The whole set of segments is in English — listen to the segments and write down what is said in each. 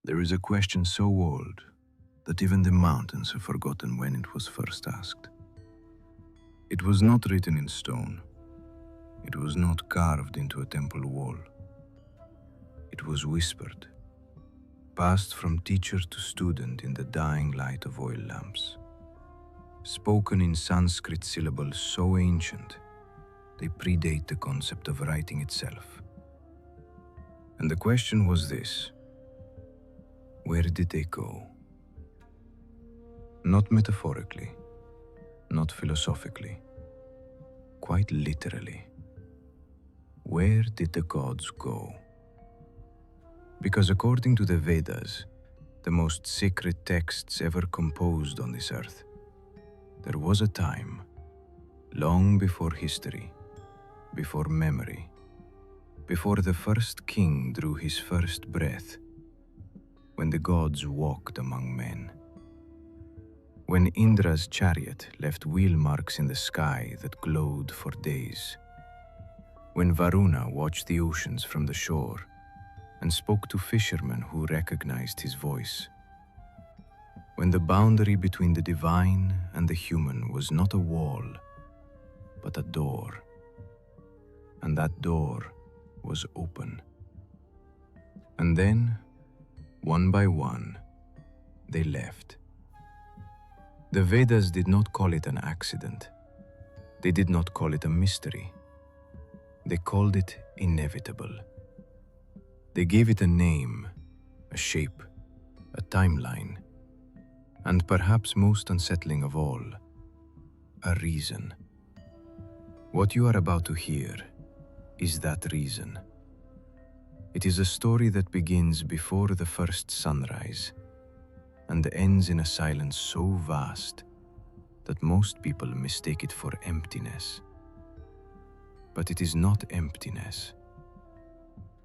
There is a question so old that even the mountains have forgotten when it was first asked. It was not written in stone. It was not carved into a temple wall. It was whispered, passed from teacher to student in the dying light of oil lamps, spoken in Sanskrit syllables so ancient they predate the concept of writing itself. And the question was this: where did they go? Not metaphorically, not philosophically, quite literally. Where did the gods go? Because according to the Vedas, the most sacred texts ever composed on this earth, there was a time, long before history, before memory, before the first king drew his first breath, when the gods walked among men. When Indra's chariot left wheel marks in the sky that glowed for days. When Varuna watched the oceans from the shore and spoke to fishermen who recognized his voice. When the boundary between the divine and the human was not a wall, but a door. And that door was open. And then, one by one, they left. The Vedas did not call it an accident. They did not call it a mystery. They called it inevitable. They gave it a name, a shape, a timeline, and perhaps most unsettling of all, a reason. What you are about to hear is that reason. It is a story that begins before the first sunrise and ends in a silence so vast that most people mistake it for emptiness. But it is not emptiness.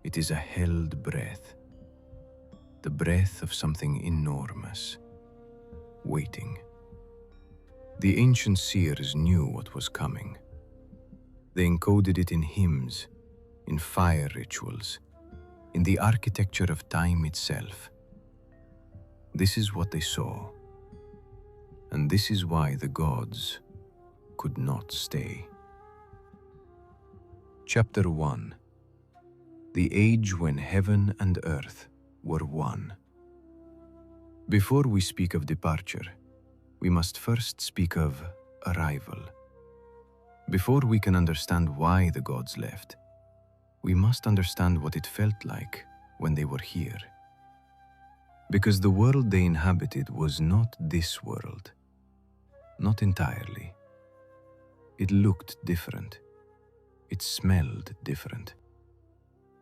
It is a held breath, the breath of something enormous, waiting. The ancient seers knew what was coming. They encoded it in hymns, in fire rituals, in the architecture of time itself. This is what they saw, and this is why the gods could not stay. Chapter 1. The age when heaven and earth were one. Before we speak of departure, we must first speak of arrival. Before we can understand why the gods left, we must understand what it felt like when they were here. Because the world they inhabited was not this world. Not entirely. It looked different. It smelled different.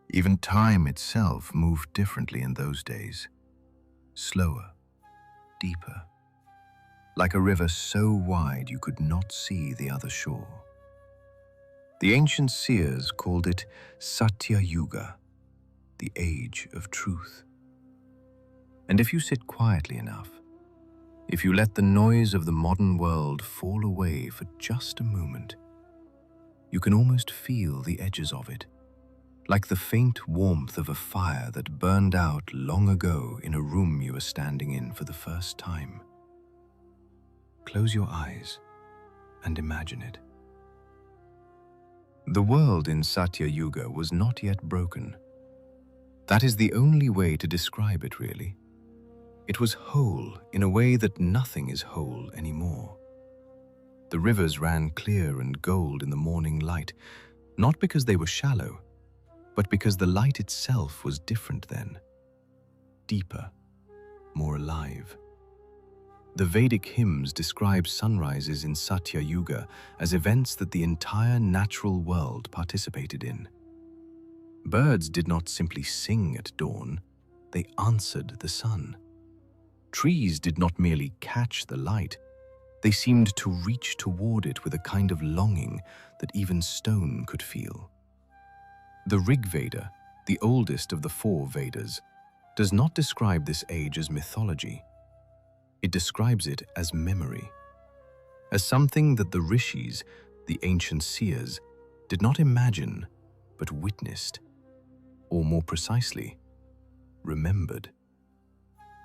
Even time itself moved differently in those days. Slower, deeper. Like a river so wide you could not see the other shore. The ancient seers called it Satya Yuga, the age of truth. And if you sit quietly enough, if you let the noise of the modern world fall away for just a moment, you can almost feel the edges of it, like the faint warmth of a fire that burned out long ago in a room you were standing in for the first time. Close your eyes and imagine it. The world in Satya Yuga was not yet broken. That is the only way to describe it, really. It was whole in a way that nothing is whole anymore. The rivers ran clear and gold in the morning light, not because they were shallow, but because the light itself was different then. Deeper, more alive. The Vedic hymns describe sunrises in Satya Yuga as events that the entire natural world participated in. Birds did not simply sing at dawn, they answered the sun. Trees did not merely catch the light, they seemed to reach toward it with a kind of longing that even stone could feel. The Rig Veda, the oldest of the 4 Vedas, does not describe this age as mythology. It describes it as memory, as something that the rishis, the ancient seers, did not imagine but witnessed, or more precisely, remembered.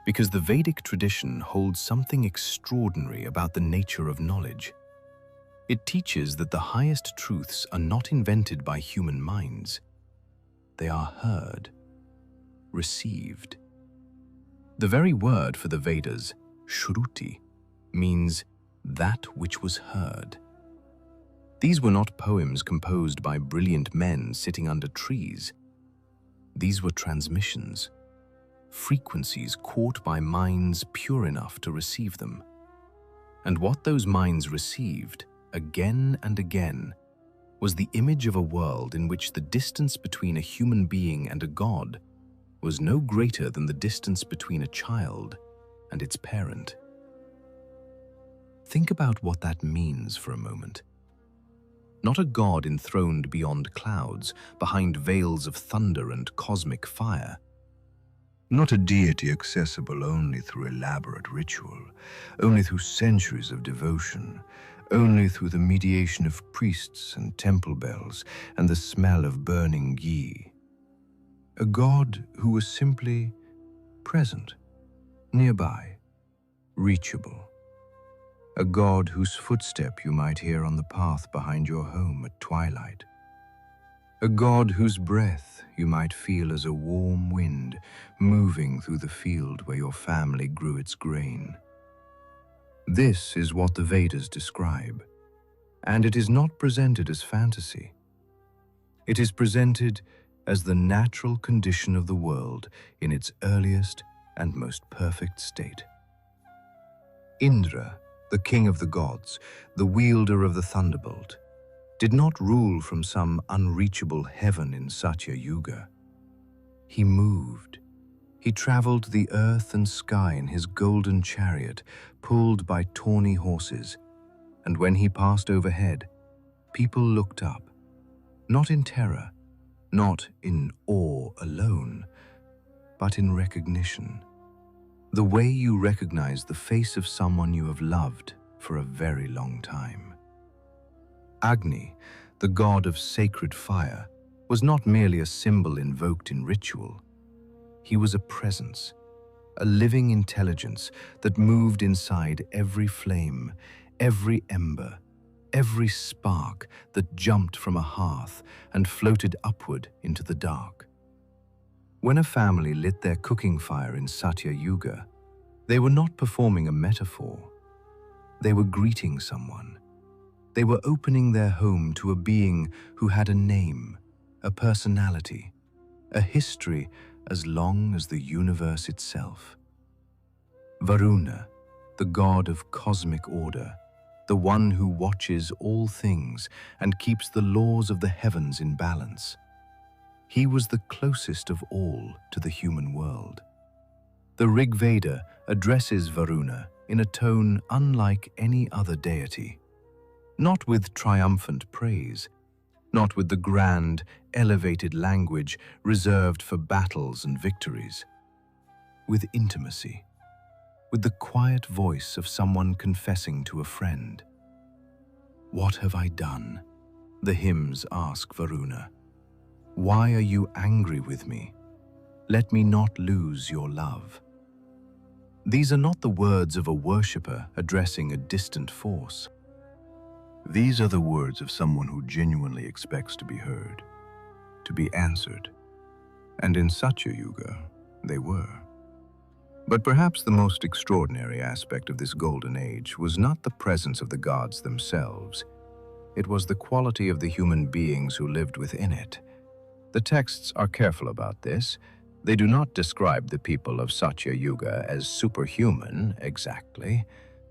Because the Vedic tradition holds something extraordinary about the nature of knowledge. It teaches that the highest truths are not invented by human minds. They are heard, received. The very word for the Vedas, Shruti, means that which was heard. These were not poems composed by brilliant men sitting under trees. These were transmissions, frequencies caught by minds pure enough to receive them. And what those minds received, again and again, was the image of a world in which the distance between a human being and a god was no greater than the distance between a child and its parent. Think about what that means for a moment. Not a god enthroned beyond clouds, behind veils of thunder and cosmic fire. Not a deity accessible only through elaborate ritual, only through centuries of devotion, only through the mediation of priests and temple bells and the smell of burning ghee. A god who was simply present, nearby, reachable. A god whose footstep you might hear on the path behind your home at twilight. A god whose breath you might feel as a warm wind moving through the field where your family grew its grain. This is what the Vedas describe, and it is not presented as fantasy. It is presented as the natural condition of the world in its earliest and most perfect state. Indra, the king of the gods, the wielder of the thunderbolt, did not rule from some unreachable heaven in Satya Yuga. He moved. He traveled the earth and sky in his golden chariot, pulled by tawny horses, and when he passed overhead, people looked up, not in terror, not in awe alone, but in recognition. The way you recognize the face of someone you have loved for a very long time. Agni, the god of sacred fire, was not merely a symbol invoked in ritual. He was a presence, a living intelligence that moved inside every flame, every ember, every spark that jumped from a hearth and floated upward into the dark. When a family lit their cooking fire in Satya Yuga, they were not performing a metaphor. They were greeting someone. They were opening their home to a being who had a name, a personality, a history as long as the universe itself. Varuna, the god of cosmic order, the one who watches all things and keeps the laws of the heavens in balance. He was the closest of all to the human world. The Rig Veda addresses Varuna in a tone unlike any other deity, not with triumphant praise, not with the grand, elevated language reserved for battles and victories, with intimacy, with the quiet voice of someone confessing to a friend. "What have I done?" the hymns ask Varuna. "Why are you angry with me? Let me not lose your love." These are not the words of a worshipper addressing a distant force. These are the words of someone who genuinely expects to be heard, to be answered. And in Satya Yuga, they were. But perhaps the most extraordinary aspect of this golden age was not the presence of the gods themselves. It was the quality of the human beings who lived within it. The texts are careful about this. They do not describe the people of Satya Yuga as superhuman exactly.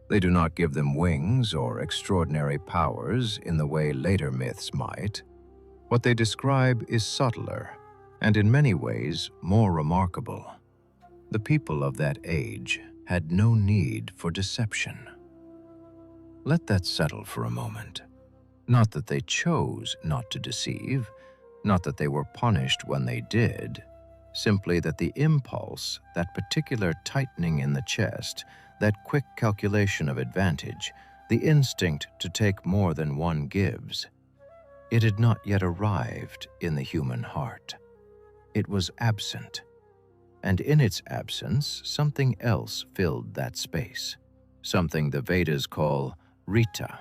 They do not give them wings or extraordinary powers in the way later myths might. What they describe is subtler, and in many ways more remarkable. The people of that age had no need for deception. Let that settle for a moment. Not that they chose not to deceive, not that they were punished when they did, simply that the impulse, that particular tightening in the chest, that quick calculation of advantage, the instinct to take more than one gives, it had not yet arrived in the human heart. It was absent, and in its absence, something else filled that space, something the Vedas call Rita.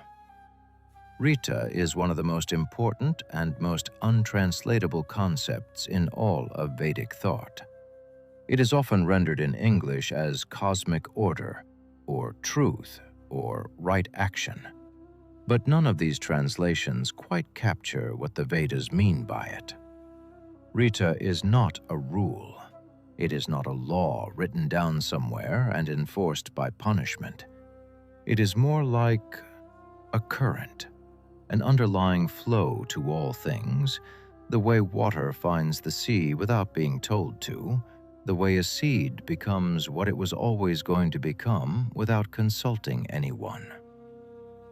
Rita is one of the most important and most untranslatable concepts in all of Vedic thought. It is often rendered in English as cosmic order, or truth, or right action. But none of these translations quite capture what the Vedas mean by it. Rita is not a rule. It is not a law written down somewhere and enforced by punishment. It is more like a current, an underlying flow to all things, the way water finds the sea without being told to, the way a seed becomes what it was always going to become without consulting anyone.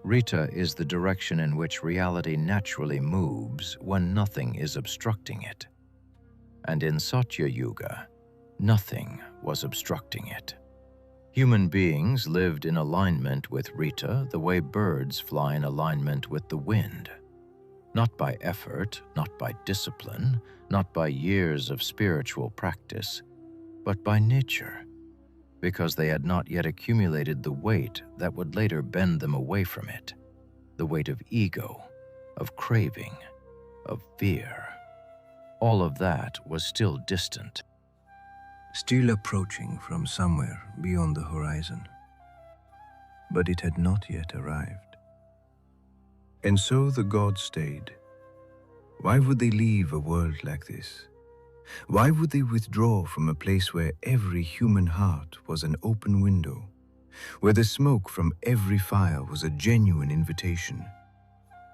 Rita is the direction in which reality naturally moves when nothing is obstructing it. And in Satya Yuga, nothing was obstructing it. Human beings lived in alignment with Rita the way birds fly in alignment with the wind. Not by effort, not by discipline, not by years of spiritual practice, but by nature, because they had not yet accumulated the weight that would later bend them away from it, the weight of ego, of craving, of fear. All of that was still distant. Still approaching from somewhere beyond the horizon. But it had not yet arrived. And so the gods stayed. Why would they leave a world like this? Why would they withdraw from a place where every human heart was an open window, where the smoke from every fire was a genuine invitation,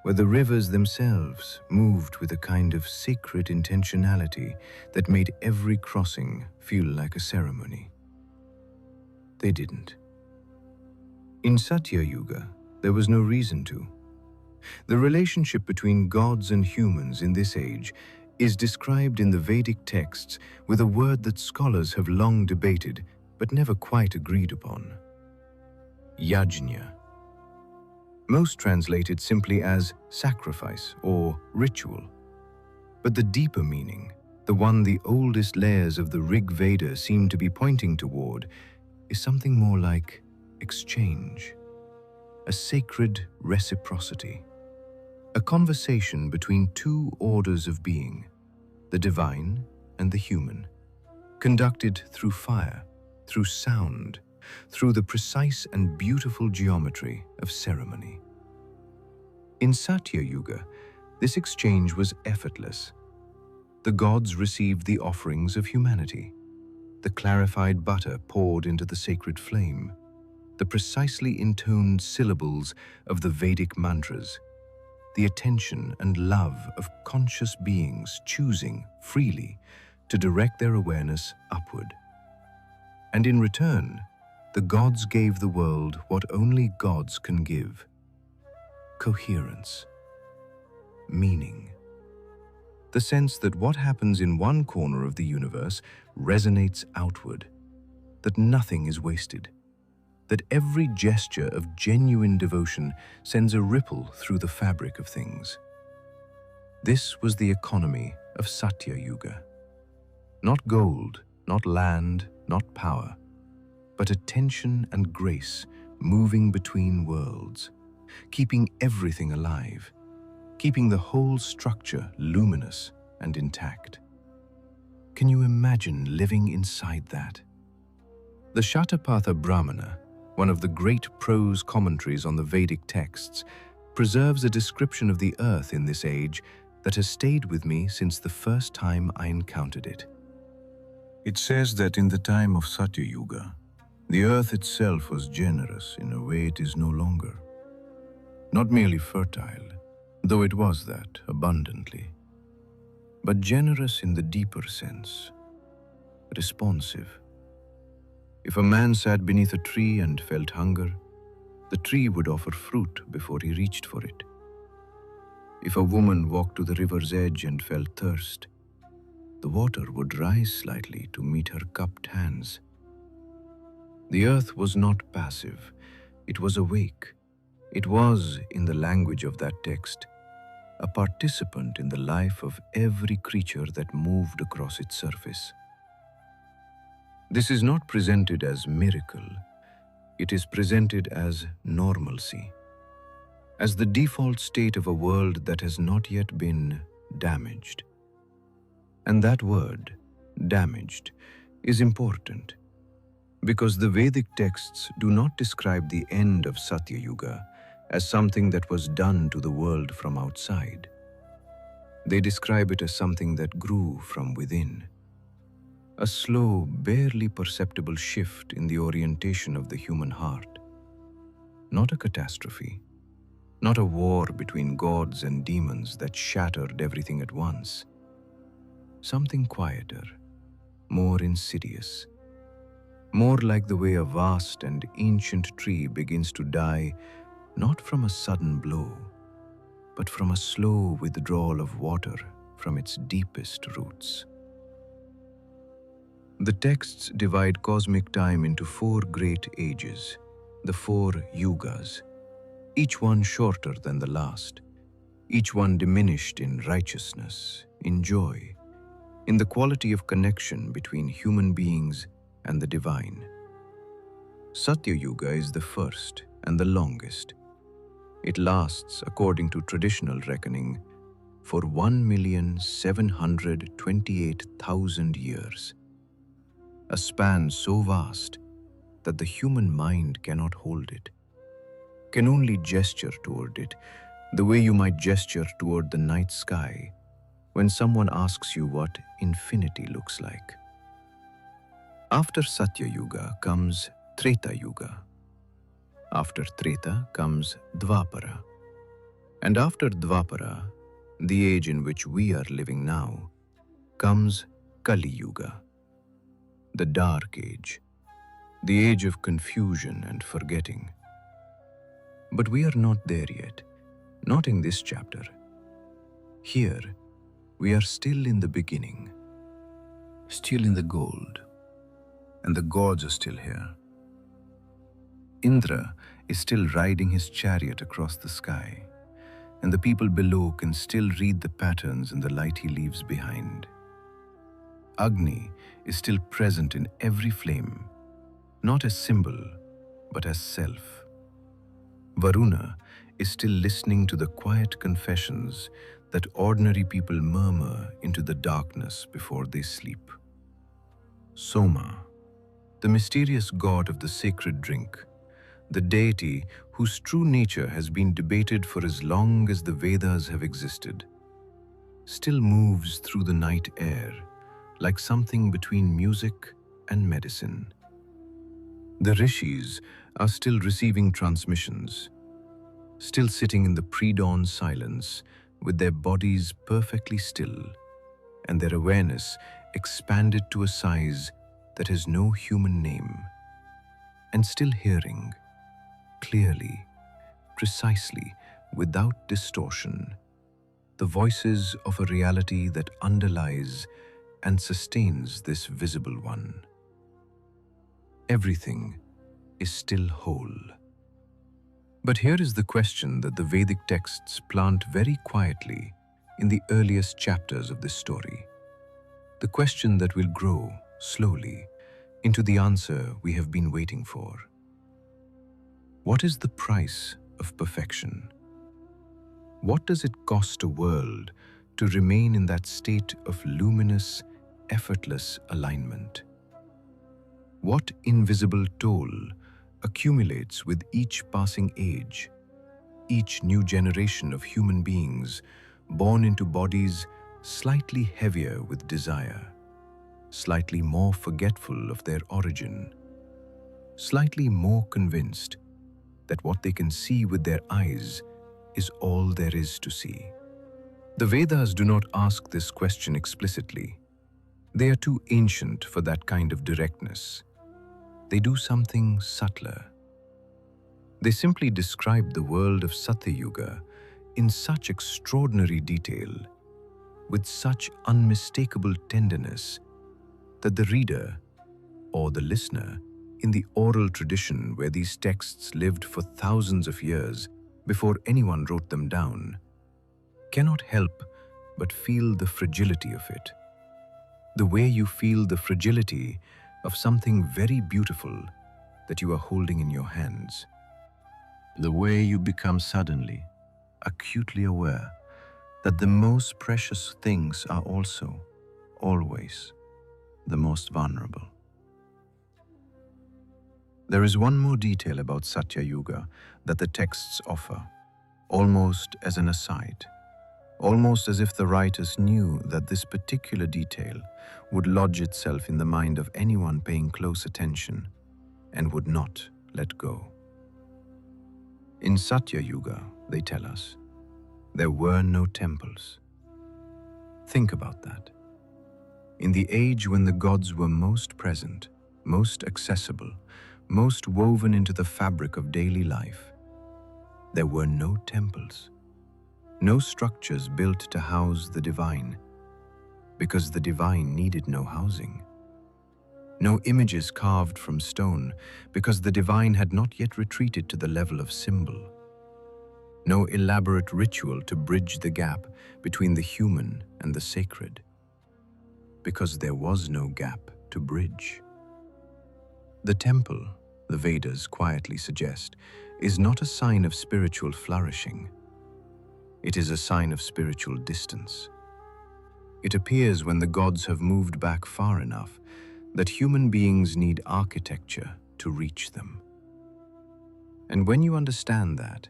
where the rivers themselves moved with a kind of sacred intentionality that made every crossing feel like a ceremony? They didn't. In Satya Yuga, there was no reason to. The relationship between gods and humans in this age is described in the Vedic texts with a word that scholars have long debated but never quite agreed upon: yajna. Most translate it simply as sacrifice or ritual. But the deeper meaning, the one the oldest layers of the Rig Veda seem to be pointing toward, is something more like exchange, a sacred reciprocity, a conversation between two orders of being, the divine and the human, conducted through fire, through sound, through the precise and beautiful geometry of ceremony. In Satya Yuga, this exchange was effortless. The gods received the offerings of humanity, the clarified butter poured into the sacred flame, the precisely intoned syllables of the Vedic mantras, the attention and love of conscious beings choosing freely to direct their awareness upward. And in return, the gods gave the world what only gods can give: coherence, meaning. The sense that what happens in one corner of the universe resonates outward, that nothing is wasted, that every gesture of genuine devotion sends a ripple through the fabric of things. This was the economy of Satya Yuga. Not gold, not land, not power, but attention and grace moving between worlds, keeping everything alive, keeping the whole structure luminous and intact. Can you imagine living inside that? The Shatapatha Brahmana, one of the great prose commentaries on the Vedic texts, preserves a description of the earth in this age that has stayed with me since the first time I encountered it. It says that in the time of Satya Yuga, the earth itself was generous in a way it is no longer. Not merely fertile, though it was that abundantly, but generous in the deeper sense, responsive. If a man sat beneath a tree and felt hunger, the tree would offer fruit before he reached for it. If a woman walked to the river's edge and felt thirst, the water would rise slightly to meet her cupped hands. The earth was not passive, it was awake. It was, in the language of that text, a participant in the life of every creature that moved across its surface. This is not presented as miracle, it is presented as normalcy, as the default state of a world that has not yet been damaged. And that word, damaged, is important because the Vedic texts do not describe the end of Satya Yuga as something that was done to the world from outside. They describe it as something that grew from within. A slow, barely perceptible shift in the orientation of the human heart. Not a catastrophe, not a war between gods and demons that shattered everything at once. Something quieter, more insidious, more like the way a vast and ancient tree begins to die not from a sudden blow, but from a slow withdrawal of water from its deepest roots. The texts divide cosmic time into 4 great ages, the 4 yugas, each one shorter than the last, each one diminished in righteousness, in joy, in the quality of connection between human beings and the divine. Satya Yuga is the first and the longest. It lasts, according to traditional reckoning, for 1,728,000 years. A span so vast that the human mind cannot hold it, can only gesture toward it, the way you might gesture toward the night sky when someone asks you what infinity looks like. After Satya Yuga comes Treta Yuga. After Treta comes Dvapara. And after Dvapara, the age in which we are living now, comes Kali Yuga, the Dark Age, the age of confusion and forgetting. But we are not there yet, not in this chapter. Here, we are still in the beginning, Still in the gold, and the gods are still here. Indra is still riding his chariot across the sky, and the people below can still read the patterns in the light he leaves behind. Agni is still present in every flame, not as symbol, but as self. Varuna is still listening to the quiet confessions that ordinary people murmur into the darkness before they sleep. Soma, the mysterious god of the sacred drink, the deity whose true nature has been debated for as long as the Vedas have existed, still moves through the night air like something between music and medicine. The rishis are still receiving transmissions, still sitting in the pre-dawn silence with their bodies perfectly still and their awareness expanded to a size that has no human name, and still hearing, clearly, precisely, without distortion, the voices of a reality that underlies and sustains this visible one. Everything is still whole. But here is the question that the Vedic texts plant very quietly in the earliest chapters of this story. The question that will grow, slowly, into the answer we have been waiting for. What is the price of perfection? What does it cost a world to remain in that state of luminous, effortless alignment? What invisible toll accumulates with each passing age, each new generation of human beings born into bodies slightly heavier with desire, slightly more forgetful of their origin, slightly more convinced that what they can see with their eyes is all there is to see? The Vedas do not ask this question explicitly. They are too ancient for that kind of directness. They do something subtler. They simply describe the world of Satya Yuga in such extraordinary detail, with such unmistakable tenderness, that the reader, or the listener, in the oral tradition where these texts lived for thousands of years before anyone wrote them down, cannot help but feel the fragility of it. The way you feel the fragility of something very beautiful that you are holding in your hands. The way you become suddenly, acutely aware that the most precious things are also, always, the most vulnerable. There is one more detail about Satya Yuga that the texts offer, almost as an aside, almost as if the writers knew that this particular detail would lodge itself in the mind of anyone paying close attention and would not let go. In Satya Yuga, they tell us, there were no temples. Think about that. In the age when the gods were most present, most accessible, most woven into the fabric of daily life, there were no temples, no structures built to house the divine, because the divine needed no housing. No images carved from stone, because the divine had not yet retreated to the level of symbol. No elaborate ritual to bridge the gap between the human and the sacred, because there was no gap to bridge. The temple, the Vedas quietly suggest, is not a sign of spiritual flourishing. It is a sign of spiritual distance. It appears when the gods have moved back far enough that human beings need architecture to reach them. And when you understand that,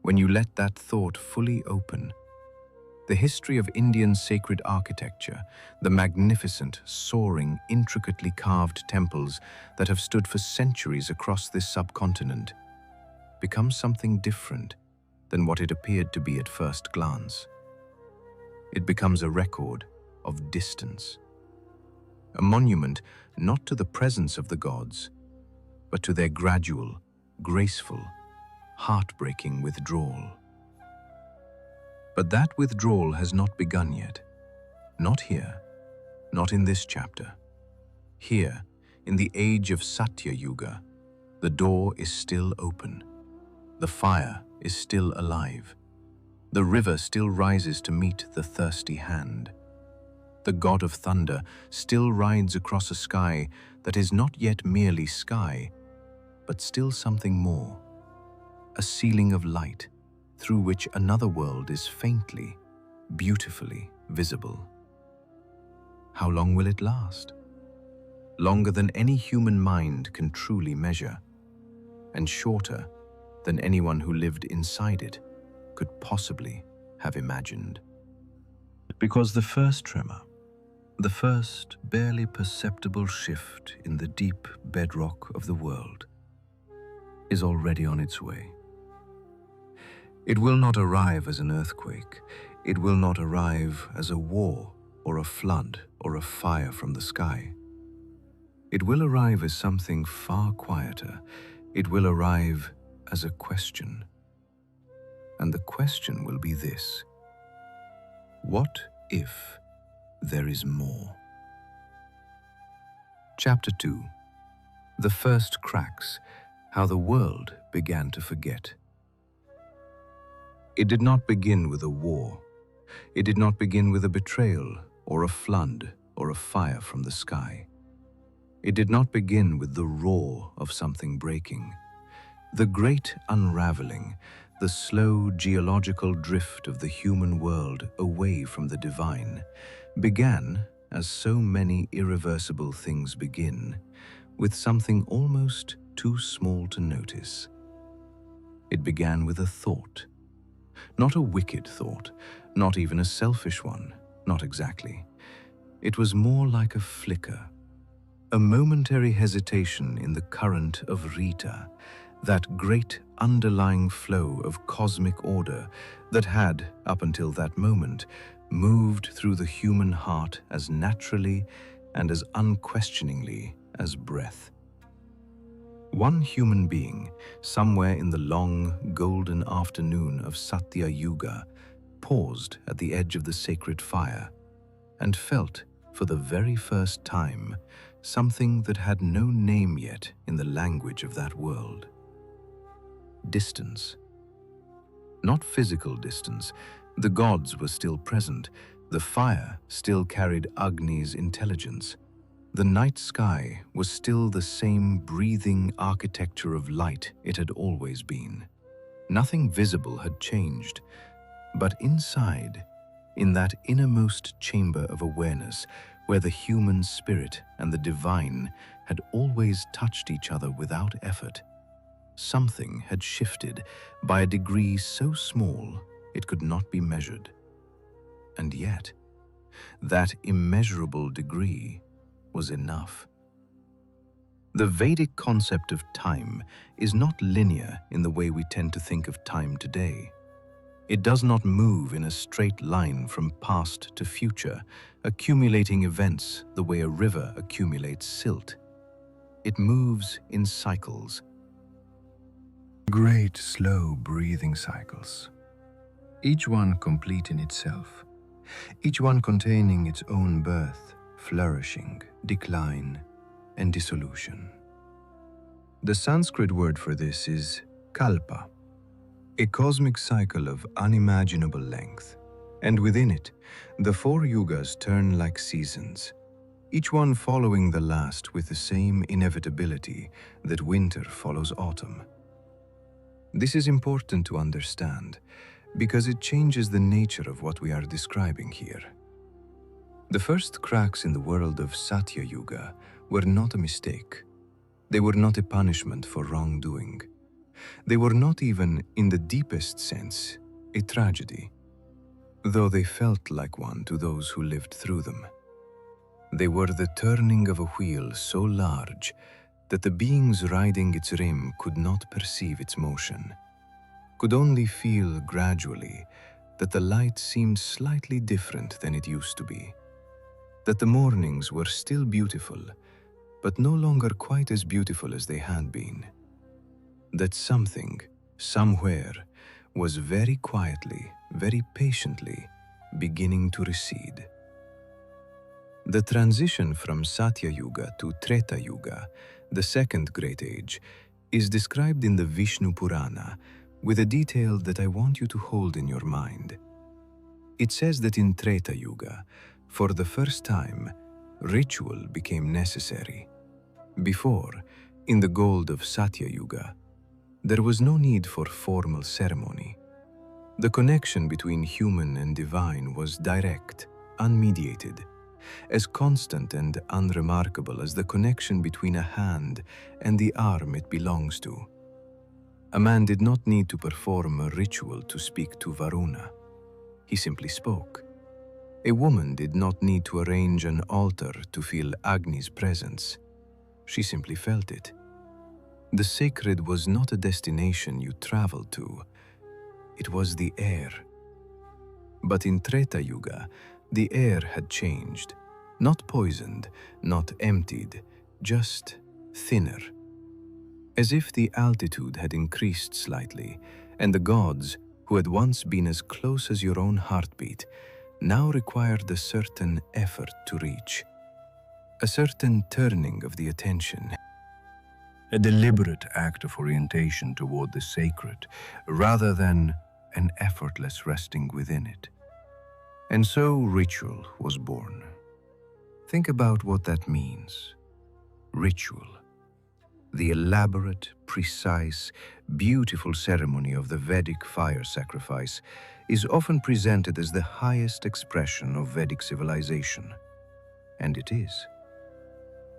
when you let that thought fully open, the history of Indian sacred architecture, the magnificent, soaring, intricately carved temples that have stood for centuries across this subcontinent, becomes something different than what it appeared to be at first glance. It becomes a record of distance, a monument not to the presence of the gods, but to their gradual, graceful, heartbreaking withdrawal. But that withdrawal has not begun yet. Not here, not in this chapter. Here, in the age of Satya Yuga, the door is still open. The fire is still alive. The river still rises to meet the thirsty hand. The god of thunder still rides across a sky that is not yet merely sky, but still something more. A ceiling of light through which another world is faintly, beautifully visible. How long will it last? Longer than any human mind can truly measure, and shorter than anyone who lived inside it could possibly have imagined. Because the first tremor, the first barely perceptible shift in the deep bedrock of the world, is already on its way. It will not arrive as an earthquake. It will not arrive as a war or a flood or a fire from the sky. It will arrive as something far quieter. It will arrive as a question. And the question will be this: what if there is more? Chapter 2. The first cracks, how the world began to forget. It did not begin with a war. It did not begin with a betrayal or a flood or a fire from the sky. It did not begin with the roar of something breaking. The great unraveling, the slow geological drift of the human world away from the divine, began, as so many irreversible things begin, with something almost too small to notice. It began with a thought. Not a wicked thought, not even a selfish one, not exactly. It was more like a flicker, a momentary hesitation in the current of Rita, that great underlying flow of cosmic order that had, up until that moment, moved through the human heart as naturally and as unquestioningly as breath. One human being, somewhere in the long, golden afternoon of Satya Yuga, paused at the edge of the sacred fire and felt, for the very first time, something that had no name yet in the language of that world. Distance. Not physical distance. The gods were still present. The fire still carried Agni's intelligence. The night sky was still the same breathing architecture of light it had always been. Nothing visible had changed, but inside, in that innermost chamber of awareness where the human spirit and the divine had always touched each other without effort, something had shifted by a degree so small it could not be measured. And yet, that immeasurable degree was enough. The Vedic concept of time is not linear in the way we tend to think of time today. It does not move in a straight line from past to future, accumulating events the way a river accumulates silt. It moves in cycles. Great, slow breathing cycles, each one complete in itself, each one containing its own birth, flourishing, decline, and dissolution. The Sanskrit word for this is kalpa, a cosmic cycle of unimaginable length, and within it, the 4 yugas turn like seasons, each one following the last with the same inevitability that winter follows autumn. This is important to understand because it changes the nature of what we are describing here. The first cracks in the world of Satya Yuga were not a mistake. They were not a punishment for wrongdoing. They were not even, in the deepest sense, a tragedy, though they felt like one to those who lived through them. They were the turning of a wheel so large that the beings riding its rim could not perceive its motion, could only feel gradually that the light seemed slightly different than it used to be, that the mornings were still beautiful, but no longer quite as beautiful as they had been, that something, somewhere, was very quietly, very patiently beginning to recede. The transition from Satya Yuga to Treta Yuga, the second great age, is described in the Vishnu Purana with a detail that I want you to hold in your mind. It says that in Treta Yuga, for the first time, ritual became necessary. Before, in the gold of Satya Yuga, there was no need for formal ceremony. The connection between human and divine was direct, unmediated, as constant and unremarkable as the connection between a hand and the arm it belongs to. A man did not need to perform a ritual to speak to Varuna. He simply spoke. A woman did not need to arrange an altar to feel Agni's presence. She simply felt it. The sacred was not a destination you traveled to. It was the air. But in Treta Yuga, the air had changed. Not poisoned, not emptied, just thinner. As if the altitude had increased slightly, and the gods, who had once been as close as your own heartbeat, now required a certain effort to reach, a certain turning of the attention, a deliberate act of orientation toward the sacred, rather than an effortless resting within it. And so ritual was born. Think about what that means. Ritual. The elaborate, precise, beautiful ceremony of the Vedic fire sacrifice is often presented as the highest expression of Vedic civilization. And it is.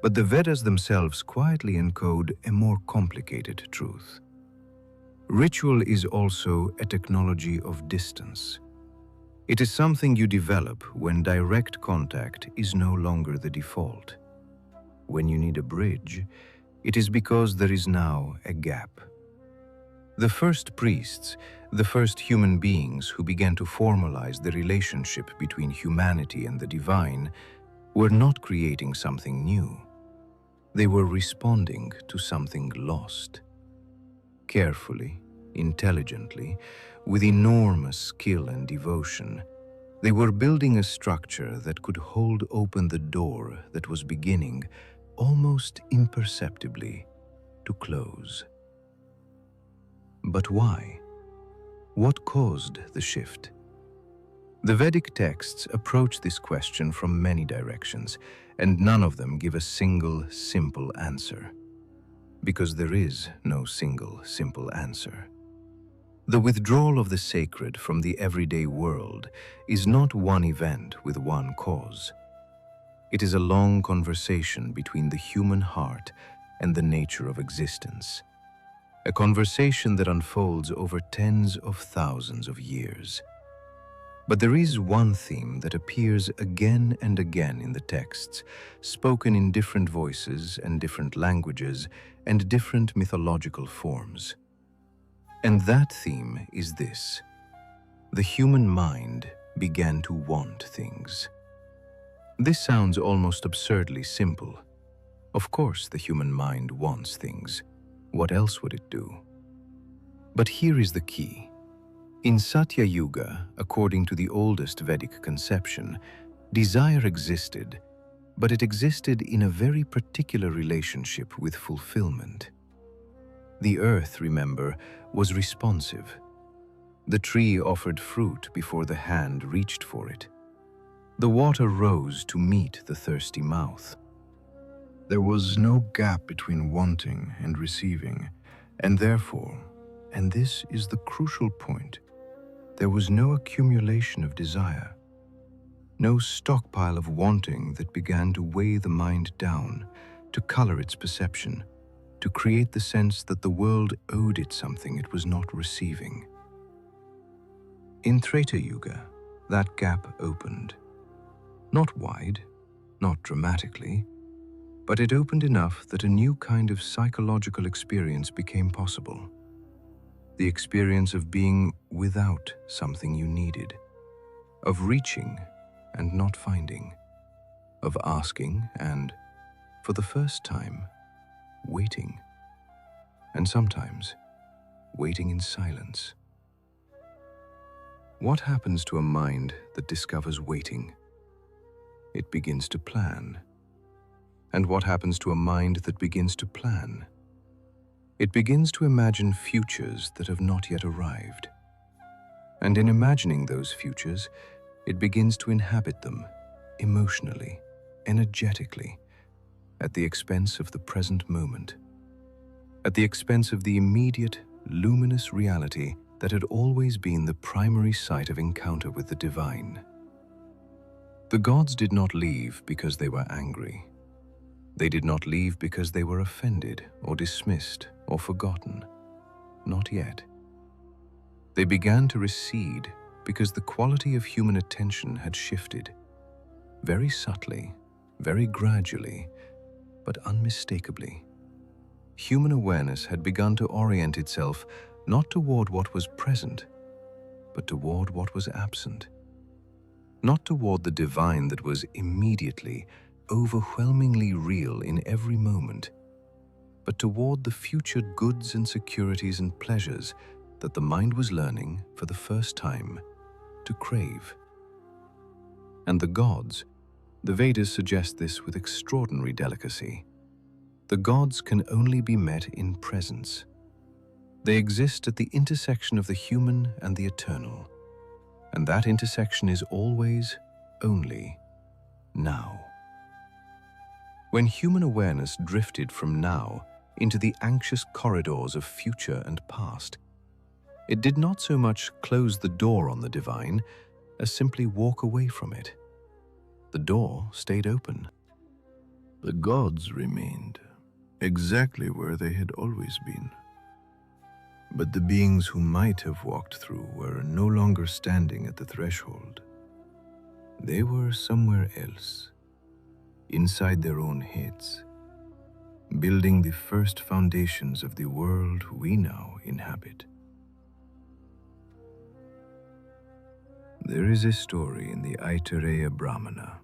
But the Vedas themselves quietly encode a more complicated truth. Ritual is also a technology of distance. It is something you develop when direct contact is no longer the default. When you need a bridge, it is because there is now a gap. The first priests, the first human beings who began to formalize the relationship between humanity and the divine, were not creating something new. They were responding to something lost. Carefully, intelligently, with enormous skill and devotion, they were building a structure that could hold open the door that was beginning, almost imperceptibly, to close. But why? What caused the shift? The Vedic texts approach this question from many directions, and none of them give a single, simple answer. Because there is no single, simple answer. The withdrawal of the sacred from the everyday world is not one event with one cause. It is a long conversation between the human heart and the nature of existence. A conversation that unfolds over tens of thousands of years. But there is one theme that appears again and again in the texts, spoken in different voices and different languages and different mythological forms. And that theme is this: the human mind began to want things. This sounds almost absurdly simple. Of course, the human mind wants things. What else would it do? But here is the key. In Satya Yuga, according to the oldest Vedic conception, desire existed, but it existed in a very particular relationship with fulfillment. The earth, remember, was responsive. The tree offered fruit before the hand reached for it. The water rose to meet the thirsty mouth. There was no gap between wanting and receiving, and therefore, and this is the crucial point, there was no accumulation of desire, no stockpile of wanting that began to weigh the mind down, to color its perception, to create the sense that the world owed it something it was not receiving. In Treta Yuga, that gap opened. Not wide, not dramatically, but it opened enough that a new kind of psychological experience became possible. The experience of being without something you needed, of reaching and not finding, of asking and, for the first time, waiting, and sometimes waiting in silence. What happens to a mind that discovers waiting? It begins to plan. And what happens to a mind that begins to plan? It begins to imagine futures that have not yet arrived. And in imagining those futures, it begins to inhabit them emotionally, energetically, at the expense of the present moment, at the expense of the immediate, luminous reality that had always been the primary site of encounter with the divine. The gods did not leave because they were angry. They did not leave because they were offended or dismissed or forgotten. Not yet. They began to recede because the quality of human attention had shifted, very subtly, very gradually, but unmistakably. Human awareness had begun to orient itself not toward what was present, but toward what was absent. Not toward the divine that was immediately, overwhelmingly real in every moment, but toward the future goods and securities and pleasures that the mind was learning, for the first time, to crave. And the gods, the Vedas suggest this with extraordinary delicacy. The gods can only be met in presence. They exist at the intersection of the human and the eternal, and that intersection is always, only, now. When human awareness drifted from now into the anxious corridors of future and past, it did not so much close the door on the divine as simply walk away from it. The door stayed open. The gods remained exactly where they had always been. But the beings who might have walked through were no longer standing at the threshold. They were somewhere else, inside their own heads, building the first foundations of the world we now inhabit. There is a story in the Aitareya Brahmana,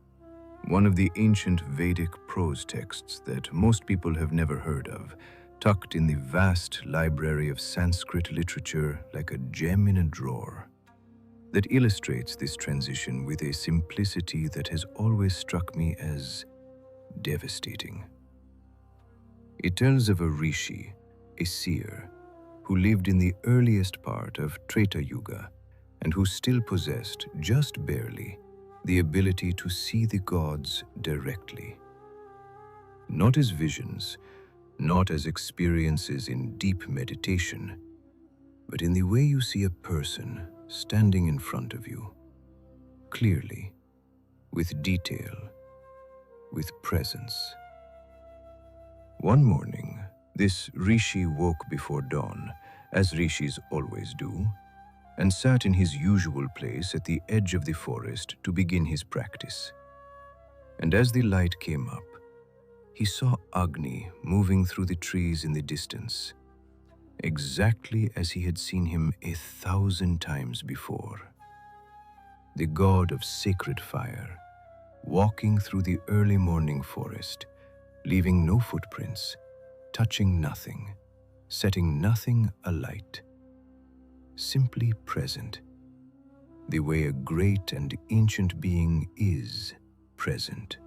one of the ancient Vedic prose texts that most people have never heard of, tucked in the vast library of Sanskrit literature like a gem in a drawer, that illustrates this transition with a simplicity that has always struck me as devastating. It tells of a rishi, a seer, who lived in the earliest part of Treta Yuga, and who still possessed, just barely, the ability to see the gods directly. Not as visions, not as experiences in deep meditation, but in the way you see a person standing in front of you, clearly, with detail, with presence. One morning, this rishi woke before dawn, as rishis always do, and sat in his usual place at the edge of the forest to begin his practice. And as the light came up, he saw Agni moving through the trees in the distance, exactly as he had seen him 1,000 times before. The god of sacred fire, walking through the early morning forest, leaving no footprints, touching nothing, setting nothing alight, simply present, the way a great and ancient being is present,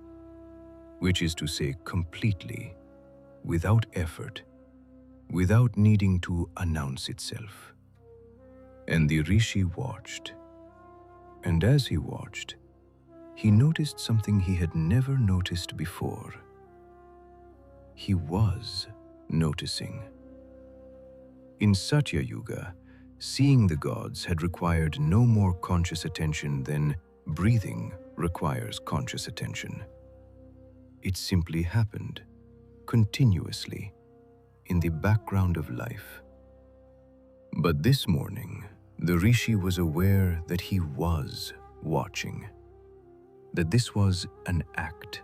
which is to say completely, without effort, without needing to announce itself. And the rishi watched, and as he watched, he noticed something he had never noticed before. He was noticing. In Satya Yuga, seeing the gods had required no more conscious attention than breathing requires conscious attention. It simply happened, continuously, in the background of life. But this morning, the rishi was aware that he was watching, that this was an act,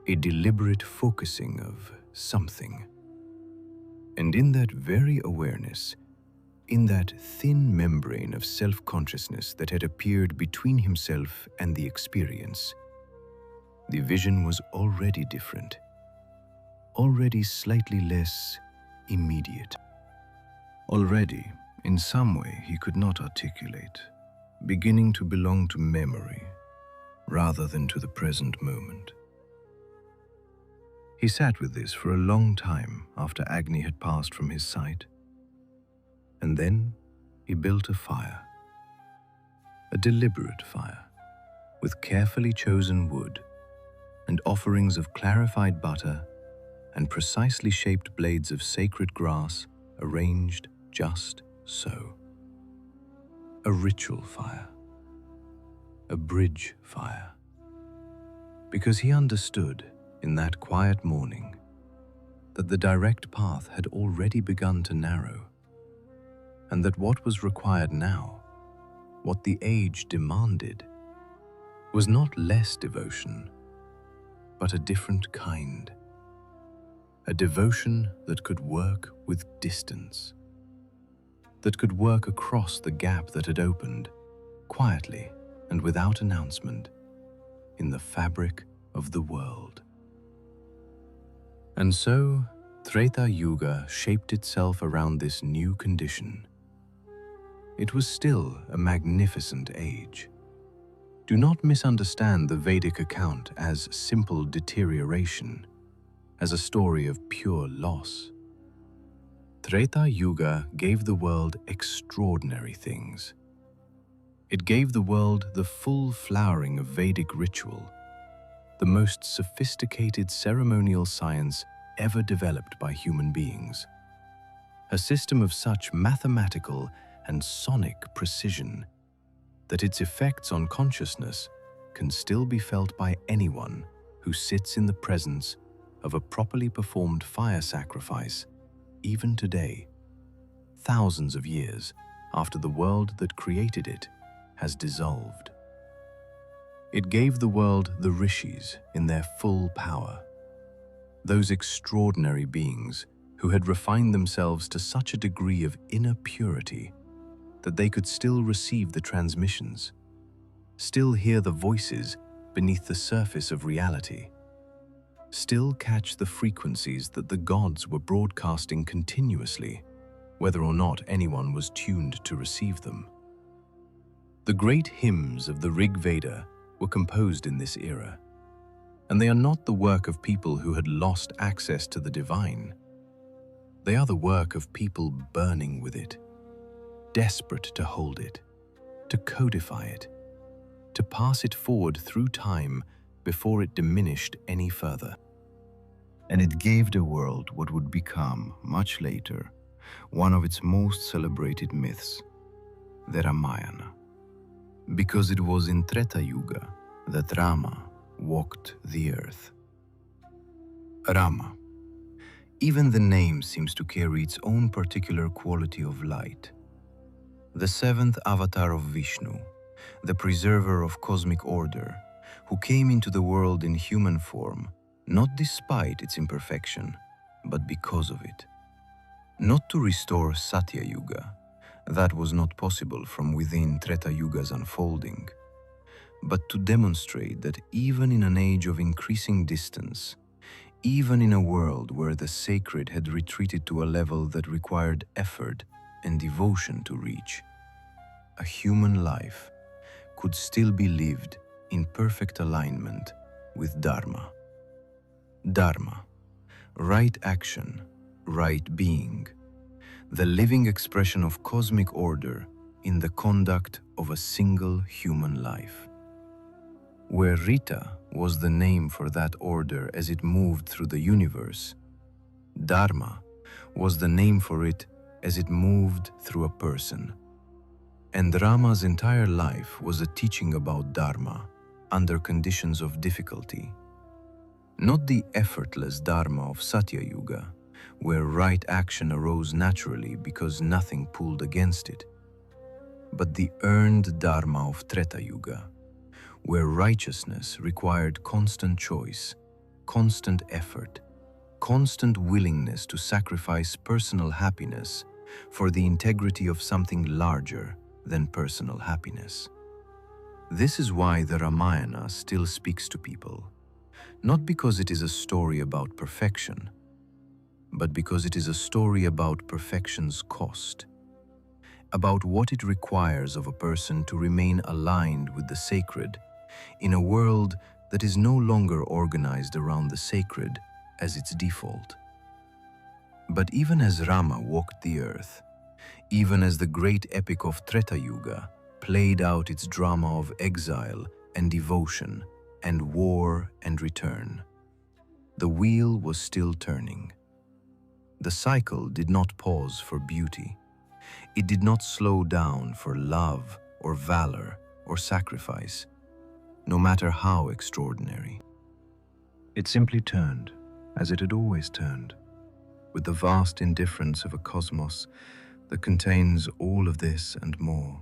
a deliberate focusing of something. And in that very awareness, in that thin membrane of self-consciousness that had appeared between himself and the experience, the vision was already different, already slightly less immediate. Already, in some way he could not articulate, beginning to belong to memory rather than to the present moment. He sat with this for a long time after Agni had passed from his sight. And then he built a fire, a deliberate fire, with carefully chosen wood and offerings of clarified butter and precisely shaped blades of sacred grass arranged just so. A ritual fire, a bridge fire, because he understood in that quiet morning that the direct path had already begun to narrow, and that what was required now, what the age demanded, was not less devotion, but a different kind. A devotion that could work with distance, that could work across the gap that had opened, quietly and without announcement, in the fabric of the world. And so, Treta Yuga shaped itself around this new condition. It was still a magnificent age. Do not misunderstand the Vedic account as simple deterioration, as a story of pure loss. Treta Yuga gave the world extraordinary things. It gave the world the full flowering of Vedic ritual, the most sophisticated ceremonial science ever developed by human beings. A system of such mathematical and sonic precision that its effects on consciousness can still be felt by anyone who sits in the presence of a properly performed fire sacrifice, even today, thousands of years after the world that created it has dissolved. It gave the world the rishis in their full power, those extraordinary beings who had refined themselves to such a degree of inner purity that they could still receive the transmissions, still hear the voices beneath the surface of reality, still catch the frequencies that the gods were broadcasting continuously, whether or not anyone was tuned to receive them. The great hymns of the Rig Veda were composed in this era, and they are not the work of people who had lost access to the divine. They are the work of people burning with it, desperate to hold it, to codify it, to pass it forward through time before it diminished any further. And it gave the world what would become, much later, one of its most celebrated myths, the Ramayana. Because it was in Treta Yuga that Rama walked the earth. Rama. Even the name seems to carry its own particular quality of light. The seventh avatar of Vishnu, the preserver of cosmic order, who came into the world in human form, not despite its imperfection, but because of it. Not to restore Satya Yuga, that was not possible from within Treta Yuga's unfolding, but to demonstrate that even in an age of increasing distance, even in a world where the sacred had retreated to a level that required effort and devotion to reach, a human life could still be lived in perfect alignment with Dharma. Dharma, right action, right being, the living expression of cosmic order in the conduct of a single human life. Where Rita was the name for that order as it moved through the universe, Dharma was the name for it as it moved through a person. And Rama's entire life was a teaching about Dharma under conditions of difficulty. Not the effortless Dharma of Satya Yuga, where right action arose naturally because nothing pulled against it, but the earned Dharma of Treta Yuga, where righteousness required constant choice, constant effort, constant willingness to sacrifice personal happiness for the integrity of something larger than personal happiness. This is why the Ramayana still speaks to people, not because it is a story about perfection, but because it is a story about perfection's cost, about what it requires of a person to remain aligned with the sacred in a world that is no longer organized around the sacred as its default. But even as Rama walked the earth, even as the great epic of Treta Yuga played out its drama of exile and devotion and war and return, the wheel was still turning. The cycle did not pause for beauty. It did not slow down for love or valor or sacrifice, no matter how extraordinary. It simply turned, as it had always turned, with the vast indifference of a cosmos that contains all of this and more,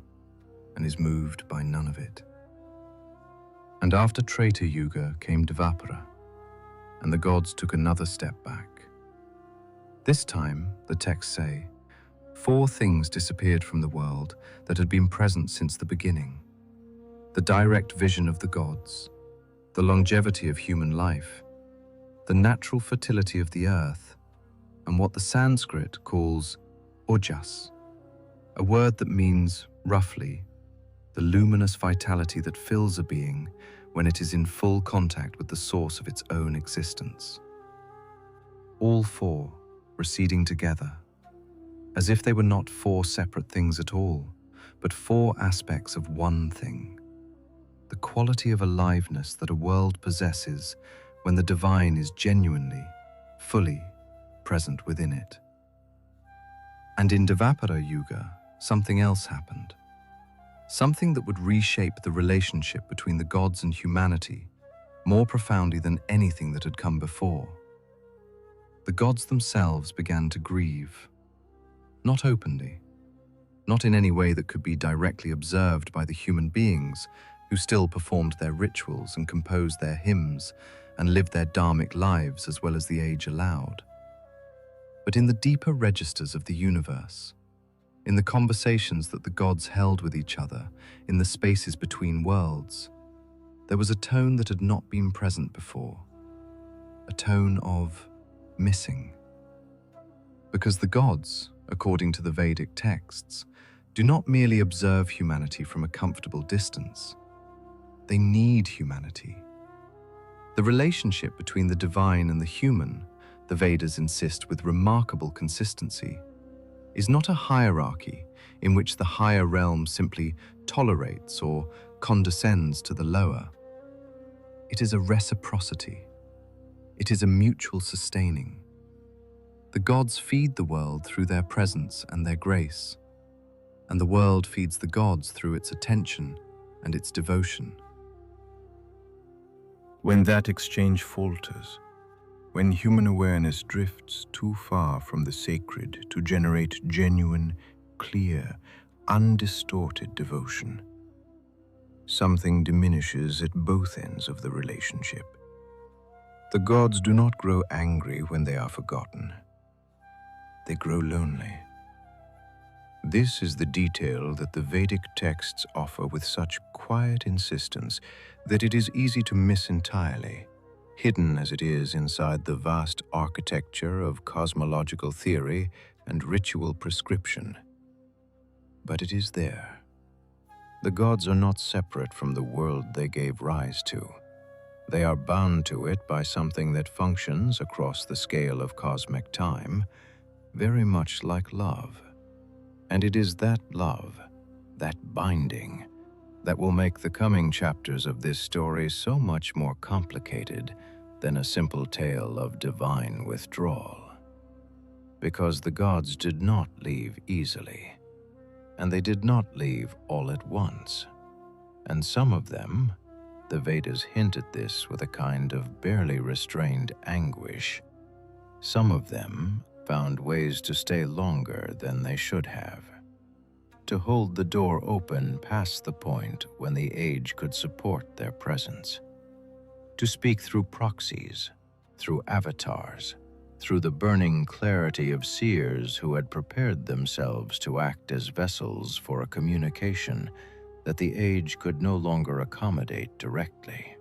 and is moved by none of it. And after Treta Yuga came Dvapara, and the gods took another step back. This time, the texts say, 4 things disappeared from the world that had been present since the beginning: the direct vision of the gods, the longevity of human life, the natural fertility of the earth, and what the Sanskrit calls ojas, a word that means, roughly, the luminous vitality that fills a being when it is in full contact with the source of its own existence. All 4 receding together, as if they were not 4 separate things at all, but 4 aspects of one thing: the quality of aliveness that a world possesses when the divine is genuinely, fully present within it. And in Dvapara Yuga, something else happened. Something that would reshape the relationship between the gods and humanity more profoundly than anything that had come before. The gods themselves began to grieve, not openly, not in any way that could be directly observed by the human beings who still performed their rituals and composed their hymns and lived their dharmic lives as well as the age allowed. But in the deeper registers of the universe, in the conversations that the gods held with each other in the spaces between worlds, there was a tone that had not been present before, a tone of missing. Because the gods, according to the Vedic texts, do not merely observe humanity from a comfortable distance. They need humanity. The relationship between the divine and the human, the Vedas insist with remarkable consistency, is not a hierarchy in which the higher realm simply tolerates or condescends to the lower. It is a reciprocity. It is a mutual sustaining. The gods feed the world through their presence and their grace, and the world feeds the gods through its attention and its devotion. When that exchange falters, when human awareness drifts too far from the sacred to generate genuine, clear, undistorted devotion, something diminishes at both ends of the relationship. The gods do not grow angry when they are forgotten. They grow lonely. This is the detail that the Vedic texts offer with such quiet insistence that it is easy to miss entirely, hidden as it is inside the vast architecture of cosmological theory and ritual prescription. But it is there. The gods are not separate from the world they gave rise to. They are bound to it by something that functions across the scale of cosmic time, very much like love. And it is that love, that binding, that will make the coming chapters of this story so much more complicated than a simple tale of divine withdrawal. Because the gods did not leave easily, and they did not leave all at once. And some of them, the Vedas hint at this with a kind of barely restrained anguish, some of them found ways to stay longer than they should have, to hold the door open past the point when the age could support their presence, to speak through proxies, through avatars, through the burning clarity of seers who had prepared themselves to act as vessels for a communication that the age could no longer accommodate directly.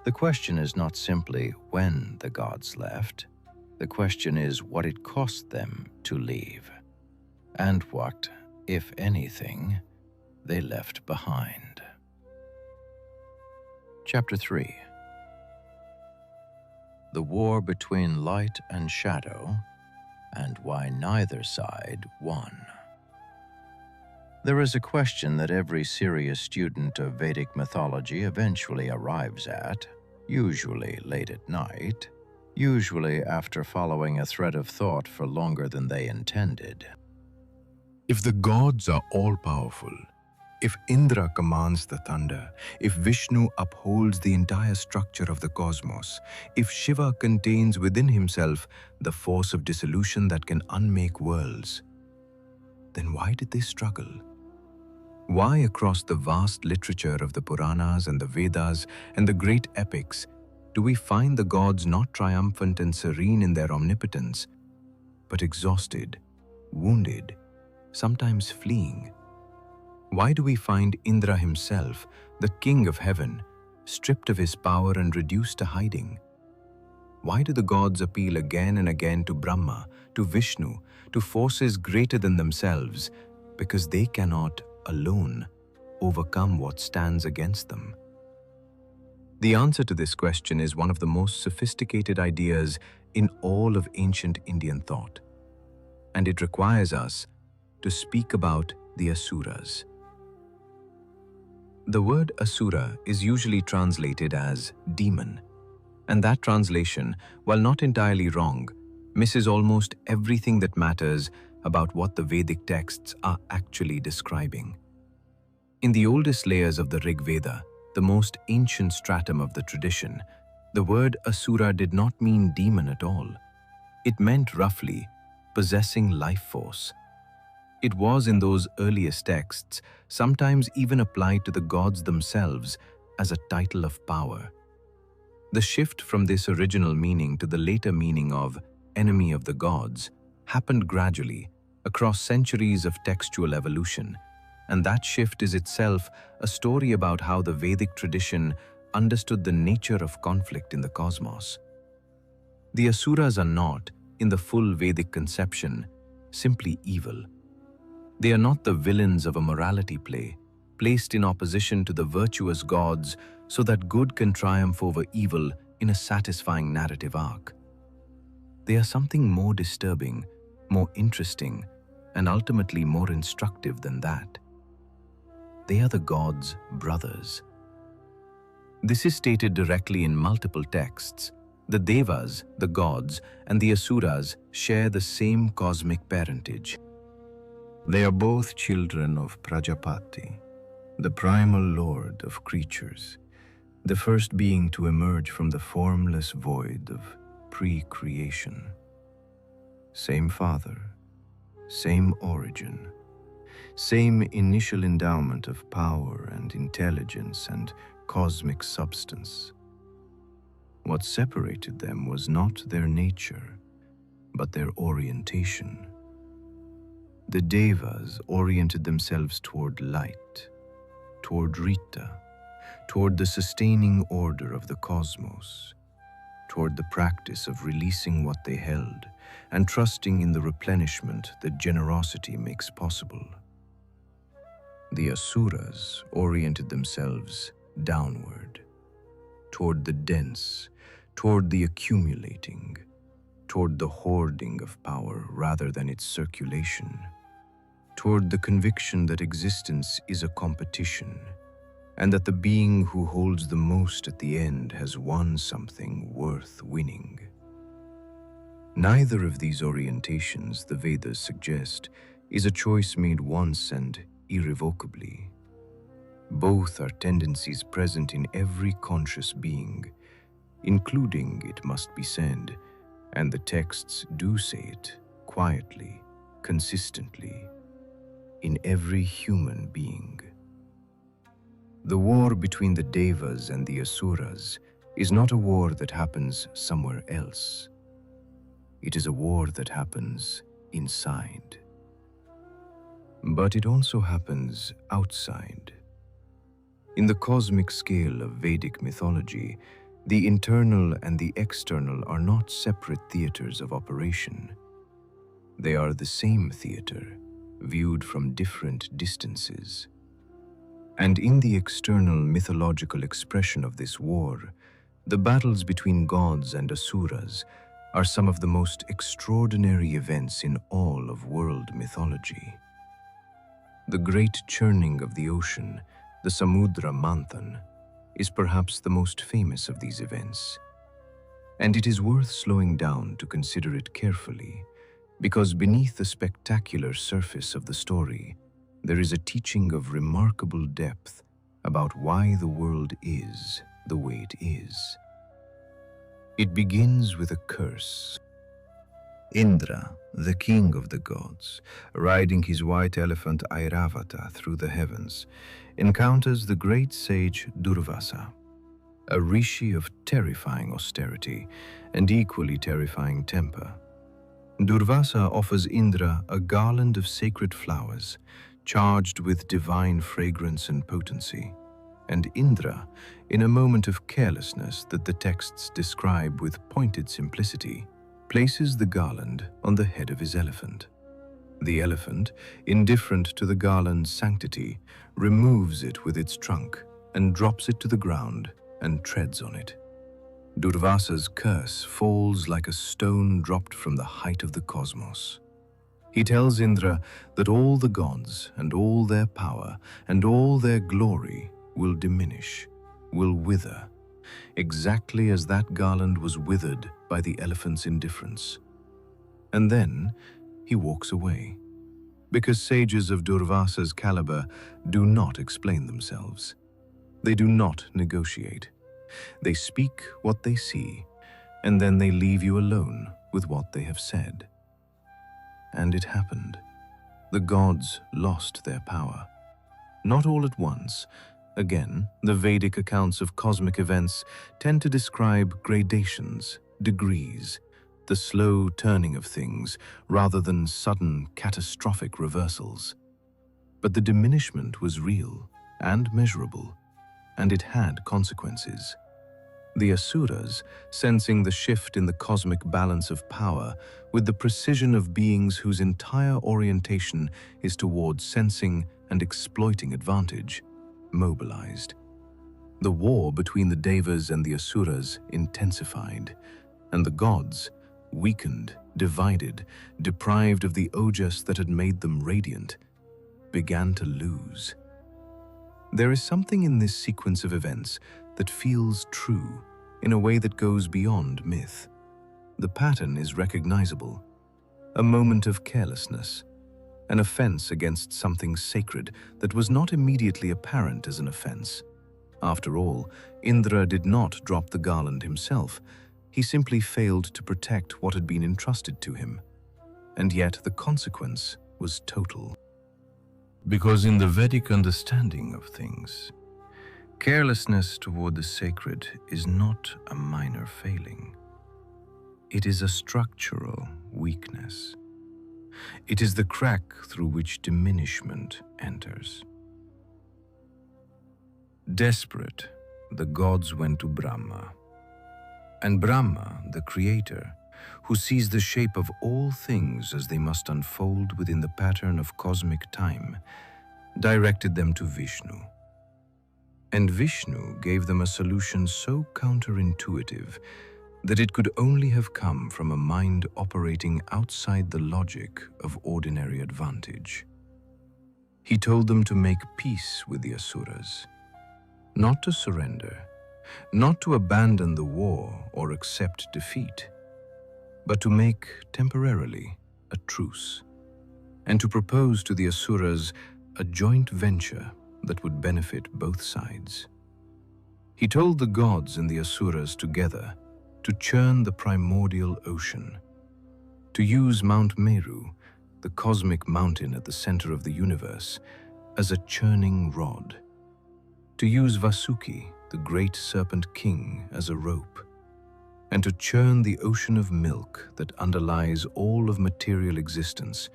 The question is not simply when the gods left. The question is what it cost them to leave, and what, if anything, they left behind. Chapter 3. The war between light and shadow, and why neither side won. There is a question that every serious student of Vedic mythology eventually arrives at, usually late at night, usually after following a thread of thought for longer than they intended. If the gods are all-powerful, if Indra commands the thunder, if Vishnu upholds the entire structure of the cosmos, if Shiva contains within himself the force of dissolution that can unmake worlds, then why did they struggle? Why across the vast literature of the Puranas and the Vedas and the great epics do we find the gods not triumphant and serene in their omnipotence, but exhausted, wounded, sometimes fleeing? Why do we find Indra himself, the king of heaven, stripped of his power and reduced to hiding? Why do the gods appeal again and again to Brahma, to Vishnu, to forces greater than themselves, because they cannot, alone, overcome what stands against them? The answer to this question is one of the most sophisticated ideas in all of ancient Indian thought, and it requires us to speak about the Asuras. The word Asura is usually translated as demon, and that translation, while not entirely wrong, misses almost everything that matters about what the Vedic texts are actually describing. In the oldest layers of the Rig Veda, the most ancient stratum of the tradition, the word Asura did not mean demon at all. It meant roughly possessing life force. It was in those earliest texts sometimes even applied to the gods themselves as a title of power. The shift from this original meaning to the later meaning of enemy of the gods happened gradually across centuries of textual evolution, and that shift is itself a story about how the Vedic tradition understood the nature of conflict in the cosmos. The Asuras are not, in the full Vedic conception, simply evil. They are not the villains of a morality play, placed in opposition to the virtuous gods so that good can triumph over evil in a satisfying narrative arc. They are something more disturbing, more interesting, and ultimately more instructive than that. They are the gods' brothers. This is stated directly in multiple texts. The Devas, the gods, and the Asuras share the same cosmic parentage. They are both children of Prajapati, the primal lord of creatures, the first being to emerge from the formless void of pre-creation. Same father, same origin, same initial endowment of power and intelligence and cosmic substance. What separated them was not their nature, but their orientation. The Devas oriented themselves toward light, toward Rita, toward the sustaining order of the cosmos, toward the practice of releasing what they held and trusting in the replenishment that generosity makes possible. The Asuras oriented themselves downward, toward the dense, toward the accumulating, toward the hoarding of power rather than its circulation, toward the conviction that existence is a competition, and that the being who holds the most at the end has won something worth winning. Neither of these orientations, the Vedas suggest, is a choice made once and irrevocably. Both are tendencies present in every conscious being, including, it must be said, and the texts do say it, quietly, consistently, in every human being. The war between the Devas and the Asuras is not a war that happens somewhere else. It is a war that happens inside. But it also happens outside. In the cosmic scale of Vedic mythology, the internal and the external are not separate theaters of operation. They are the same theater, viewed from different distances. And in the external mythological expression of this war, the battles between gods and asuras are some of the most extraordinary events in all of world mythology. The great churning of the ocean, the Samudra Manthan, is perhaps the most famous of these events. And it is worth slowing down to consider it carefully, because beneath the spectacular surface of the story, there is a teaching of remarkable depth about why the world is the way it is. It begins with a curse. Indra, the king of the gods, riding his white elephant Airavata through the heavens, encounters the great sage Durvasa, a rishi of terrifying austerity and equally terrifying temper. Durvasa offers Indra a garland of sacred flowers, charged with divine fragrance and potency, and Indra, in a moment of carelessness that the texts describe with pointed simplicity, places the garland on the head of his elephant. The elephant, indifferent to the garland's sanctity, removes it with its trunk and drops it to the ground and treads on it. Durvasa's curse falls like a stone dropped from the height of the cosmos. He tells Indra that all the gods and all their power and all their glory will diminish, will wither, exactly as that garland was withered by the elephant's indifference. And then he walks away, because sages of Durvasa's caliber do not explain themselves. They do not negotiate. They speak what they see, and then they leave you alone with what they have said. And it happened. The gods lost their power. Not all at once. Again, the Vedic accounts of cosmic events tend to describe gradations, degrees, the slow turning of things rather than sudden catastrophic reversals. But the diminishment was real and measurable, and it had consequences. The Asuras, sensing the shift in the cosmic balance of power with the precision of beings whose entire orientation is towards sensing and exploiting advantage, mobilized. The war between the Devas and the Asuras intensified, and the gods, weakened, divided, deprived of the ojas that had made them radiant, began to lose. There is something in this sequence of events that feels true in a way that goes beyond myth. The pattern is recognizable. A moment of carelessness, an offense against something sacred that was not immediately apparent as an offense. After all, Indra did not drop the garland himself. He simply failed to protect what had been entrusted to him. And yet the consequence was total. Because in the Vedic understanding of things, carelessness toward the sacred is not a minor failing. It is a structural weakness. It is the crack through which diminishment enters. Desperate, the gods went to Brahma. And Brahma, the creator, who sees the shape of all things as they must unfold within the pattern of cosmic time, directed them to Vishnu. And Vishnu gave them a solution so counterintuitive that it could only have come from a mind operating outside the logic of ordinary advantage. He told them to make peace with the Asuras, not to surrender, not to abandon the war or accept defeat, but to make temporarily a truce, and to propose to the Asuras a joint venture that would benefit both sides. He told the gods and the Asuras together to churn the primordial ocean, to use Mount Meru, the cosmic mountain at the center of the universe, as a churning rod, to use Vasuki, the great serpent king, as a rope, and to churn the ocean of milk that underlies all of material existence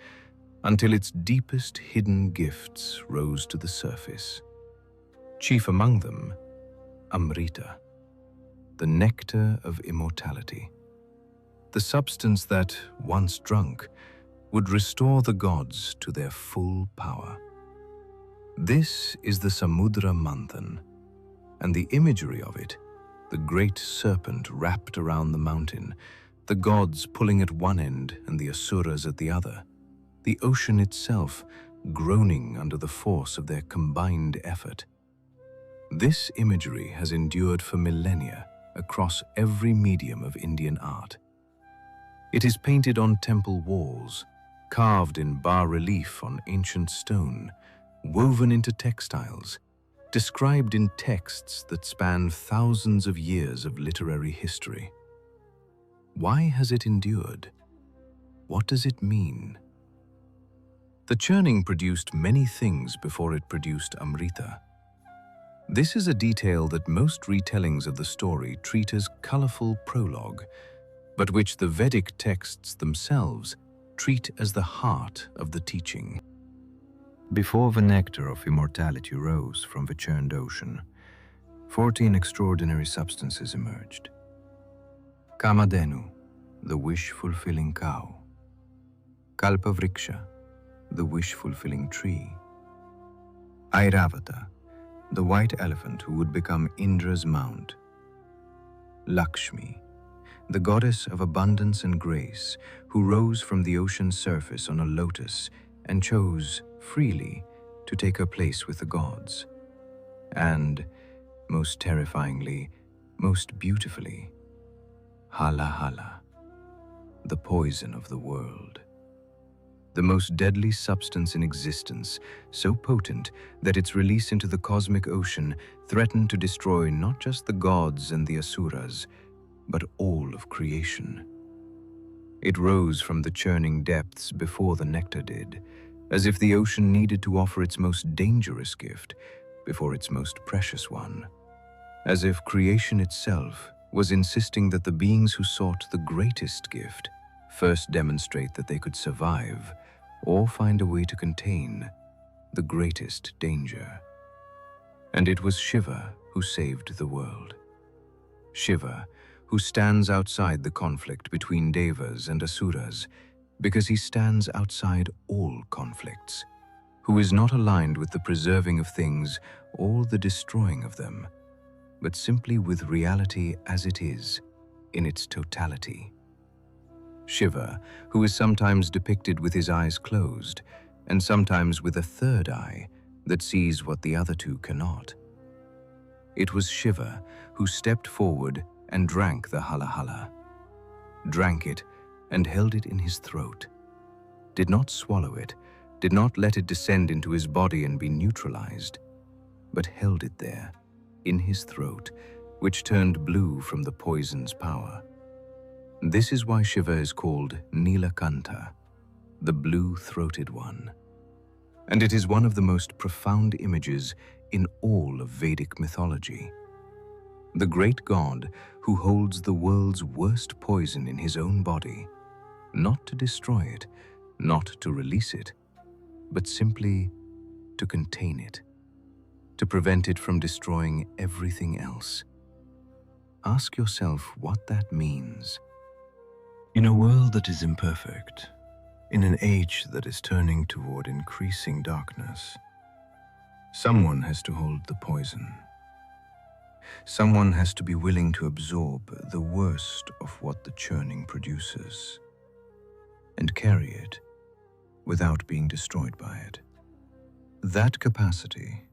until its deepest hidden gifts rose to the surface. Chief among them, Amrita, the nectar of immortality, the substance that, once drunk, would restore the gods to their full power. This is the Samudra Manthan, and the imagery of it, the great serpent wrapped around the mountain, the gods pulling at one end and the Asuras at the other, the ocean itself groaning under the force of their combined effort. This imagery has endured for millennia across every medium of Indian art. It is painted on temple walls, carved in bas-relief on ancient stone, woven into textiles, described in texts that span thousands of years of literary history. Why has it endured? What does it mean? The churning produced many things before it produced Amrita. This is a detail that most retellings of the story treat as colorful prologue, but which the Vedic texts themselves treat as the heart of the teaching. Before the nectar of immortality rose from the churned ocean, 14 extraordinary substances emerged. Kamadhenu, the wish-fulfilling cow. Kalpavriksha, the wish-fulfilling tree. Airavata, the white elephant who would become Indra's mount. Lakshmi, the goddess of abundance and grace, who rose from the ocean's surface on a lotus and chose freely to take her place with the gods. And, most terrifyingly, most beautifully, Hala Hala, the poison of the world. The most deadly substance in existence, so potent that its release into the cosmic ocean threatened to destroy not just the gods and the Asuras, but all of creation. It rose from the churning depths before the nectar did, as if the ocean needed to offer its most dangerous gift before its most precious one, as if creation itself was insisting that the beings who sought the greatest gift first demonstrate that they could survive or find a way to contain the greatest danger. And it was Shiva who saved the world. Shiva, who stands outside the conflict between Devas and Asuras, because he stands outside all conflicts, who is not aligned with the preserving of things or the destroying of them, but simply with reality as it is, in its totality. Shiva, who is sometimes depicted with his eyes closed, and sometimes with a third eye that sees what the other two cannot. It was Shiva who stepped forward and drank the halahala, drank it and held it in his throat, did not swallow it, did not let it descend into his body and be neutralized, but held it there, in his throat, which turned blue from the poison's power. This is why Shiva is called Nilakanta, the blue-throated one. And it is one of the most profound images in all of Vedic mythology. The great god who holds the world's worst poison in his own body, not to destroy it, not to release it, but simply to contain it, to prevent it from destroying everything else. Ask yourself what that means. In a world that is imperfect, in an age that is turning toward increasing darkness, someone has to hold the poison. Someone has to be willing to absorb the worst of what the churning produces and carry it without being destroyed by it. That capacity,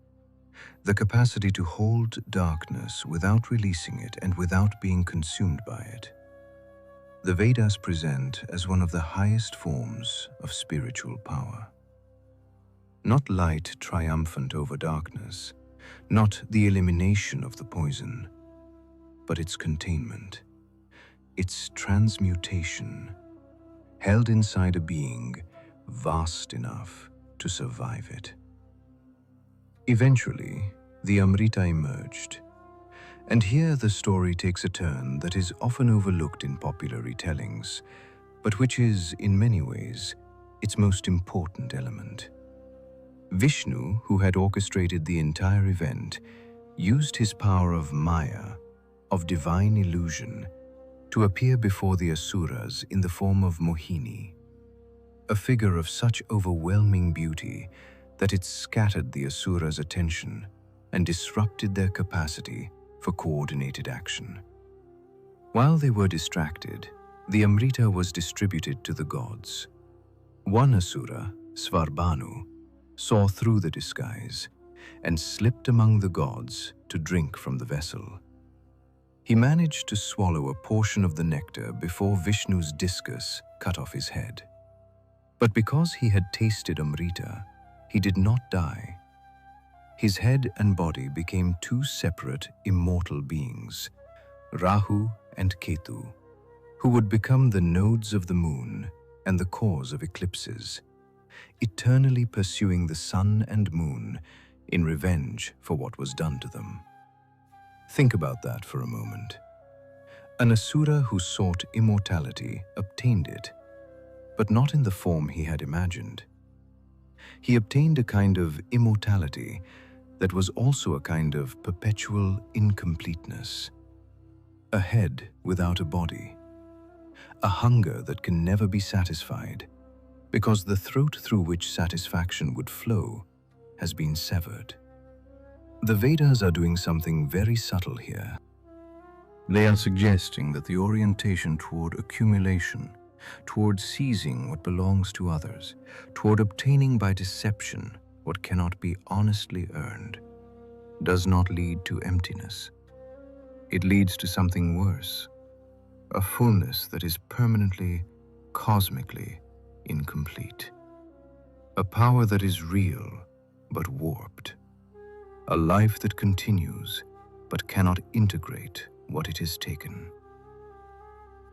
the capacity to hold darkness without releasing it and without being consumed by it, the Vedas present as one of the highest forms of spiritual power. Not light triumphant over darkness, not the elimination of the poison, but its containment, its transmutation, held inside a being vast enough to survive it. Eventually, the Amrita emerged, and here the story takes a turn that is often overlooked in popular retellings, but which is, in many ways, its most important element. Vishnu, who had orchestrated the entire event, used his power of Maya, of divine illusion, to appear before the Asuras in the form of Mohini, a figure of such overwhelming beauty that it scattered the Asuras' attention and disrupted their capacity for coordinated action. While they were distracted, the Amrita was distributed to the gods. One Asura, Svarbhanu, saw through the disguise and slipped among the gods to drink from the vessel. He managed to swallow a portion of the nectar before Vishnu's discus cut off his head. But because he had tasted Amrita, he did not die. His head and body became two separate, immortal beings, Rahu and Ketu, who would become the nodes of the moon and the cause of eclipses, eternally pursuing the sun and moon in revenge for what was done to them. Think about that for a moment. An Asura who sought immortality obtained it, but not in the form he had imagined. He obtained a kind of immortality that was also a kind of perpetual incompleteness. A head without a body. A hunger that can never be satisfied, because the throat through which satisfaction would flow has been severed. The Vedas are doing something very subtle here. They are suggesting that the orientation toward accumulation, toward seizing what belongs to others, toward obtaining by deception what cannot be honestly earned, does not lead to emptiness. It leads to something worse, a fullness that is permanently, cosmically incomplete. A power that is real but warped. A life that continues but cannot integrate what it has taken.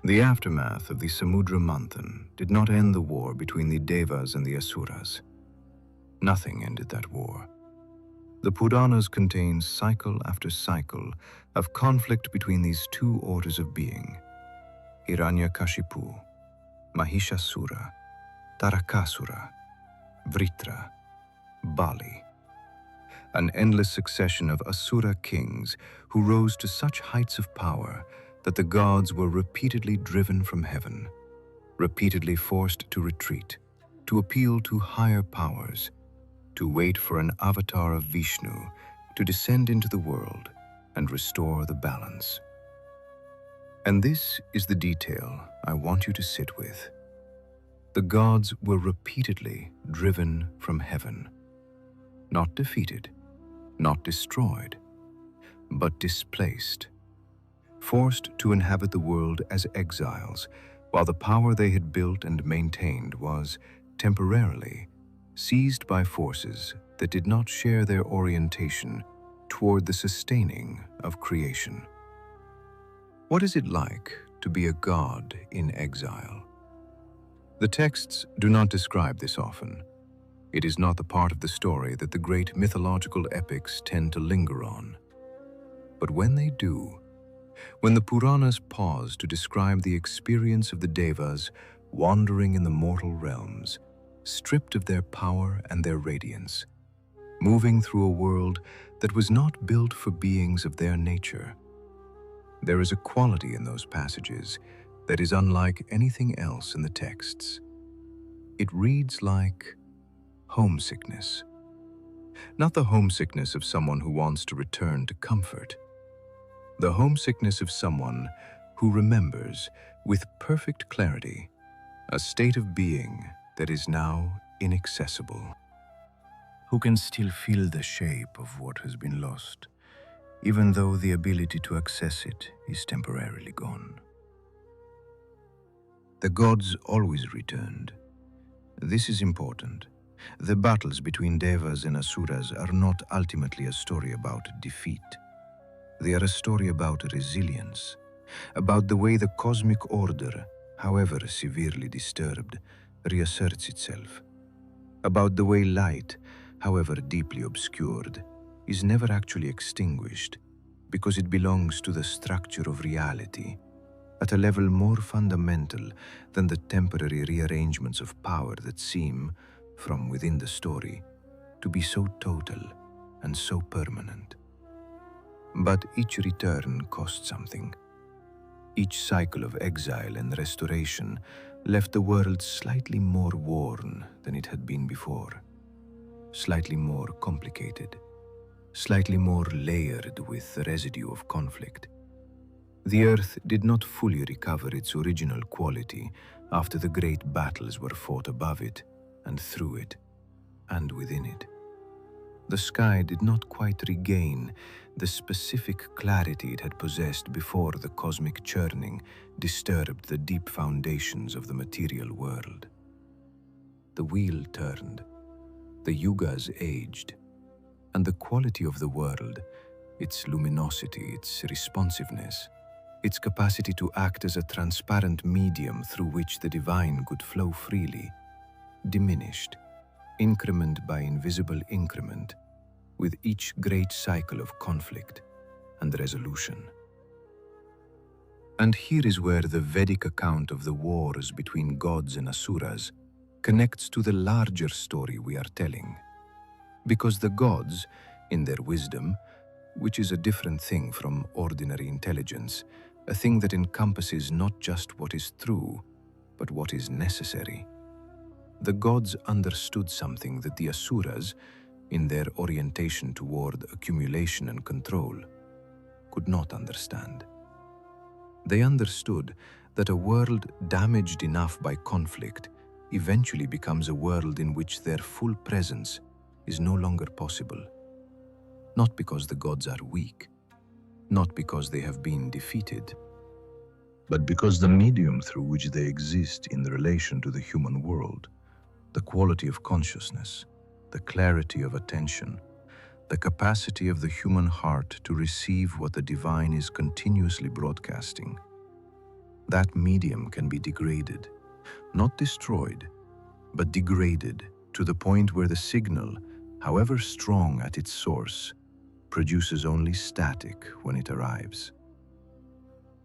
The aftermath of the Samudra Manthan did not end the war between the Devas and the Asuras. Nothing ended that war. The Puranas contain cycle after cycle of conflict between these two orders of being, Hiranyakashipu, Mahishasura, Tarakasura, Vritra, Bali. An endless succession of Asura kings who rose to such heights of power that the gods were repeatedly driven from heaven, repeatedly forced to retreat, to appeal to higher powers, to wait for an avatar of Vishnu to descend into the world and restore the balance. And this is the detail I want you to sit with. The gods were repeatedly driven from heaven, not defeated, not destroyed, but displaced, forced to inhabit the world as exiles, while the power they had built and maintained was, temporarily, seized by forces that did not share their orientation toward the sustaining of creation. What is it like to be a god in exile? The texts do not describe this often. It is not the part of the story that the great mythological epics tend to linger on. But when they do, when the Puranas pause to describe the experience of the Devas wandering in the mortal realms, stripped of their power and their radiance, moving through a world that was not built for beings of their nature, there is a quality in those passages that is unlike anything else in the texts. It reads like homesickness. Not the homesickness of someone who wants to return to comfort. The homesickness of someone who remembers with perfect clarity a state of being that is now inaccessible, who can still feel the shape of what has been lost, even though the ability to access it is temporarily gone. The gods always returned. This is important. The battles between Devas and Asuras are not ultimately a story about defeat. They are a story about resilience, about the way the cosmic order, however severely disturbed, reasserts itself, about the way light, however deeply obscured, is never actually extinguished because it belongs to the structure of reality at a level more fundamental than the temporary rearrangements of power that seem, from within the story, to be so total and so permanent. But each return cost something. Each cycle of exile and restoration left the world slightly more worn than it had been before, slightly more complicated, slightly more layered with the residue of conflict. The earth did not fully recover its original quality after the great battles were fought above it and through it and within it. The sky did not quite regain the specific clarity it had possessed before the cosmic churning disturbed the deep foundations of the material world. The wheel turned, the yugas aged, and the quality of the world, its luminosity, its responsiveness, its capacity to act as a transparent medium through which the divine could flow freely, diminished, increment by invisible increment, with each great cycle of conflict and resolution. And here is where the Vedic account of the wars between gods and asuras connects to the larger story we are telling. Because the gods, in their wisdom, which is a different thing from ordinary intelligence, a thing that encompasses not just what is true, but what is necessary. The gods understood something that the asuras, in their orientation toward accumulation and control, could not understand. They understood that a world damaged enough by conflict eventually becomes a world in which their full presence is no longer possible. Not because the gods are weak, not because they have been defeated, but because the medium through which they exist in relation to the human world, the quality of consciousness, the clarity of attention, the capacity of the human heart to receive what the divine is continuously broadcasting, that medium can be degraded, not destroyed, but degraded to the point where the signal, however strong at its source, produces only static when it arrives.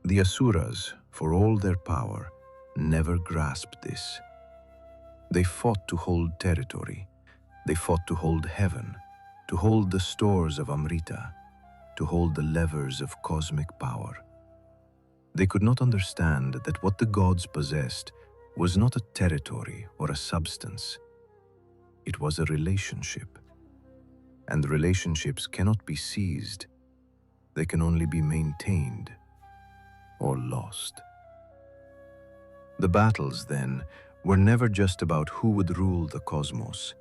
The asuras, for all their power, never grasped this. They fought to hold territory. They fought to hold heaven, to hold the stores of Amrita, to hold the levers of cosmic power. They could not understand that what the gods possessed was not a territory or a substance. It was a relationship. And relationships cannot be seized. They can only be maintained. or lost. The battles, then, were never just about who would rule the cosmos.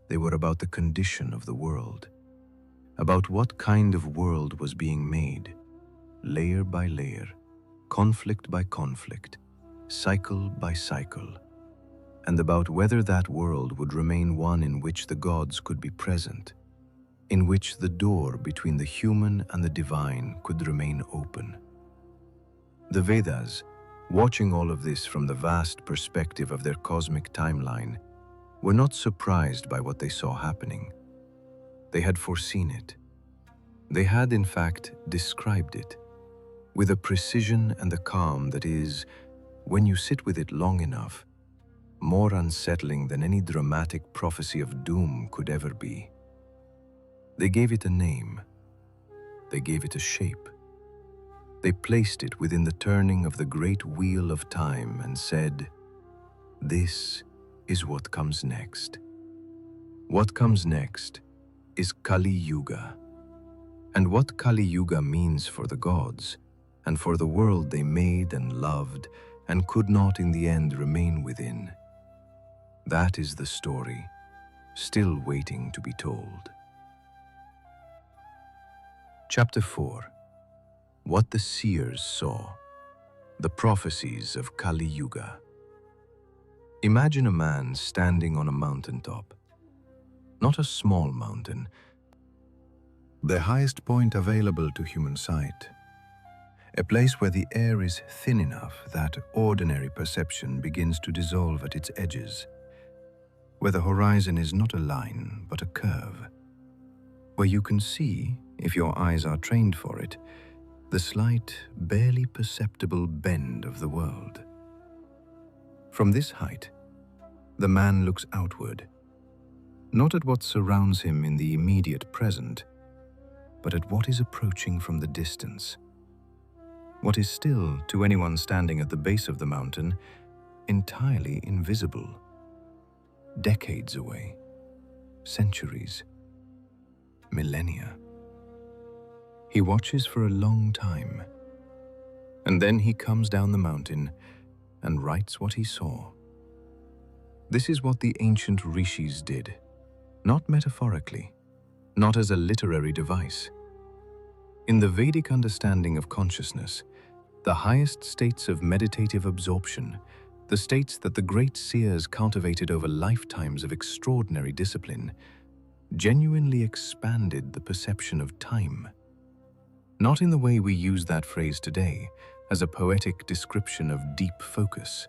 They were about the condition of the world, about what kind of world was being made, layer by layer, conflict by conflict, cycle by cycle, and about whether that world would remain one in which the gods could be present, in which the door between the human and the divine could remain open. The Vedas, watching all of this from the vast perspective of their cosmic timeline, were not surprised by what they saw happening. They had foreseen it. They had, in fact, described it, with a precision and a calm that is, when you sit with it long enough, more unsettling than any dramatic prophecy of doom could ever be. They gave it a name. They gave it a shape. They placed it within the turning of the great wheel of time and said, "This is what comes next." What comes next is Kali Yuga. And what Kali Yuga means for the gods and for the world they made and loved and could not in the end remain within, that is the story still waiting to be told. Chapter 4. What the seers saw. The prophecies of Kali Yuga. Imagine a man standing on a mountaintop. Not a small mountain, the highest point available to human sight. A place where the air is thin enough that ordinary perception begins to dissolve at its edges, where the horizon is not a line but a curve, where you can see, if your eyes are trained for it, the slight, barely perceptible bend of the world. From this height, the man looks outward, not at what surrounds him in the immediate present, but at what is approaching from the distance. What is still, to anyone standing at the base of the mountain, entirely invisible. Decades away, centuries, millennia. He watches for a long time, and then he comes down the mountain and writes what he saw. This is what the ancient rishis did, not metaphorically, not as a literary device. In the Vedic understanding of consciousness, the highest states of meditative absorption, the states that the great seers cultivated over lifetimes of extraordinary discipline, genuinely expanded the perception of time. Not in the way we use that phrase today, as a poetic description of deep focus.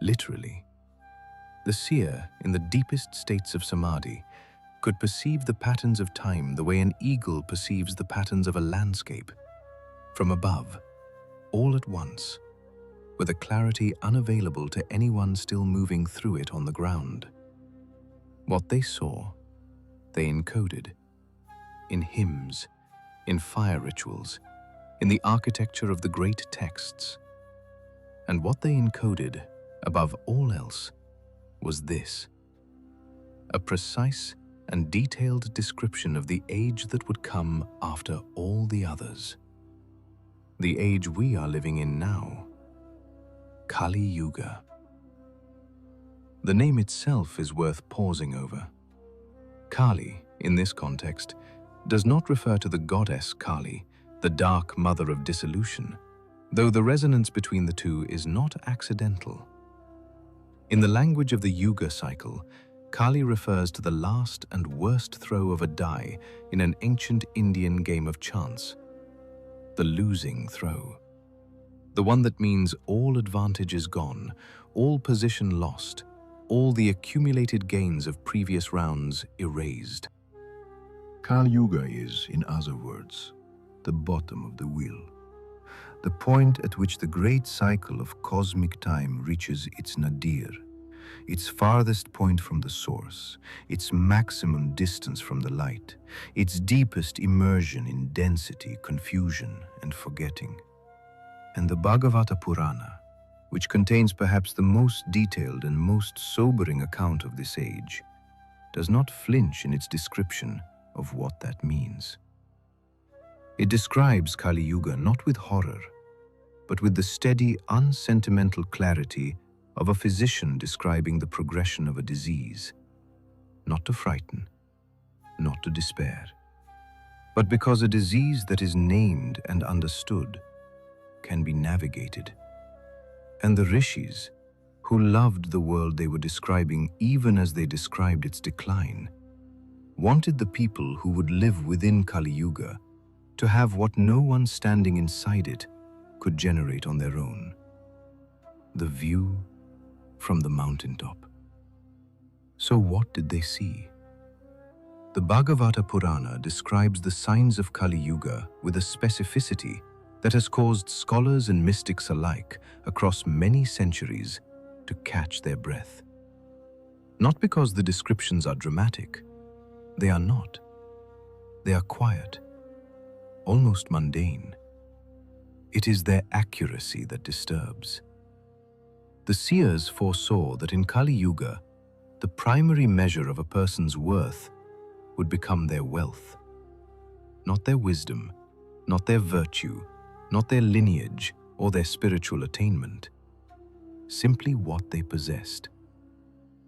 Literally, the seer, in the deepest states of samadhi, could perceive the patterns of time the way an eagle perceives the patterns of a landscape, from above, all at once, with a clarity unavailable to anyone still moving through it on the ground. What they saw, they encoded, in hymns, in fire rituals, in the architecture of the great texts. And what they encoded, above all else, was this: a precise and detailed description of the age that would come after all the others. The age we are living in now, Kali Yuga. The name itself is worth pausing over. Kali, in this context, does not refer to the goddess Kali, the dark mother of dissolution, though the resonance between the two is not accidental. In the language of the Yuga cycle, Kali refers to the last and worst throw of a die in an ancient Indian game of chance. The losing throw. The one that means all advantage is gone, all position lost, all the accumulated gains of previous rounds erased. Kali Yuga is, in other words, the bottom of the wheel, the point at which the great cycle of cosmic time reaches its nadir, its farthest point from the source, its maximum distance from the light, its deepest immersion in density, confusion, and forgetting. And the Bhagavata Purana, which contains perhaps the most detailed and most sobering account of this age, does not flinch in its description of what that means. It describes Kali Yuga not with horror, but with the steady, unsentimental clarity of a physician describing the progression of a disease. Not to frighten, not to despair, but because a disease that is named and understood can be navigated. And the rishis, who loved the world they were describing even as they described its decline, wanted the people who would live within Kali Yuga to have what no one standing inside it could generate on their own: the view from the mountaintop. So what did they see? The Bhagavata Purana describes the signs of Kali Yuga with a specificity that has caused scholars and mystics alike across many centuries to catch their breath. Not because the descriptions are dramatic. They are not. They are quiet, almost mundane. It is their accuracy that disturbs. The seers foresaw that in Kali Yuga, the primary measure of a person's worth would become their wealth. Not their wisdom, not their virtue, not their lineage or their spiritual attainment. Simply what they possessed.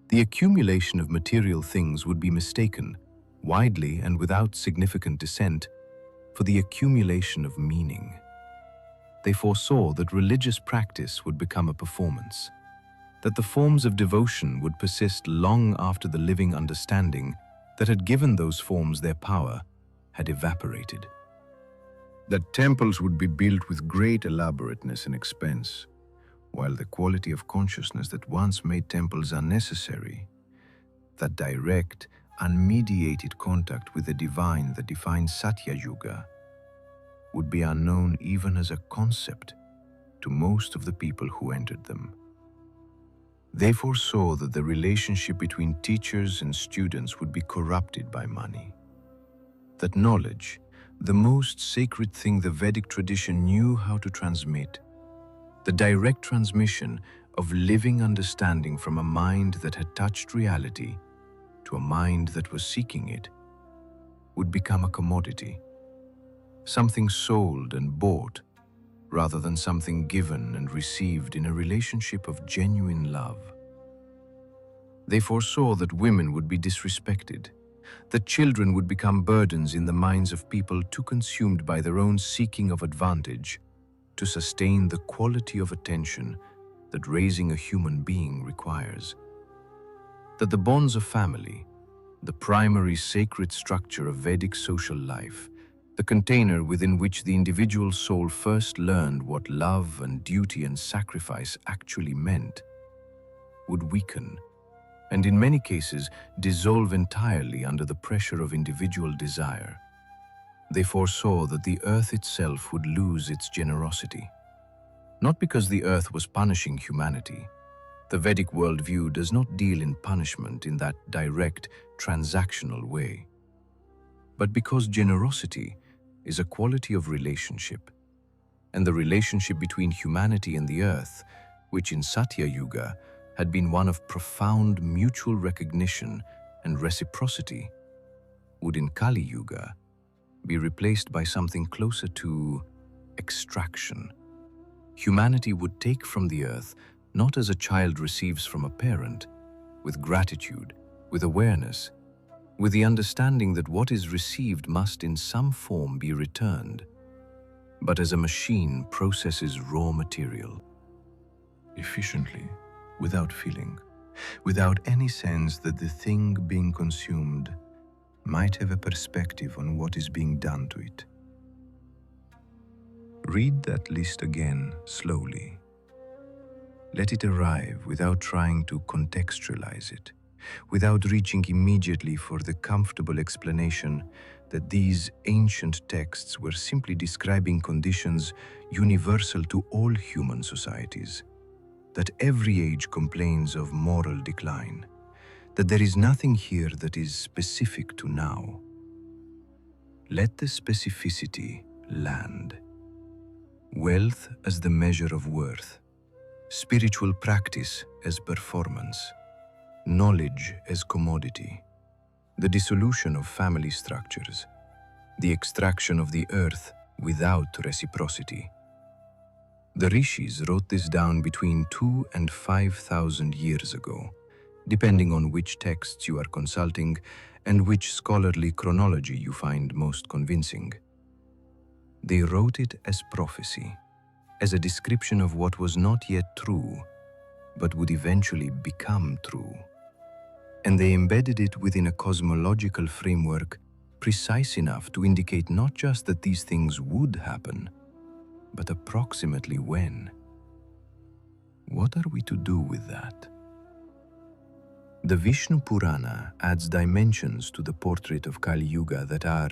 The accumulation of material things would be mistaken, widely and without significant dissent, for the accumulation of meaning. They foresaw that religious practice would become a performance, that the forms of devotion would persist long after the living understanding that had given those forms their power had evaporated. That temples would be built with great elaborateness and expense, while the quality of consciousness that once made temples unnecessary, that direct, unmediated contact with the divine that defines Satya Yuga, would be unknown even as a concept to most of the people who entered them. They foresaw that the relationship between teachers and students would be corrupted by money, that knowledge, the most sacred thing the Vedic tradition knew how to transmit, the direct transmission of living understanding from a mind that had touched reality to a mind that was seeking it, would become a commodity, something sold and bought rather than something given and received in a relationship of genuine love. They foresaw that women would be disrespected, that children would become burdens in the minds of people too consumed by their own seeking of advantage to sustain the quality of attention that raising a human being requires. That the bonds of family, the primary sacred structure of Vedic social life, the container within which the individual soul first learned what love and duty and sacrifice actually meant, would weaken, and in many cases dissolve entirely under the pressure of individual desire. They foresaw that the earth itself would lose its generosity. Not because the earth was punishing humanity. The Vedic worldview does not deal in punishment in that direct, transactional way. But because generosity is a quality of relationship, and the relationship between humanity and the earth, which in Satya Yuga had been one of profound mutual recognition and reciprocity, would in Kali Yuga be replaced by something closer to extraction. Humanity would take from the earth not as a child receives from a parent, with gratitude, with awareness, with the understanding that what is received must in some form be returned, but as a machine processes raw material. Efficiently, without feeling, without any sense that the thing being consumed might have a perspective on what is being done to it. Read that list again slowly. Let it arrive without trying to contextualize it, without reaching immediately for the comfortable explanation that these ancient texts were simply describing conditions universal to all human societies, that every age complains of moral decline, that there is nothing here that is specific to now. Let the specificity land. Wealth as the measure of worth, spiritual practice as performance, knowledge as commodity, the dissolution of family structures, the extraction of the earth without reciprocity. The rishis wrote this down between 2 and 5,000 years ago, depending on which texts you are consulting and which scholarly chronology you find most convincing. They wrote it as prophecy, as a description of what was not yet true, but would eventually become true. And they embedded it within a cosmological framework precise enough to indicate not just that these things would happen, but approximately when. What are we to do with that? The Vishnu Purana adds dimensions to the portrait of Kali Yuga that are,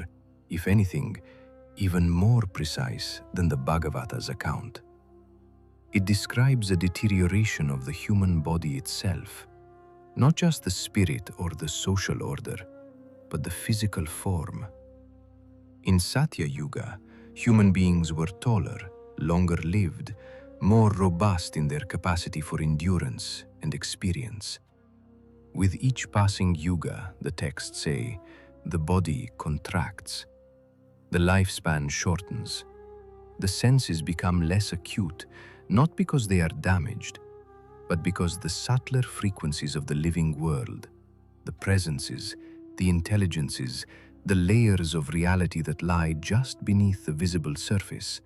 if anything, even more precise than the Bhagavata's account. It describes a deterioration of the human body itself, not just the spirit or the social order, but the physical form. In Satya Yuga, human beings were taller, longer lived, more robust in their capacity for endurance and experience. With each passing yuga, the texts say, the body contracts, the lifespan shortens, the senses become less acute, not because they are damaged, but because the subtler frequencies of the living world, the presences, the intelligences, the layers of reality that lie just beneath the visible surface,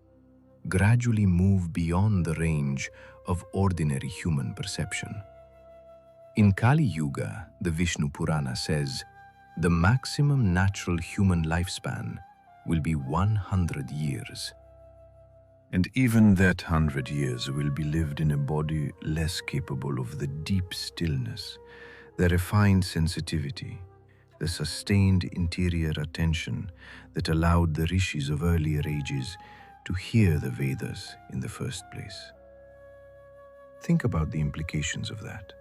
gradually move beyond the range of ordinary human perception. In Kali Yuga, the Vishnu Purana says, the maximum natural human lifespan will be 100 years. And even that 100 years will be lived in a body less capable of the deep stillness, the refined sensitivity, the sustained interior attention that allowed the rishis of earlier ages to hear the Vedas in the first place. Think about the implications of that.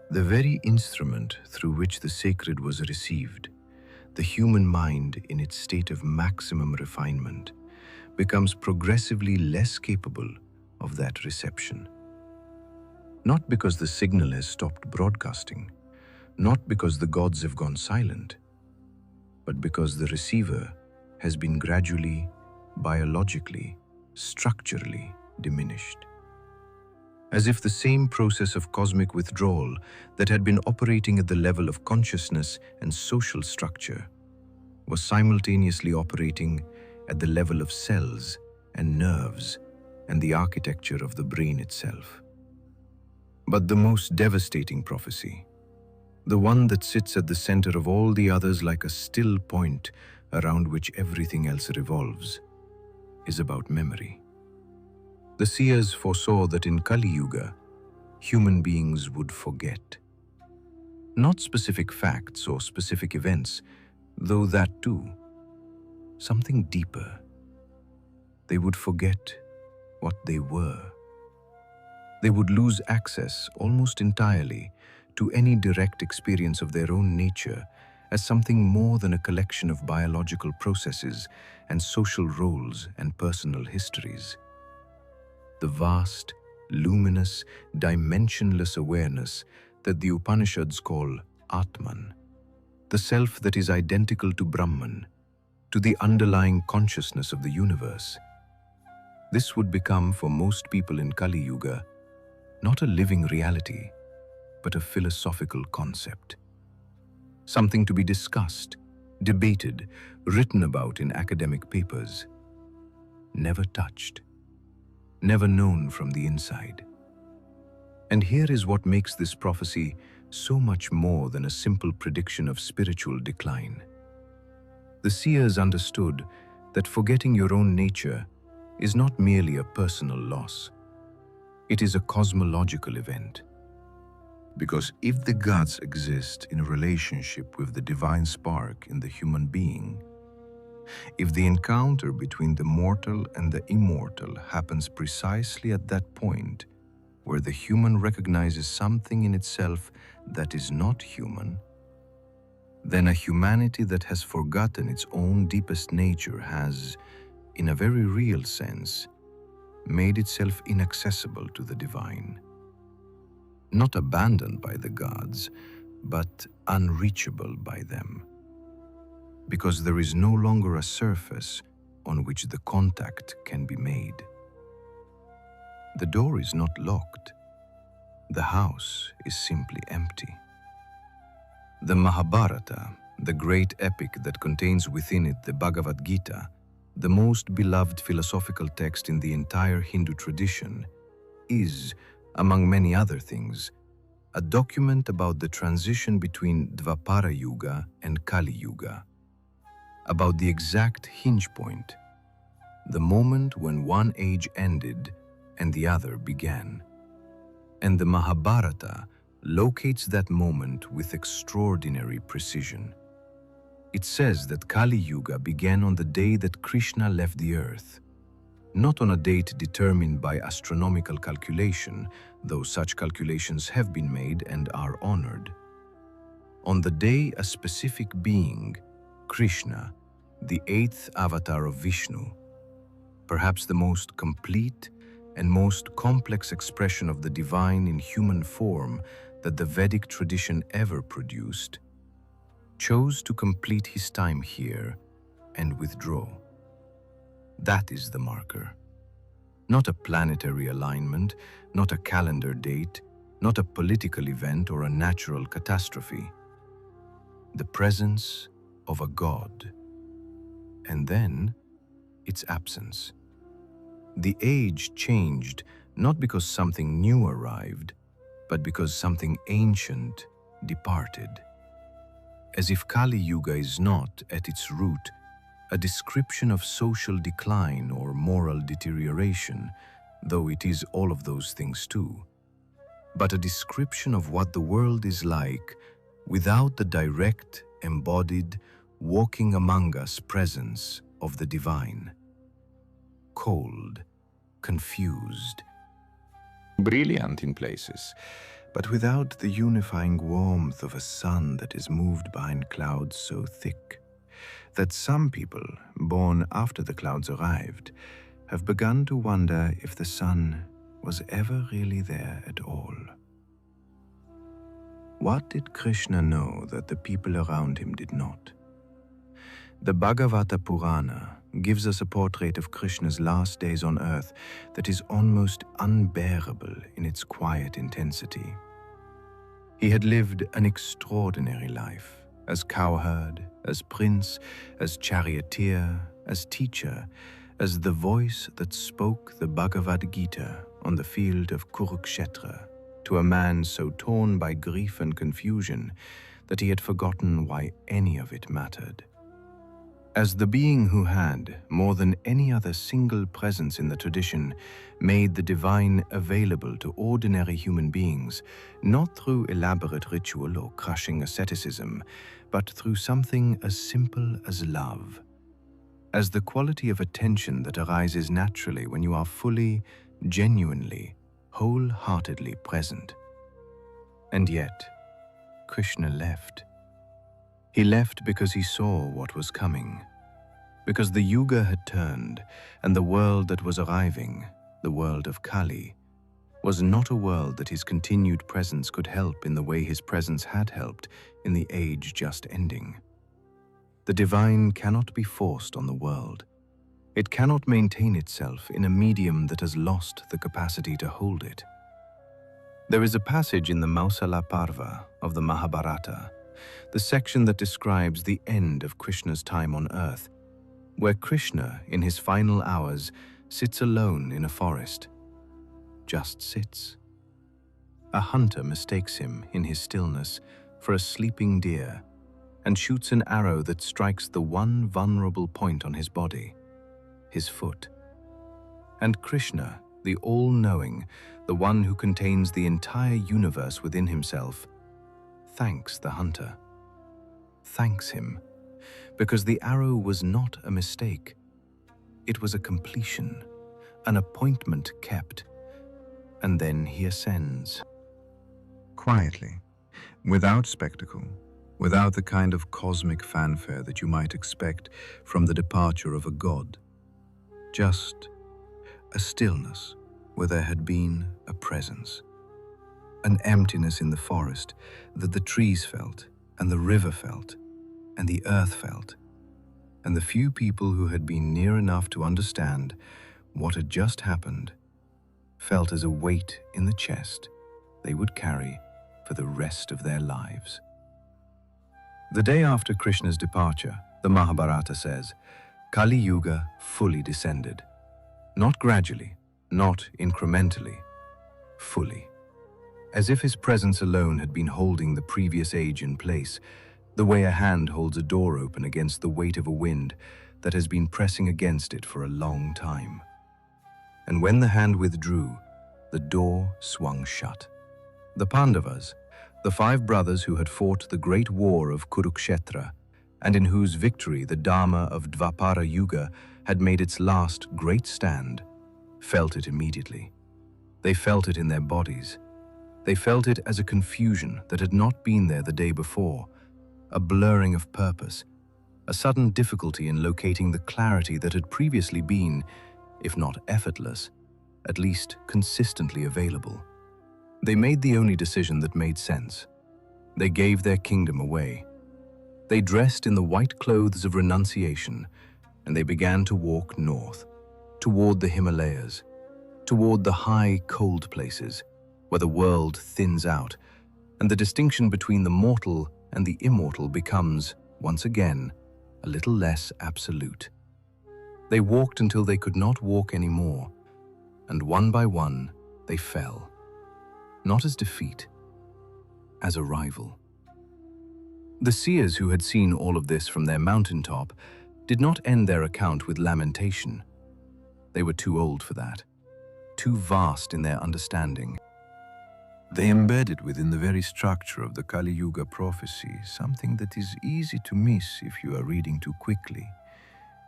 The very instrument through which the sacred was received, the human mind in its state of maximum refinement, becomes progressively less capable of that reception. Not because the signal has stopped broadcasting, not because the gods have gone silent, but because the receiver has been gradually, biologically, structurally diminished. As if the same process of cosmic withdrawal that had been operating at the level of consciousness and social structure was simultaneously operating at the level of cells and nerves and the architecture of the brain itself. But the most devastating prophecy, the one that sits at the center of all the others like a still point around which everything else revolves, is about memory. The seers foresaw that in Kali Yuga, human beings would forget. Not specific facts or specific events, though that too. Something deeper. They would forget what they were. They would lose access almost entirely to any direct experience of their own nature as something more than a collection of biological processes and social roles and personal histories. The vast, luminous, dimensionless awareness that the Upanishads call Atman, the self that is identical to Brahman, to the underlying consciousness of the universe. This would become, for most people in Kali Yuga, not a living reality, but a philosophical concept. Something to be discussed, debated, written about in academic papers. Never touched, never known from the inside. And here is what makes this prophecy so much more than a simple prediction of spiritual decline. The seers understood that forgetting your own nature is not merely a personal loss. It is a cosmological event. Because if the gods exist in a relationship with the divine spark in the human being, if the encounter between the mortal and the immortal happens precisely at that point where the human recognizes something in itself that is not human, then a humanity that has forgotten its own deepest nature has, in a very real sense, made itself inaccessible to the divine. Not abandoned by the gods, but unreachable by them. Because there is no longer a surface on which the contact can be made. The door is not locked. The house is simply empty. The Mahabharata, the great epic that contains within it the Bhagavad Gita, the most beloved philosophical text in the entire Hindu tradition, is, among many other things, a document about the transition between Dvapara Yuga and Kali Yuga, about the exact hinge point, the moment when one age ended and the other began. And the Mahabharata locates that moment with extraordinary precision. It says that Kali Yuga began on the day that Krishna left the earth, not on a date determined by astronomical calculation, though such calculations have been made and are honored. On the day a specific being, Krishna, the eighth avatar of Vishnu, perhaps the most complete and most complex expression of the divine in human form that the Vedic tradition ever produced, chose to complete his time here and withdraw. That is the marker. Not a planetary alignment, not a calendar date, not a political event or a natural catastrophe. The presence of a god. And then, its absence. The age changed not because something new arrived, but because something ancient departed. As if Kali Yuga is not, at its root, a description of social decline or moral deterioration, though it is all of those things too, but a description of what the world is like without the direct, embodied, walking among us presence of the divine. Cold, confused, brilliant in places, but without the unifying warmth of a sun that is moved behind clouds so thick that some people, born after the clouds arrived, have begun to wonder if the sun was ever really there at all. What did Krishna know that the people around him did not? The Bhagavata Purana gives us a portrait of Krishna's last days on earth that is almost unbearable in its quiet intensity. He had lived an extraordinary life, as cowherd, as prince, as charioteer, as teacher, as the voice that spoke the Bhagavad Gita on the field of Kurukshetra to a man so torn by grief and confusion that he had forgotten why any of it mattered. As the being who had, more than any other single presence in the tradition, made the divine available to ordinary human beings, not through elaborate ritual or crushing asceticism, but through something as simple as love, as the quality of attention that arises naturally when you are fully, genuinely, wholeheartedly present. And yet, Krishna left. He left because he saw what was coming, because the Yuga had turned, and the world that was arriving, the world of Kali, was not a world that his continued presence could help in the way his presence had helped in the age just ending. The divine cannot be forced on the world. It cannot maintain itself in a medium that has lost the capacity to hold it. There is a passage in the Mausala Parva of the Mahabharata, the section that describes the end of Krishna's time on earth, where Krishna, in his final hours, sits alone in a forest. Just sits. A hunter mistakes him, in his stillness, for a sleeping deer, and shoots an arrow that strikes the one vulnerable point on his body, his foot. And Krishna, the all-knowing, the one who contains the entire universe within himself, thanks the hunter. Thanks him, because the arrow was not a mistake. It was a completion, an appointment kept. And then he ascends. Quietly, without spectacle, without the kind of cosmic fanfare that you might expect from the departure of a god. Just a stillness where there had been a presence. An emptiness in the forest that the trees felt, and the river felt, and the earth felt, and the few people who had been near enough to understand what had just happened felt as a weight in the chest they would carry for the rest of their lives. The day after Krishna's departure, the Mahabharata says, Kali Yuga fully descended. Not gradually, not incrementally, fully. As if his presence alone had been holding the previous age in place, the way a hand holds a door open against the weight of a wind that has been pressing against it for a long time. And when the hand withdrew, the door swung shut. The Pandavas, the 5 brothers who had fought the great war of Kurukshetra, and in whose victory the Dharma of Dvapara Yuga had made its last great stand, felt it immediately. They felt it in their bodies. They felt it as a confusion that had not been there the day before, a blurring of purpose, a sudden difficulty in locating the clarity that had previously been, if not effortless, at least consistently available. They made the only decision that made sense. They gave their kingdom away. They dressed in the white clothes of renunciation, and they began to walk north, toward the Himalayas, toward the high, cold places, where the world thins out, and the distinction between the mortal and the immortal becomes, once again, a little less absolute. They walked until they could not walk anymore, and one by one they fell, not as defeat, as arrival. The seers who had seen all of this from their mountaintop did not end their account with lamentation. They were too old for that, too vast in their understanding. They embedded within the very structure of the Kali Yuga prophecy something that is easy to miss if you are reading too quickly,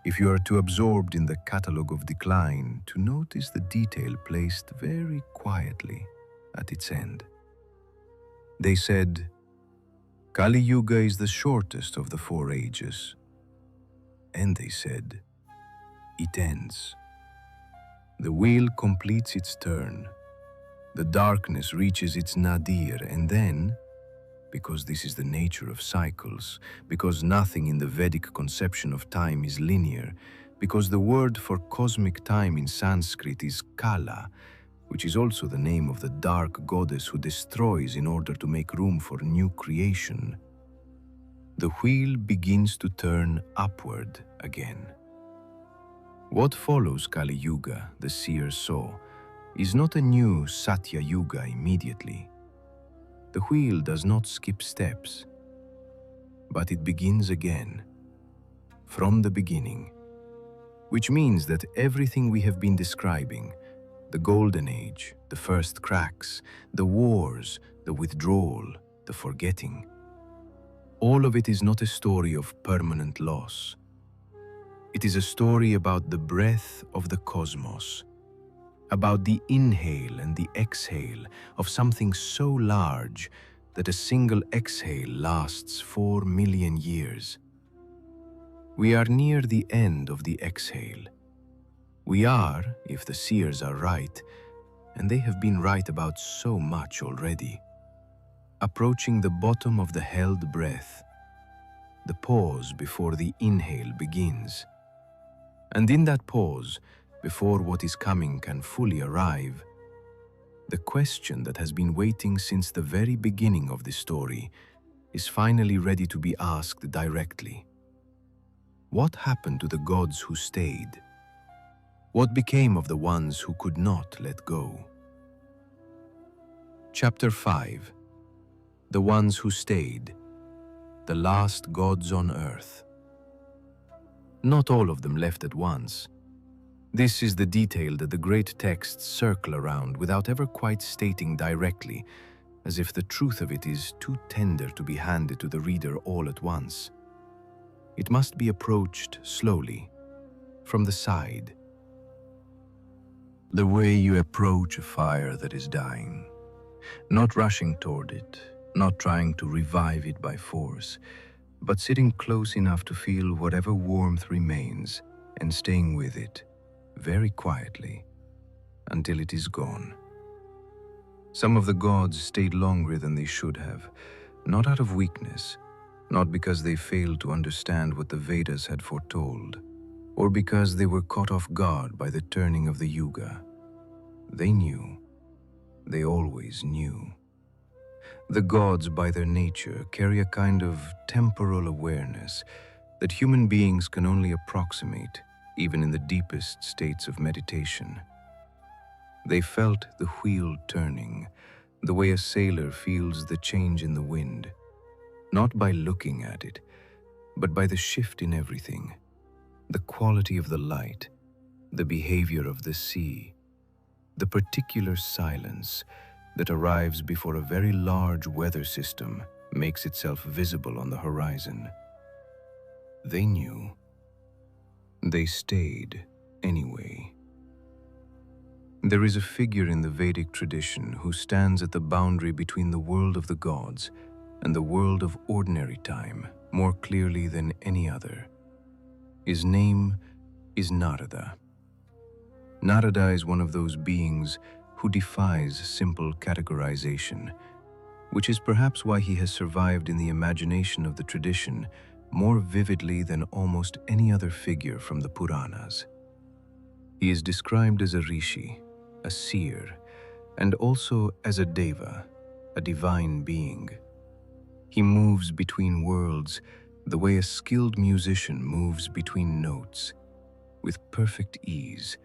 if you are too absorbed in the catalogue of decline to notice the detail placed very quietly at its end. They said, Kali Yuga is the shortest of the 4 ages. And they said, it ends. The wheel completes its turn. The darkness reaches its nadir, and then, because this is the nature of cycles, because nothing in the Vedic conception of time is linear, because the word for cosmic time in Sanskrit is Kala, which is also the name of the dark goddess who destroys in order to make room for new creation, the wheel begins to turn upward again. What follows Kali Yuga, the seers saw, is not a new Satya Yuga immediately. The wheel does not skip steps, but it begins again, from the beginning, which means that everything we have been describing, the golden age, the first cracks, the wars, the withdrawal, the forgetting, all of it is not a story of permanent loss. It is a story about the breath of the cosmos, about the inhale and the exhale of something so large that a single exhale lasts 4 million years. We are near the end of the exhale. We are, if the seers are right, and they have been right about so much already, approaching the bottom of the held breath, the pause before the inhale begins. And in that pause, before what is coming can fully arrive, the question that has been waiting since the very beginning of this story is finally ready to be asked directly. What happened to the gods who stayed? What became of the ones who could not let go? Chapter 5. The ones who stayed, the last gods on earth. Not all of them left at once. This is the detail that the great texts circle around without ever quite stating directly, as if the truth of it is too tender to be handed to the reader all at once. It must be approached slowly, from the side. The way you approach a fire that is dying, not rushing toward it, not trying to revive it by force, but sitting close enough to feel whatever warmth remains and staying with it, very quietly, until it is gone. Some of the gods stayed longer than they should have, not out of weakness, not because they failed to understand what the Vedas had foretold, or because they were caught off guard by the turning of the Yuga. They knew. They always knew. The gods, by their nature, carry a kind of temporal awareness that human beings can only approximate, even in the deepest states of meditation. They felt the wheel turning, the way a sailor feels the change in the wind, not by looking at it, but by the shift in everything, the quality of the light, the behavior of the sea, the particular silence that arrives before a very large weather system makes itself visible on the horizon. They knew. They stayed anyway. There is a figure in the Vedic tradition who stands at the boundary between the world of the gods and the world of ordinary time more clearly than any other. His name is Narada. Narada is one of those beings who defies simple categorization, which is perhaps why he has survived in the imagination of the tradition more vividly than almost any other figure from the Puranas. He is described as a rishi, a seer, and also as a deva, a divine being. He moves between worlds the way a skilled musician moves between notes, with perfect ease,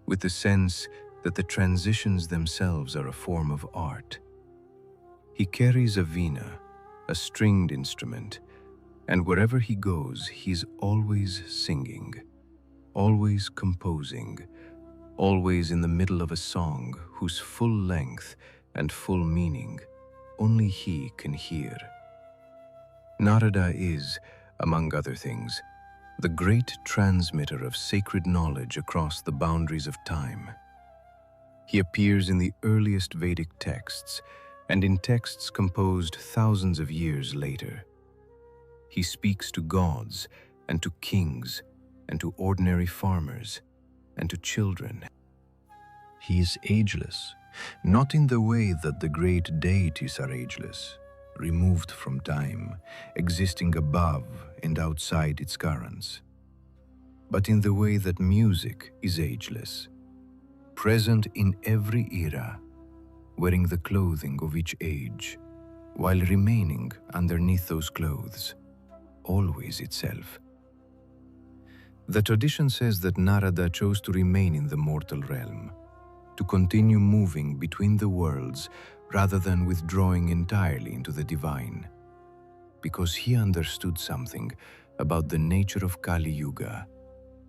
with the sense that the transitions themselves are a form of art. He carries a veena, a stringed instrument, and wherever he goes, he's always singing, always composing, always in the middle of a song whose full length and full meaning only he can hear. Narada is, among other things, the great transmitter of sacred knowledge across the boundaries of time. He appears in the earliest Vedic texts and in texts composed thousands of years later. He speaks to gods and to kings and to ordinary farmers and to children. He is ageless, not in the way that the great deities are ageless, removed from time, existing above and outside its currents, but in the way that music is ageless, present in every era, wearing the clothing of each age, while remaining underneath those clothes, always itself. The tradition says that Narada chose to remain in the mortal realm, to continue moving between the worlds rather than withdrawing entirely into the divine, because he understood something about the nature of Kali Yuga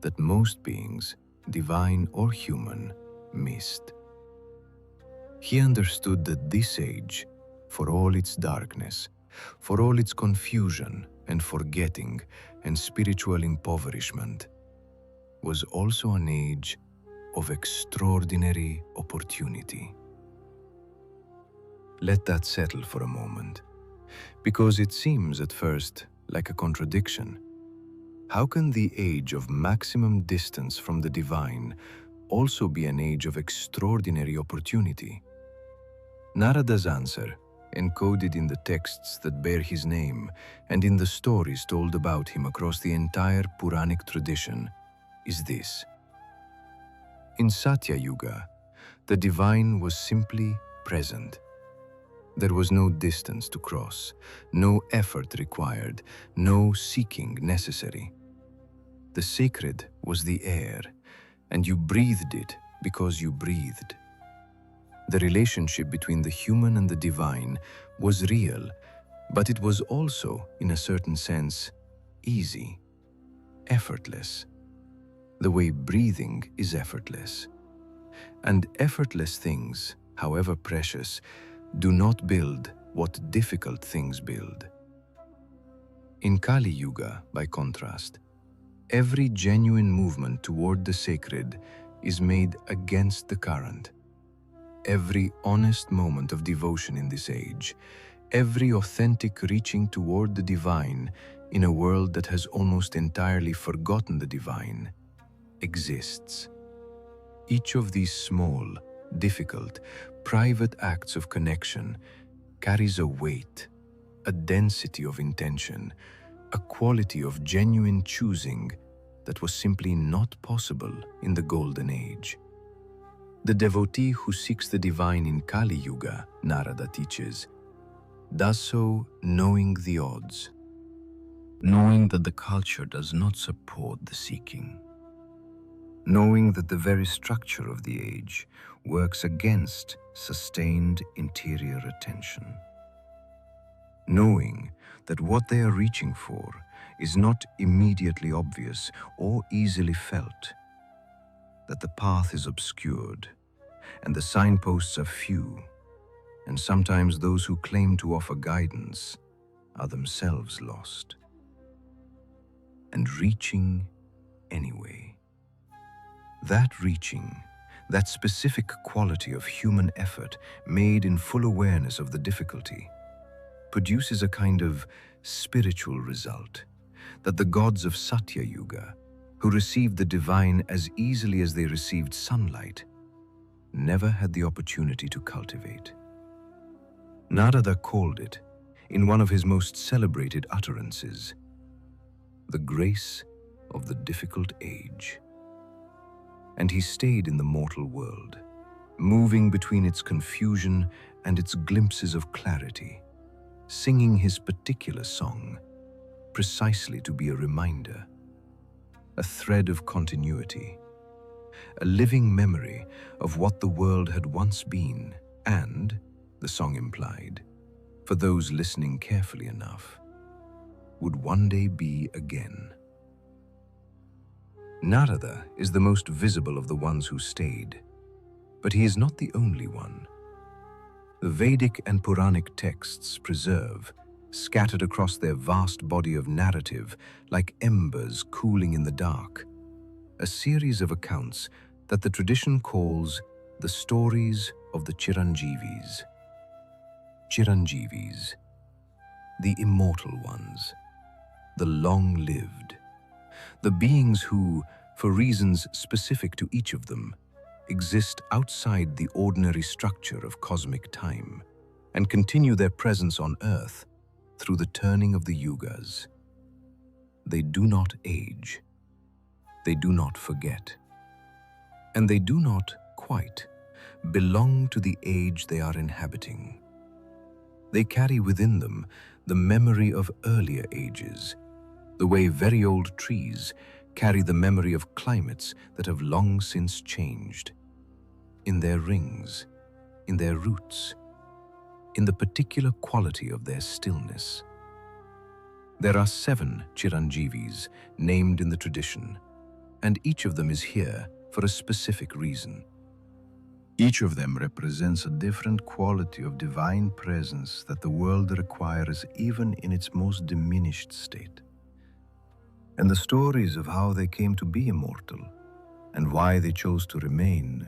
that most beings, divine or human, missed. He understood that this age, for all its darkness, for all its confusion and forgetting and spiritual impoverishment, was also an age of extraordinary opportunity. Let that settle for a moment, because it seems at first like a contradiction. How can the age of maximum distance from the divine also be an age of extraordinary opportunity? Narada's answer, encoded in the texts that bear his name and in the stories told about him across the entire Puranic tradition, is this. In Satya Yuga, the divine was simply present. There was no distance to cross, no effort required, no seeking necessary. The sacred was the air, and you breathed it because you breathed. The relationship between the human and the divine was real, but it was also, in a certain sense, easy, effortless, the way breathing is effortless. And effortless things, however precious, do not build what difficult things build. In Kali Yuga, by contrast, every genuine movement toward the sacred is made against the current. Every honest moment of devotion in this age, every authentic reaching toward the divine in a world that has almost entirely forgotten the divine, exists. Each of these small, difficult, private acts of connection carries a weight, a density of intention, a quality of genuine choosing that was simply not possible in the Golden Age. The devotee who seeks the divine in Kali Yuga, Narada teaches, does so knowing the odds, knowing that the culture does not support the seeking, knowing that the very structure of the age works against sustained interior attention, knowing that what they are reaching for is not immediately obvious or easily felt, that the path is obscured and the signposts are few, and sometimes those who claim to offer guidance are themselves lost, and reaching anyway. That reaching, that specific quality of human effort made in full awareness of the difficulty, produces a kind of spiritual result that the gods of Satya Yuga, who received the divine as easily as they received sunlight, never had the opportunity to cultivate. Narada called it, in one of his most celebrated utterances, the grace of the difficult age. And he stayed in the mortal world, moving between its confusion and its glimpses of clarity, singing his particular song, precisely to be a reminder, a thread of continuity, a living memory of what the world had once been and, the song implied, for those listening carefully enough, would one day be again. Narada is the most visible of the ones who stayed, but he is not the only one. The Vedic and Puranic texts preserve, scattered across their vast body of narrative like embers cooling in the dark, a series of accounts that the tradition calls the stories of the Chiranjeevis. Chiranjeevis, the immortal ones, the long-lived, the beings who, for reasons specific to each of them, exist outside the ordinary structure of cosmic time and continue their presence on Earth through the turning of the yugas. They do not age, they do not forget, and they do not quite belong to the age they are inhabiting. They carry within them the memory of earlier ages, the way very old trees carry the memory of climates that have long since changed. In their rings, in their roots, in the particular quality of their stillness. There are 7 Chiranjeevis named in the tradition, and each of them is here for a specific reason. Each of them represents a different quality of divine presence that the world requires even in its most diminished state. And the stories of how they came to be immortal and why they chose to remain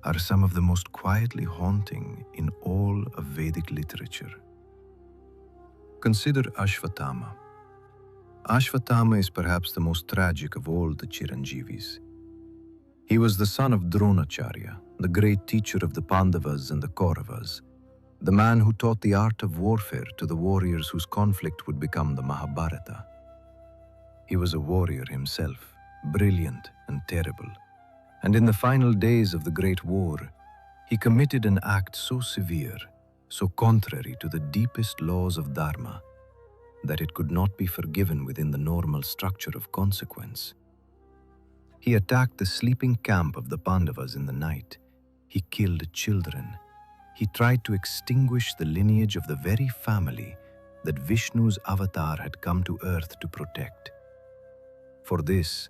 are some of the most quietly haunting in all of Vedic literature. Consider Ashvatthama. Ashvatthama is perhaps the most tragic of all the Chiranjeevis. He was the son of Dronacharya, the great teacher of the Pandavas and the Kauravas, the man who taught the art of warfare to the warriors whose conflict would become the Mahabharata. He was a warrior himself, brilliant and terrible, and in the final days of the Great War, he committed an act so severe, so contrary to the deepest laws of Dharma, that it could not be forgiven within the normal structure of consequence. He attacked the sleeping camp of the Pandavas in the night. He killed children. He tried to extinguish the lineage of the very family that Vishnu's avatar had come to earth to protect. For this,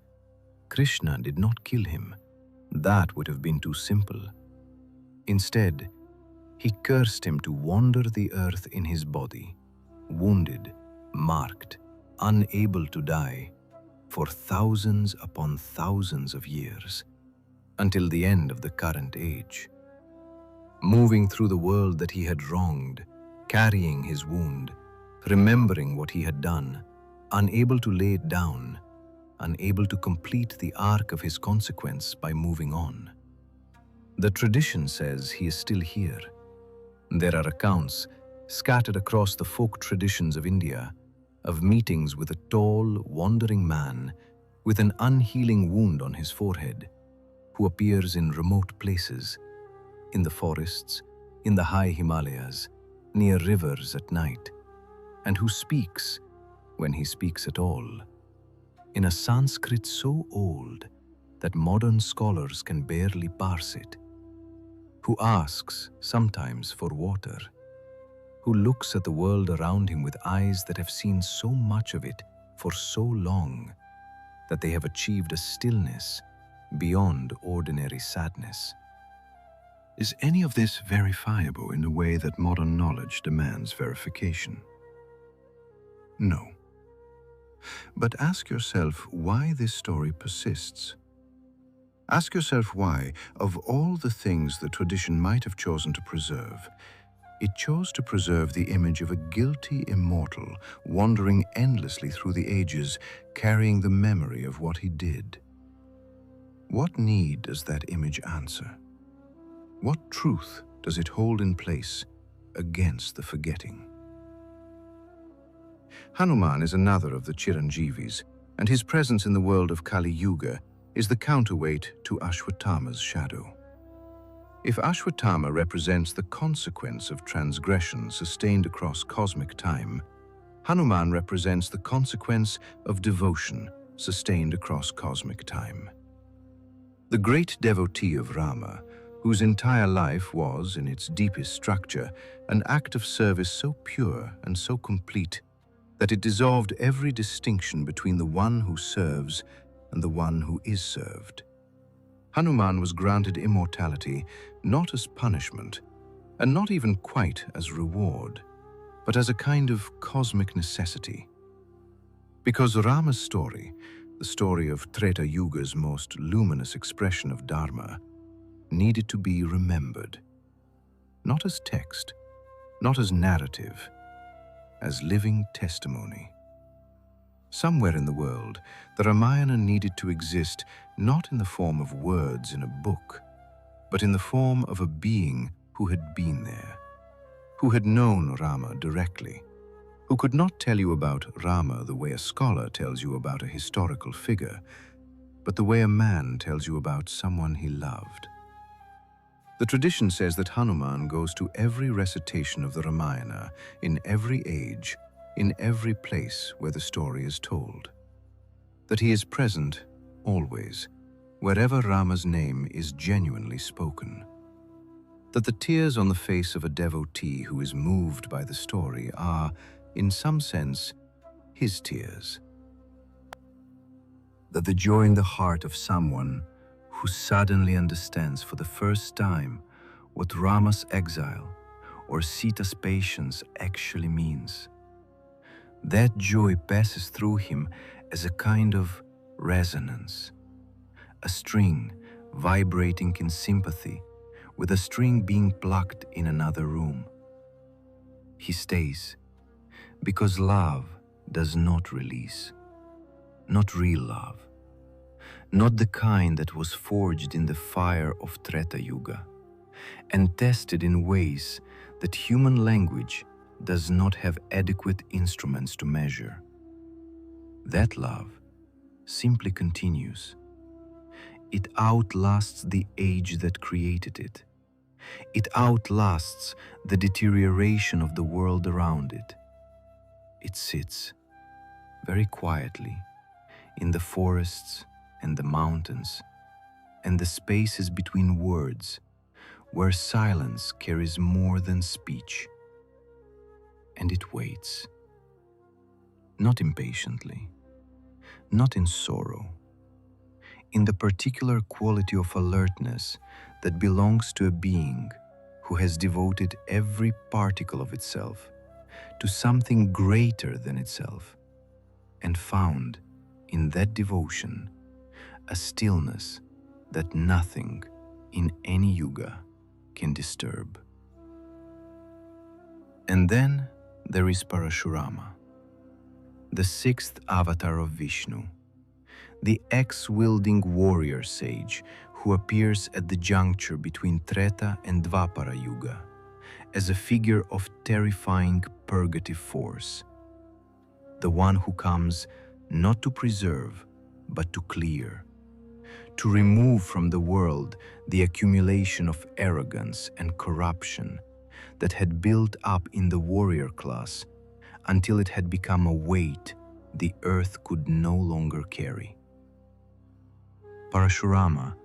Krishna did not kill him. That would have been too simple. Instead, he cursed him to wander the earth in his body, wounded, marked, unable to die, for thousands upon thousands of years, until the end of the current age. Moving through the world that he had wronged, carrying his wound, remembering what he had done, unable to lay it down, unable to complete the arc of his consequence by moving on. The tradition says he is still here. There are accounts, scattered across the folk traditions of India, of meetings with a tall, wandering man with an unhealing wound on his forehead, who appears in remote places, in the forests, in the high Himalayas, near rivers at night, and who speaks, when he speaks at all, in a Sanskrit so old that modern scholars can barely parse it, who asks sometimes for water, who looks at the world around him with eyes that have seen so much of it for so long that they have achieved a stillness beyond ordinary sadness. Is any of this verifiable in the way that modern knowledge demands verification? No. But ask yourself why this story persists. Ask yourself why, of all the things the tradition might have chosen to preserve, it chose to preserve the image of a guilty immortal wandering endlessly through the ages, carrying the memory of what he did. What need does that image answer? What truth does it hold in place against the forgetting? Hanuman is another of the Chiranjeevis, and his presence in the world of Kali Yuga is the counterweight to Ashwatthama's shadow. If Ashwatthama represents the consequence of transgression sustained across cosmic time, Hanuman represents the consequence of devotion sustained across cosmic time. The great devotee of Rama, whose entire life was, in its deepest structure, an act of service so pure and so complete that it dissolved every distinction between the one who serves and the one who is served. Hanuman was granted immortality not as punishment, and not even quite as reward, but as a kind of cosmic necessity. Because Rama's story, the story of Treta Yuga's most luminous expression of Dharma, needed to be remembered, not as text, not as narrative, as living testimony. Somewhere in the world, the Ramayana needed to exist not in the form of words in a book, but in the form of a being who had been there, who had known Rama directly, who could not tell you about Rama the way a scholar tells you about a historical figure, but the way a man tells you about someone he loved. The tradition says that Hanuman goes to every recitation of the Ramayana, in every age, in every place where the story is told. That he is present, always, wherever Rama's name is genuinely spoken. That the tears on the face of a devotee who is moved by the story are, in some sense, his tears. That the joy in the heart of someone who suddenly understands for the first time what Rama's exile or Sita's patience actually means. That joy passes through him as a kind of resonance, a string vibrating in sympathy with a string being plucked in another room. He stays because love does not release, not real love, not the kind that was forged in the fire of Treta Yuga and tested in ways that human language does not have adequate instruments to measure. That love simply continues. It outlasts the age that created it. It outlasts the deterioration of the world around it. It sits very quietly in the forests and the mountains and the spaces between words where silence carries more than speech. And it waits, not impatiently, not in sorrow, in the particular quality of alertness that belongs to a being who has devoted every particle of itself to something greater than itself, and found in that devotion a stillness that nothing in any yuga can disturb. And then there is Parashurama, the sixth avatar of Vishnu, the axe-wielding warrior sage who appears at the juncture between Treta and Dvapara Yuga as a figure of terrifying purgative force, the one who comes not to preserve but to clear, to remove from the world the accumulation of arrogance and corruption that had built up in the warrior class until it had become a weight the earth could no longer carry. Parashurama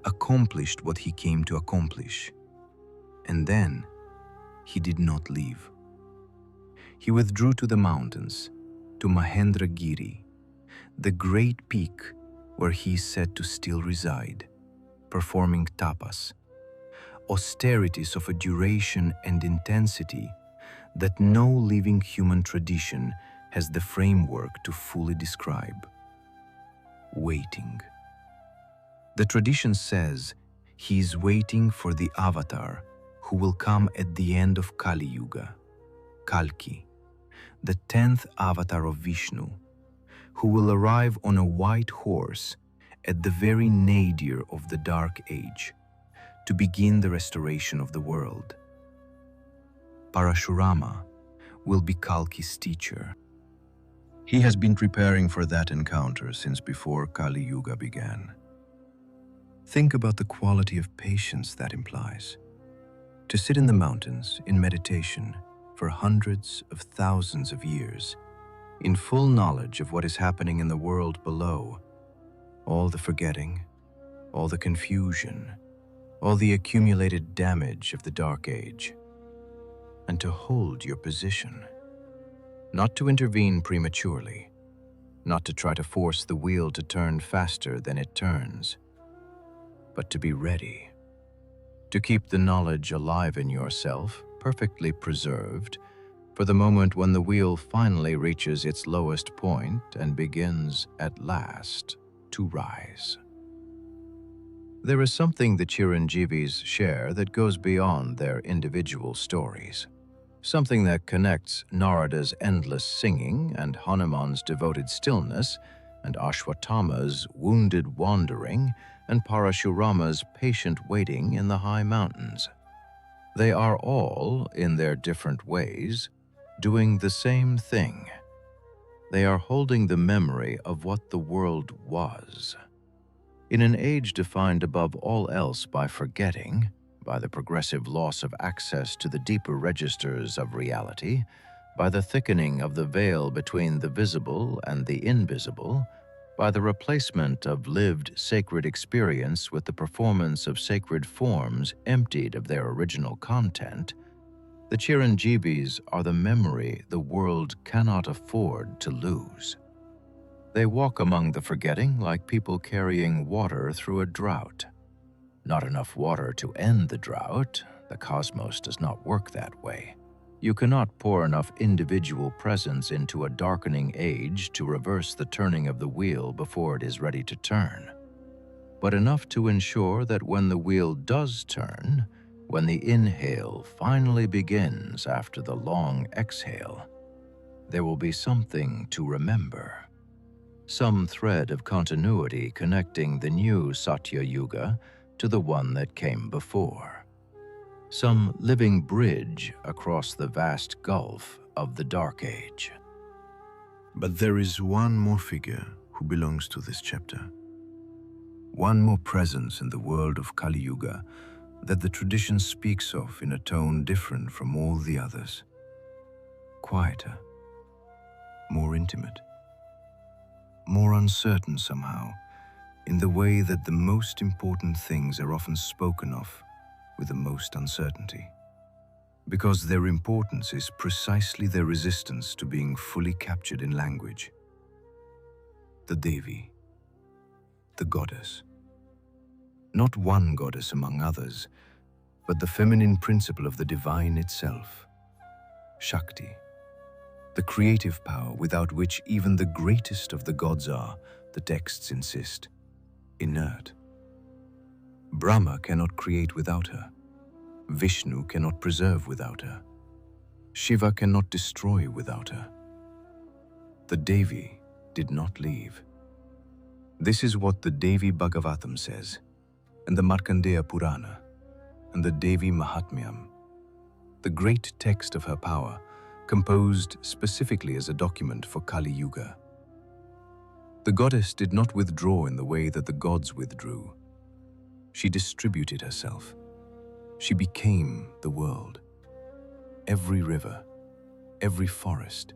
accomplished what he came to accomplish, and then he did not leave. He withdrew to the mountains, to Mahendragiri, the great peak where he is said to still reside, performing tapas, austerities of a duration and intensity that no living human tradition has the framework to fully describe. Waiting. The tradition says he is waiting for the avatar who will come at the end of Kali Yuga, Kalki, the 10th avatar of Vishnu, who will arrive on a white horse at the very nadir of the Dark Age to begin the restoration of the world. Parashurama will be Kalki's teacher. He has been preparing for that encounter since before Kali Yuga began. Think about the quality of patience that implies. To sit in the mountains in meditation for hundreds of thousands of years, in full knowledge of what is happening in the world below, all the forgetting, all the confusion, all the accumulated damage of the Dark Age, and to hold your position, not to intervene prematurely, not to try to force the wheel to turn faster than it turns, but to be ready, to keep the knowledge alive in yourself, perfectly preserved, for the moment when the wheel finally reaches its lowest point and begins, at last, to rise. There is something the Chiranjeevis share that goes beyond their individual stories, something that connects Narada's endless singing and Hanuman's devoted stillness and Ashwatthama's wounded wandering and Parashurama's patient waiting in the high mountains. They are all, in their different ways, doing the same thing. They are holding the memory of what the world was. In an age defined above all else by forgetting, by the progressive loss of access to the deeper registers of reality, by the thickening of the veil between the visible and the invisible, by the replacement of lived sacred experience with the performance of sacred forms emptied of their original content, the Chiranjeevis are the memory the world cannot afford to lose. They walk among the forgetting like people carrying water through a drought. Not enough water to end the drought. The cosmos does not work that way. You cannot pour enough individual presence into a darkening age to reverse the turning of the wheel before it is ready to turn, but enough to ensure that when the wheel does turn, when the inhale finally begins after the long exhale, there will be something to remember. Some thread of continuity connecting the new Satya Yuga to the one that came before. Some living bridge across the vast gulf of the Dark Age. But there is one more figure who belongs to this chapter. One more presence in the world of Kali Yuga that the tradition speaks of in a tone different from all the others. Quieter, more intimate, more uncertain somehow, in the way that the most important things are often spoken of with the most uncertainty, because their importance is precisely their resistance to being fully captured in language. The Devi, the goddess. Not one goddess among others, but the feminine principle of the divine itself, Shakti, the creative power without which even the greatest of the gods are, the texts insist, inert. Brahma cannot create without her. Vishnu cannot preserve without her. Shiva cannot destroy without her. The Devi did not leave. This is what the Devi Bhagavatam says, and the Markandeya Purana, and the Devi Mahatmyam, the great text of her power, composed specifically as a document for Kali Yuga. The goddess did not withdraw in the way that the gods withdrew. She distributed herself. She became the world. Every river, every forest,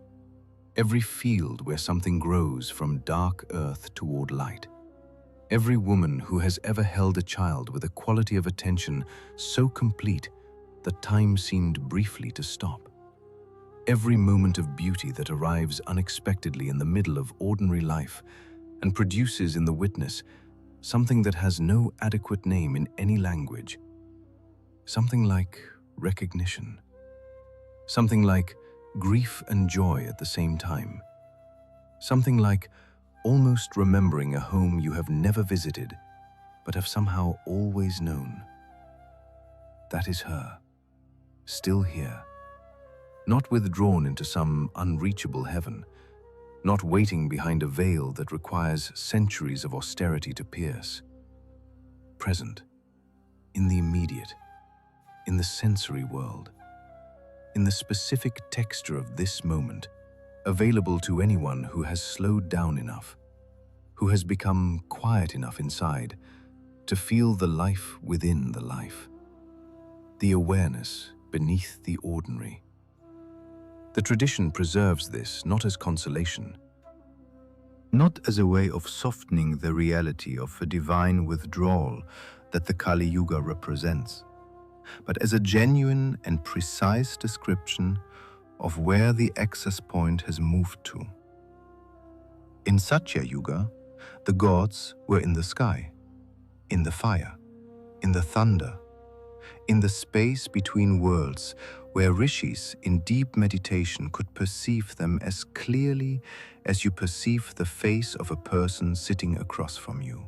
every field where something grows from dark earth toward light. Every woman who has ever held a child with a quality of attention so complete that time seemed briefly to stop. Every moment of beauty that arrives unexpectedly in the middle of ordinary life and produces in the witness something that has no adequate name in any language. Something like recognition. Something like grief and joy at the same time. Something like almost remembering a home you have never visited, but have somehow always known. That is her, still here, not withdrawn into some unreachable heaven, not waiting behind a veil that requires centuries of austerity to pierce. Present, in the immediate, in the sensory world, in the specific texture of this moment, available to anyone who has slowed down enough, who has become quiet enough inside to feel the life within the life, the awareness beneath the ordinary. The tradition preserves this not as consolation, not as a way of softening the reality of a divine withdrawal that the Kali Yuga represents, but as a genuine and precise description of where the access point has moved to. In Satya Yuga, the gods were in the sky, in the fire, in the thunder, in the space between worlds, where rishis in deep meditation could perceive them as clearly as you perceive the face of a person sitting across from you.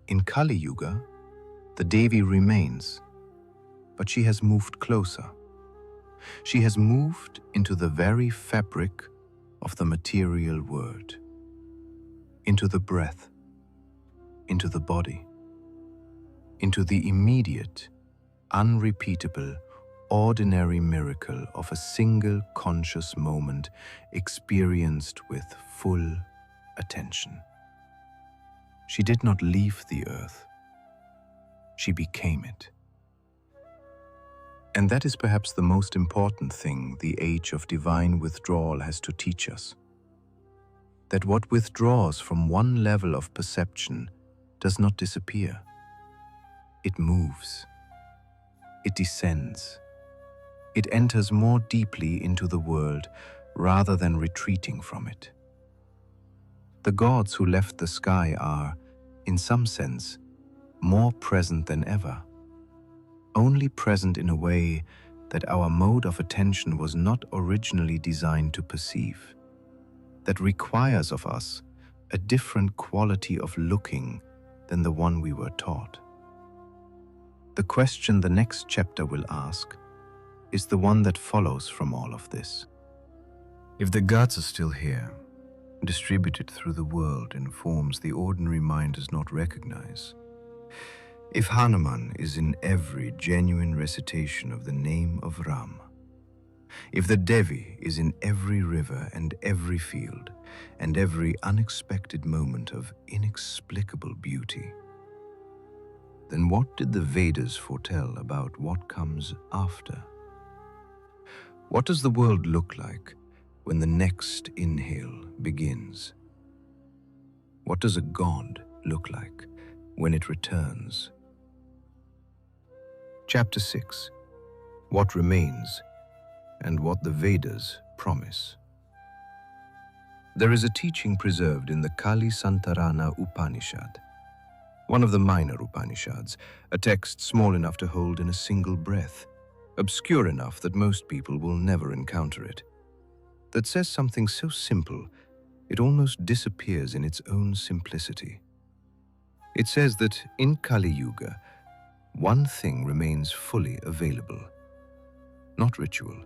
In Kali Yuga, the Devi remains, but she has moved closer. She has moved into the very fabric of the material world, into the breath, into the body, into the immediate, unrepeatable, ordinary miracle of a single conscious moment experienced with full attention. She did not leave the earth. She became it. And that is perhaps the most important thing the age of divine withdrawal has to teach us. That what withdraws from one level of perception does not disappear. It moves. It descends. It enters more deeply into the world rather than retreating from it. The gods who left the sky are, in some sense, more present than ever. Only present in a way that our mode of attention was not originally designed to perceive, that requires of us a different quality of looking than the one we were taught. The question the next chapter will ask is the one that follows from all of this. If the gods are still here, distributed through the world in forms the ordinary mind does not recognize, if Hanuman is in every genuine recitation of the name of Ram, if the Devi is in every river and every field and every unexpected moment of inexplicable beauty, then what did the Vedas foretell about what comes after? What does the world look like when the next inhale begins? What does a god look like when it returns? Chapter 6. What remains and what the Vedas promise. There is a teaching preserved in the Kali Santarana Upanishad, one of the minor Upanishads, a text small enough to hold in a single breath, obscure enough that most people will never encounter it, that says something so simple it almost disappears in its own simplicity. It says that in Kali Yuga, one thing remains fully available. Not ritual,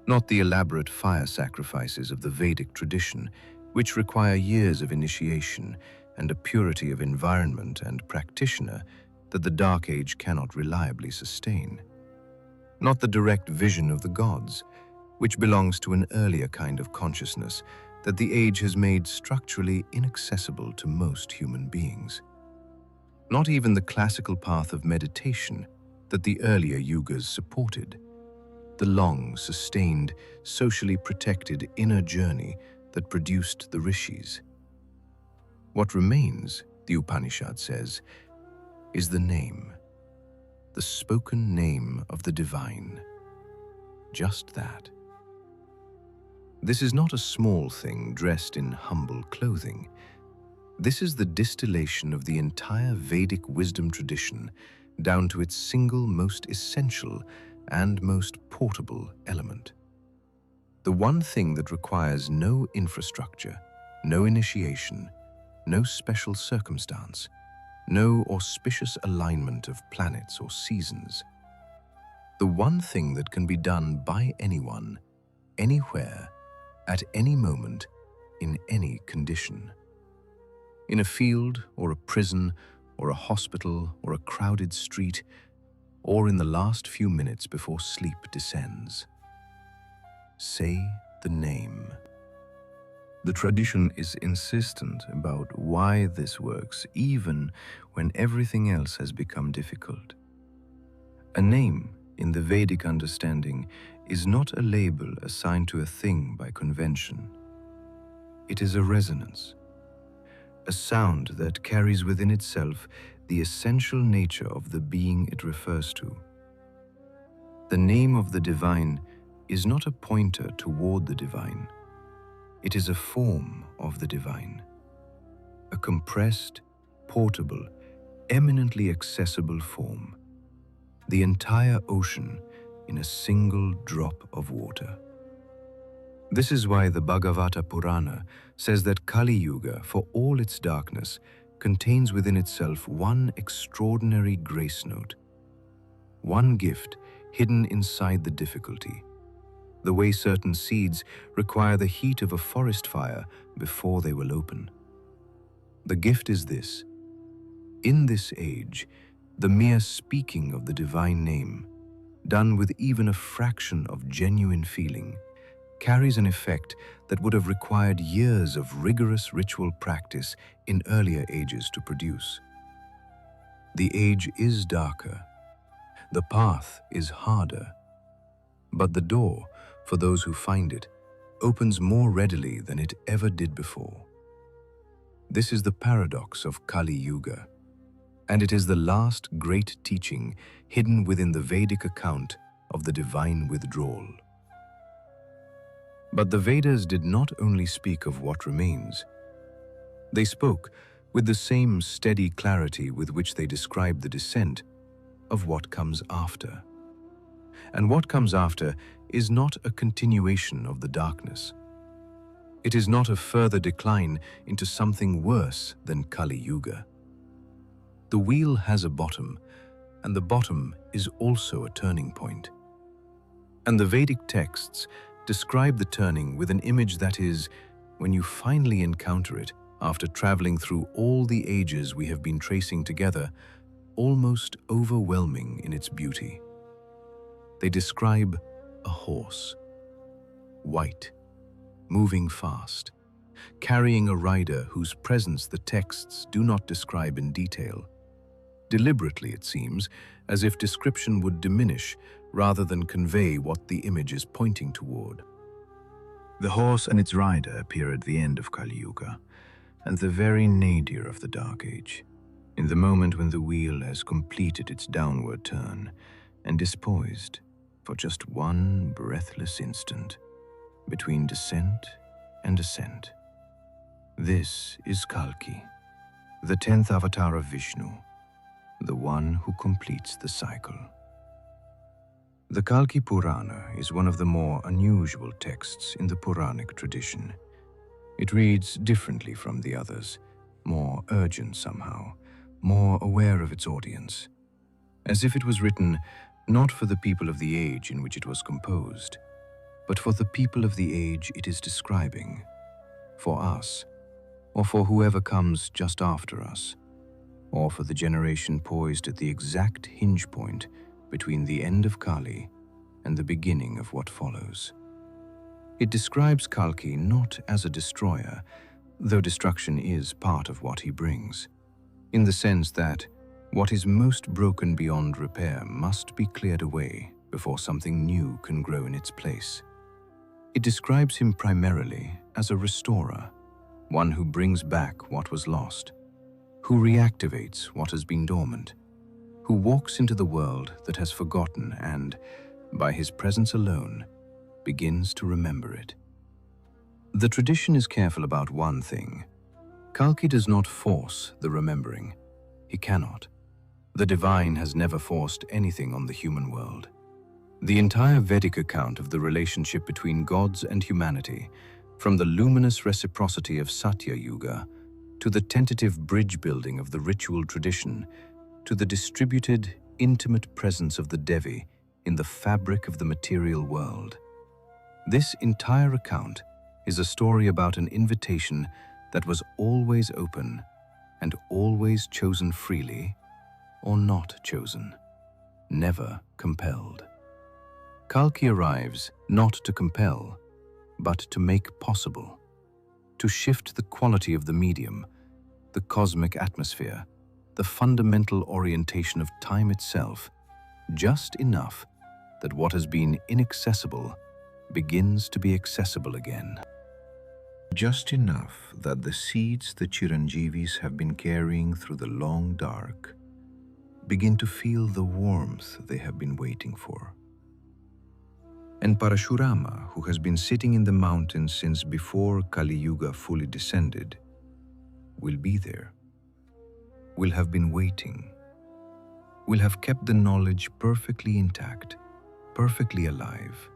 not the elaborate fire sacrifices of the Vedic tradition, which require years of initiation and a purity of environment and practitioner that the Dark Age cannot reliably sustain. Not the direct vision of the gods, which belongs to an earlier kind of consciousness that the age has made structurally inaccessible to most human beings. Not even the classical path of meditation that the earlier yugas supported, the long, sustained, socially protected inner journey that produced the rishis. What remains, the Upanishad says, is the name, the spoken name of the divine. Just that. This is not a small thing dressed in humble clothing. This is the distillation of the entire Vedic wisdom tradition down to its single most essential and most portable element. The one thing that requires no infrastructure, no initiation, no special circumstance, no auspicious alignment of planets or seasons. The one thing that can be done by anyone, anywhere, at any moment, in any condition. In a field, or a prison, or a hospital, or a crowded street, or in the last few minutes before sleep descends. Say the name. The tradition is insistent about why this works, even when everything else has become difficult. A name, in the Vedic understanding, is not a label assigned to a thing by convention. It is a resonance, a sound that carries within itself the essential nature of the being it refers to. The name of the divine is not a pointer toward the divine. It is a form of the divine, a compressed, portable, eminently accessible form, the entire ocean in a single drop of water. This is why the Bhagavata Purana says that Kali Yuga, for all its darkness, contains within itself one extraordinary grace note, one gift hidden inside the difficulty, the way certain seeds require the heat of a forest fire before they will open. The gift is this: in this age, the mere speaking of the divine name, done with even a fraction of genuine feeling, carries an effect that would have required years of rigorous ritual practice in earlier ages to produce. The age is darker, the path is harder, but the door, for those who find it, opens more readily than it ever did before. This is the paradox of Kali Yuga, and it is the last great teaching hidden within the Vedic account of the divine withdrawal. But the Vedas did not only speak of what remains. They spoke, with the same steady clarity with which they described the descent, of what comes after. And what comes after is not a continuation of the darkness. It is not a further decline into something worse than Kali Yuga. The wheel has a bottom, and the bottom is also a turning point. And the Vedic texts describe the turning with an image that is, when you finally encounter it, after traveling through all the ages we have been tracing together, almost overwhelming in its beauty. They describe a horse, white, moving fast, carrying a rider whose presence the texts do not describe in detail. Deliberately, it seems, as if description would diminish rather than convey what the image is pointing toward. The horse and its rider appear at the end of Kali Yuga, and the very nadir of the Dark Age, in the moment when the wheel has completed its downward turn and is poised for just one breathless instant between descent and ascent. This is Kalki, the 10th avatar of Vishnu, the one who completes the cycle. The Kalki Purana is one of the more unusual texts in the Puranic tradition. It reads differently from the others, more urgent somehow, more aware of its audience, as if it was written not for the people of the age in which it was composed, but for the people of the age it is describing, for us, or for whoever comes just after us, or for the generation poised at the exact hinge point between the end of Kali and the beginning of what follows. It describes Kalki not as a destroyer, though destruction is part of what he brings, in the sense that what is most broken beyond repair must be cleared away before something new can grow in its place. It describes him primarily as a restorer, one who brings back what was lost, who reactivates what has been dormant, who walks into the world that has forgotten and, by his presence alone, begins to remember it. The tradition is careful about one thing. Kalki does not force the remembering. He cannot. The divine has never forced anything on the human world. The entire Vedic account of the relationship between gods and humanity, from the luminous reciprocity of Satya Yuga to the tentative bridge building of the ritual tradition to the distributed, intimate presence of the Devi in the fabric of the material world. This entire account is a story about an invitation that was always open and always chosen freely or not chosen, never compelled. Kalki arrives not to compel, but to make possible, to shift the quality of the medium, the cosmic atmosphere, the fundamental orientation of time itself, just enough that what has been inaccessible begins to be accessible again. Just enough that the seeds the Chiranjeevis have been carrying through the long dark begin to feel the warmth they have been waiting for. And Parashurama, who has been sitting in the mountains since before Kali Yuga fully descended, will be there, will have been waiting, will have kept the knowledge perfectly intact, perfectly alive,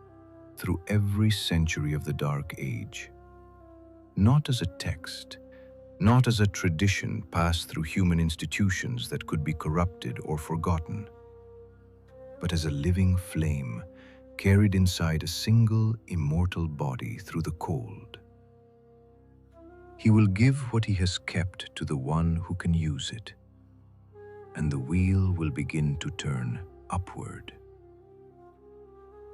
through every century of the Dark Age. Not as a text, not as a tradition passed through human institutions that could be corrupted or forgotten, but as a living flame carried inside a single immortal body through the cold. He will give what he has kept to the one who can use it, and the wheel will begin to turn upward.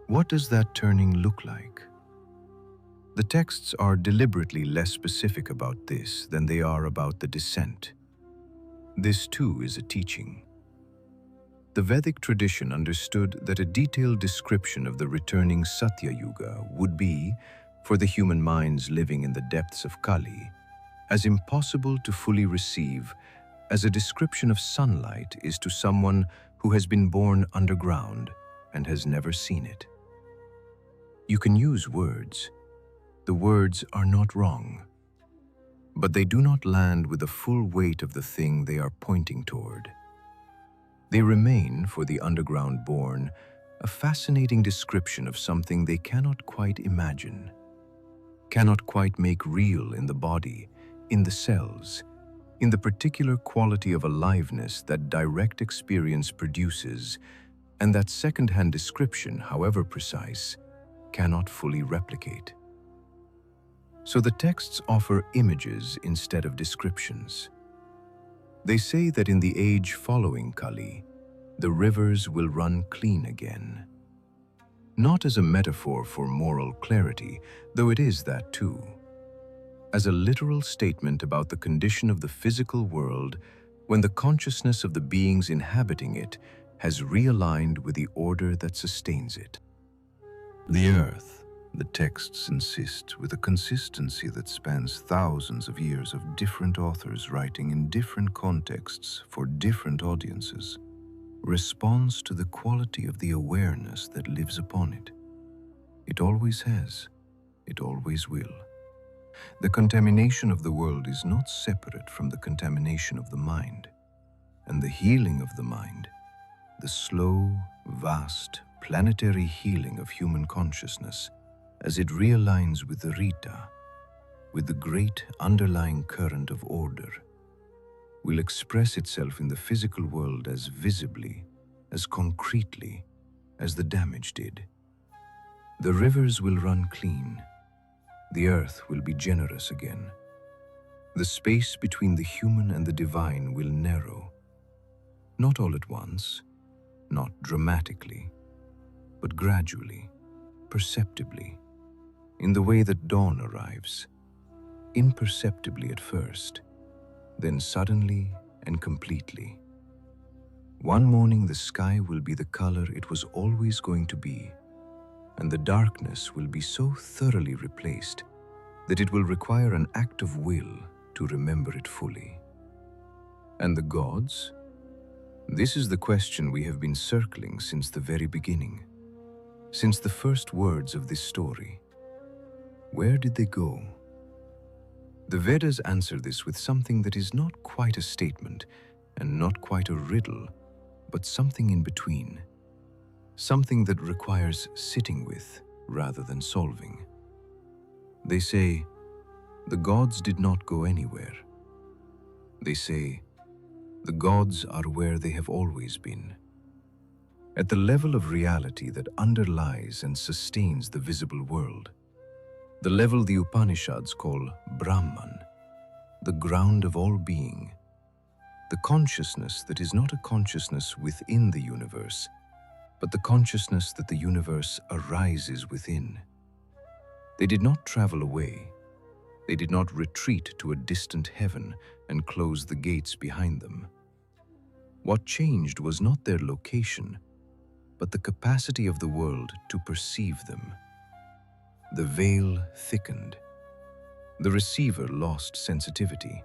What does that turning look like? The texts are deliberately less specific about this than they are about the descent. This too is a teaching. The Vedic tradition understood that a detailed description of the returning Satya Yuga would be, for the human minds living in the depths of Kali, as impossible to fully receive as a description of sunlight is to someone who has been born underground and has never seen it. You can use words. The words are not wrong, but they do not land with the full weight of the thing they are pointing toward. They remain, for the underground born, a fascinating description of something they cannot quite imagine, cannot quite make real in the body, in the cells, in the particular quality of aliveness that direct experience produces, and that second-hand description, however precise, cannot fully replicate. So the texts offer images instead of descriptions. They say that in the age following Kali, the rivers will run clean again. Not as a metaphor for moral clarity, though it is that too. As a literal statement about the condition of the physical world when the consciousness of the beings inhabiting it has realigned with the order that sustains it. The earth, the texts insist, with a consistency that spans thousands of years of different authors writing in different contexts for different audiences, responds to the quality of the awareness that lives upon it. It always has, it always will. The contamination of the world is not separate from the contamination of the mind, and the healing of the mind, the slow, vast, planetary healing of human consciousness, as it realigns with the Rita, with the great underlying current of order, will express itself in the physical world as visibly, as concretely as the damage did. The rivers will run clean. The earth will be generous again. The space between the human and the divine will narrow, not all at once, not dramatically, but gradually, perceptibly, in the way that dawn arrives, imperceptibly at first, then suddenly and completely. One morning the sky will be the color it was always going to be, and the darkness will be so thoroughly replaced that it will require an act of will to remember it fully. And the gods? This is the question we have been circling since the very beginning, since the first words of this story. Where did they go? The Vedas answer this with something that is not quite a statement and not quite a riddle, but something in between. Something that requires sitting with rather than solving. They say, the gods did not go anywhere. They say, the gods are where they have always been. At the level of reality that underlies and sustains the visible world. The level the Upanishads call Brahman, the ground of all being. The consciousness that is not a consciousness within the universe, but the consciousness that the universe arises within. They did not travel away. They did not retreat to a distant heaven and close the gates behind them. What changed was not their location, but the capacity of the world to perceive them. The veil thickened. The receiver lost sensitivity.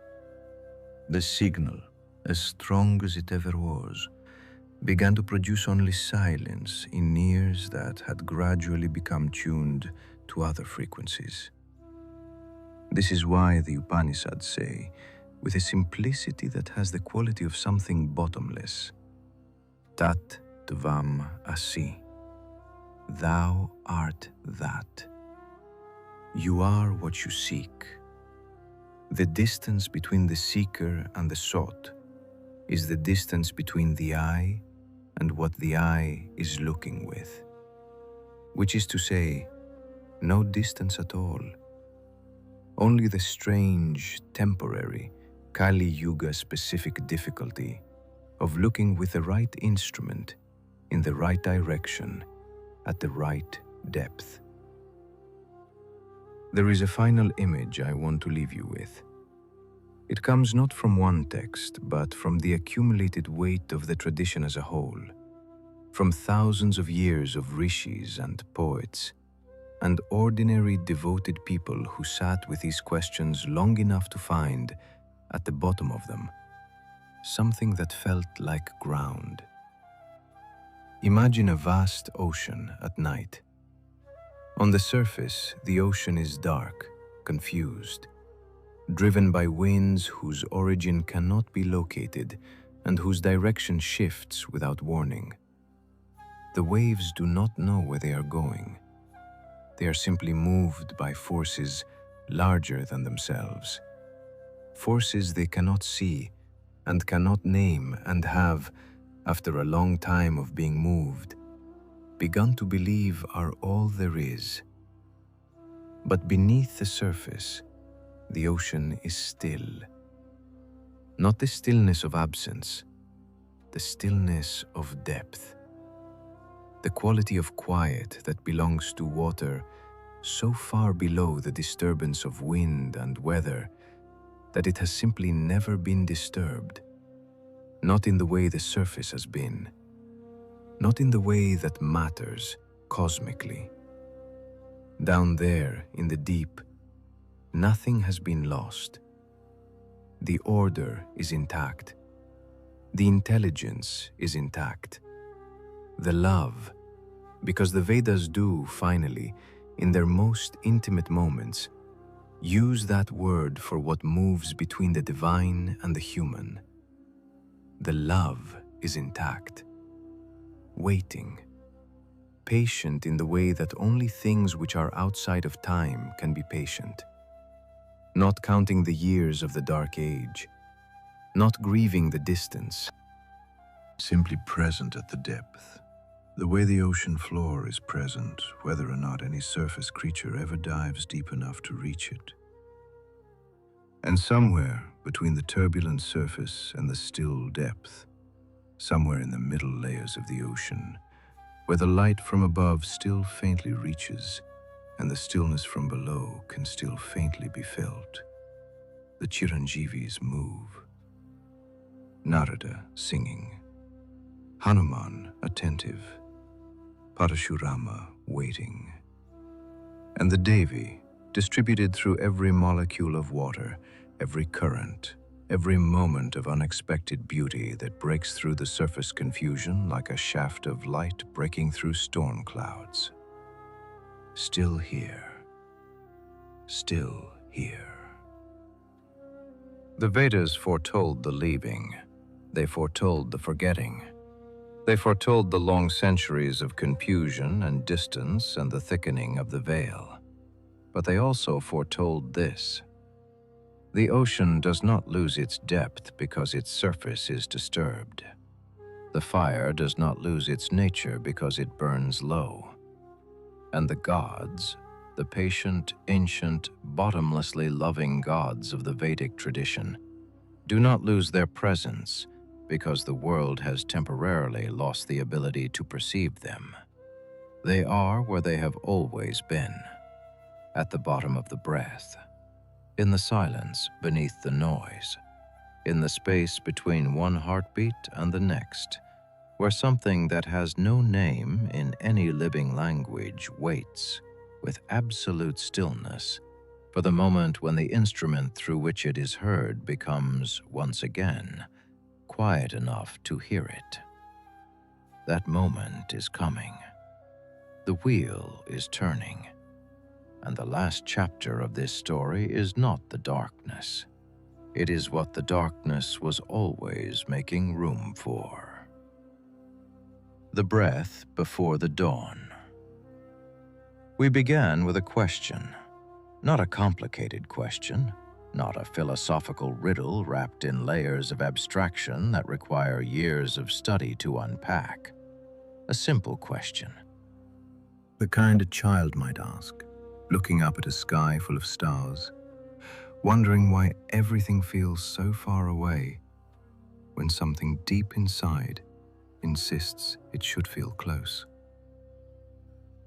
The signal, as strong as it ever was, began to produce only silence in ears that had gradually become tuned to other frequencies. This is why the Upanishads say, with a simplicity that has the quality of something bottomless, Tat Tvam Asi, thou art that. You are what you seek. The distance between the seeker and the sought is the distance between the eye and what the eye is looking with, which is to say, no distance at all. Only the strange, temporary, Kali Yuga specific difficulty of looking with the right instrument in the right direction at the right depth. There is a final image I want to leave you with. It comes not from one text, but from the accumulated weight of the tradition as a whole, from thousands of years of rishis and poets, and ordinary devoted people who sat with these questions long enough to find, at the bottom of them, something that felt like ground. Imagine a vast ocean at night. On the surface, the ocean is dark, confused, driven by winds whose origin cannot be located and whose direction shifts without warning. The waves do not know where they are going. They are simply moved by forces larger than themselves. Forces they cannot see and cannot name and have, after a long time of being moved, begun to believe are all there is. But beneath the surface, the ocean is still. Not the stillness of absence, the stillness of depth. The quality of quiet that belongs to water so far below the disturbance of wind and weather that it has simply never been disturbed, not in the way the surface has been, not in the way that matters cosmically. Down there in the deep, nothing has been lost. The order is intact. The intelligence is intact. The love, because the Vedas do, finally, in their most intimate moments, use that word for what moves between the divine and the human. The love is intact, waiting, patient in the way that only things which are outside of time can be patient, not counting the years of the dark age, not grieving the distance, simply present at the depth, the way the ocean floor is present, whether or not any surface creature ever dives deep enough to reach it. And somewhere between the turbulent surface and the still depth, somewhere in the middle layers of the ocean, where the light from above still faintly reaches and the stillness from below can still faintly be felt. The Chiranjeevis move. Narada singing, Hanuman attentive, Parashurama waiting, and the Devi distributed through every molecule of water, every current, every moment of unexpected beauty that breaks through the surface confusion like a shaft of light breaking through storm clouds. Still here, still here. The Vedas foretold the leaving. They foretold the forgetting. They foretold the long centuries of confusion and distance and the thickening of the veil. But they also foretold this: the ocean does not lose its depth because its surface is disturbed. The fire does not lose its nature because it burns low. And the gods, the patient, ancient, bottomlessly loving gods of the Vedic tradition, do not lose their presence because the world has temporarily lost the ability to perceive them. They are where they have always been, at the bottom of the breath, in the silence beneath the noise, in the space between one heartbeat and the next, where something that has no name in any living language waits with absolute stillness for the moment when the instrument through which it is heard becomes, once again, quiet enough to hear it. That moment is coming. The wheel is turning. And the last chapter of this story is not the darkness. It is what the darkness was always making room for. The breath before the dawn. We began with a question, not a complicated question, not a philosophical riddle wrapped in layers of abstraction that require years of study to unpack. A simple question. The kind a child might ask, looking up at a sky full of stars, wondering why everything feels so far away when something deep inside insists it should feel close.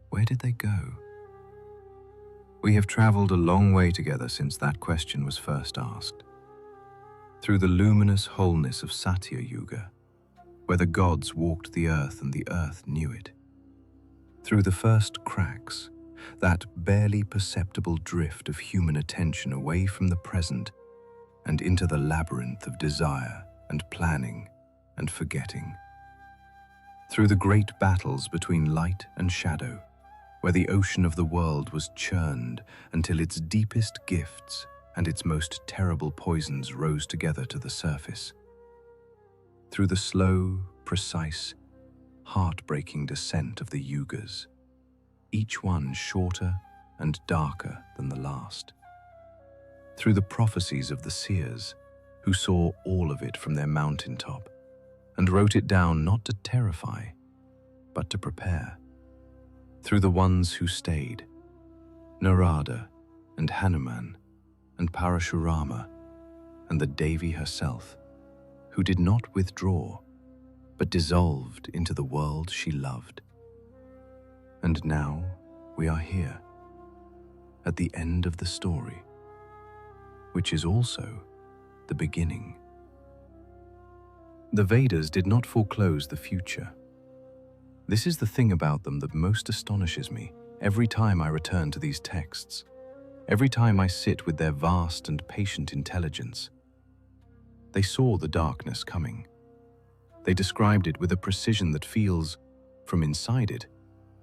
Where did they go? We have traveled a long way together since that question was first asked. Through the luminous wholeness of Satya Yuga, where the gods walked the earth and the earth knew it. Through the first cracks, that barely perceptible drift of human attention away from the present and into the labyrinth of desire and planning and forgetting. Through the great battles between light and shadow, where the ocean of the world was churned until its deepest gifts and its most terrible poisons rose together to the surface. Through the slow, precise, heartbreaking descent of the yugas, each one shorter and darker than the last. Through the prophecies of the seers, who saw all of it from their mountaintop and wrote it down not to terrify, but to prepare. Through the ones who stayed, Narada and Hanuman and Parashurama and the Devi herself, who did not withdraw, but dissolved into the world she loved. And now we are here, at the end of the story, which is also the beginning. The Vedas did not foreclose the future. This is the thing about them that most astonishes me every time I return to these texts, every time I sit with their vast and patient intelligence. They saw the darkness coming. They described it with a precision that feels, from inside it,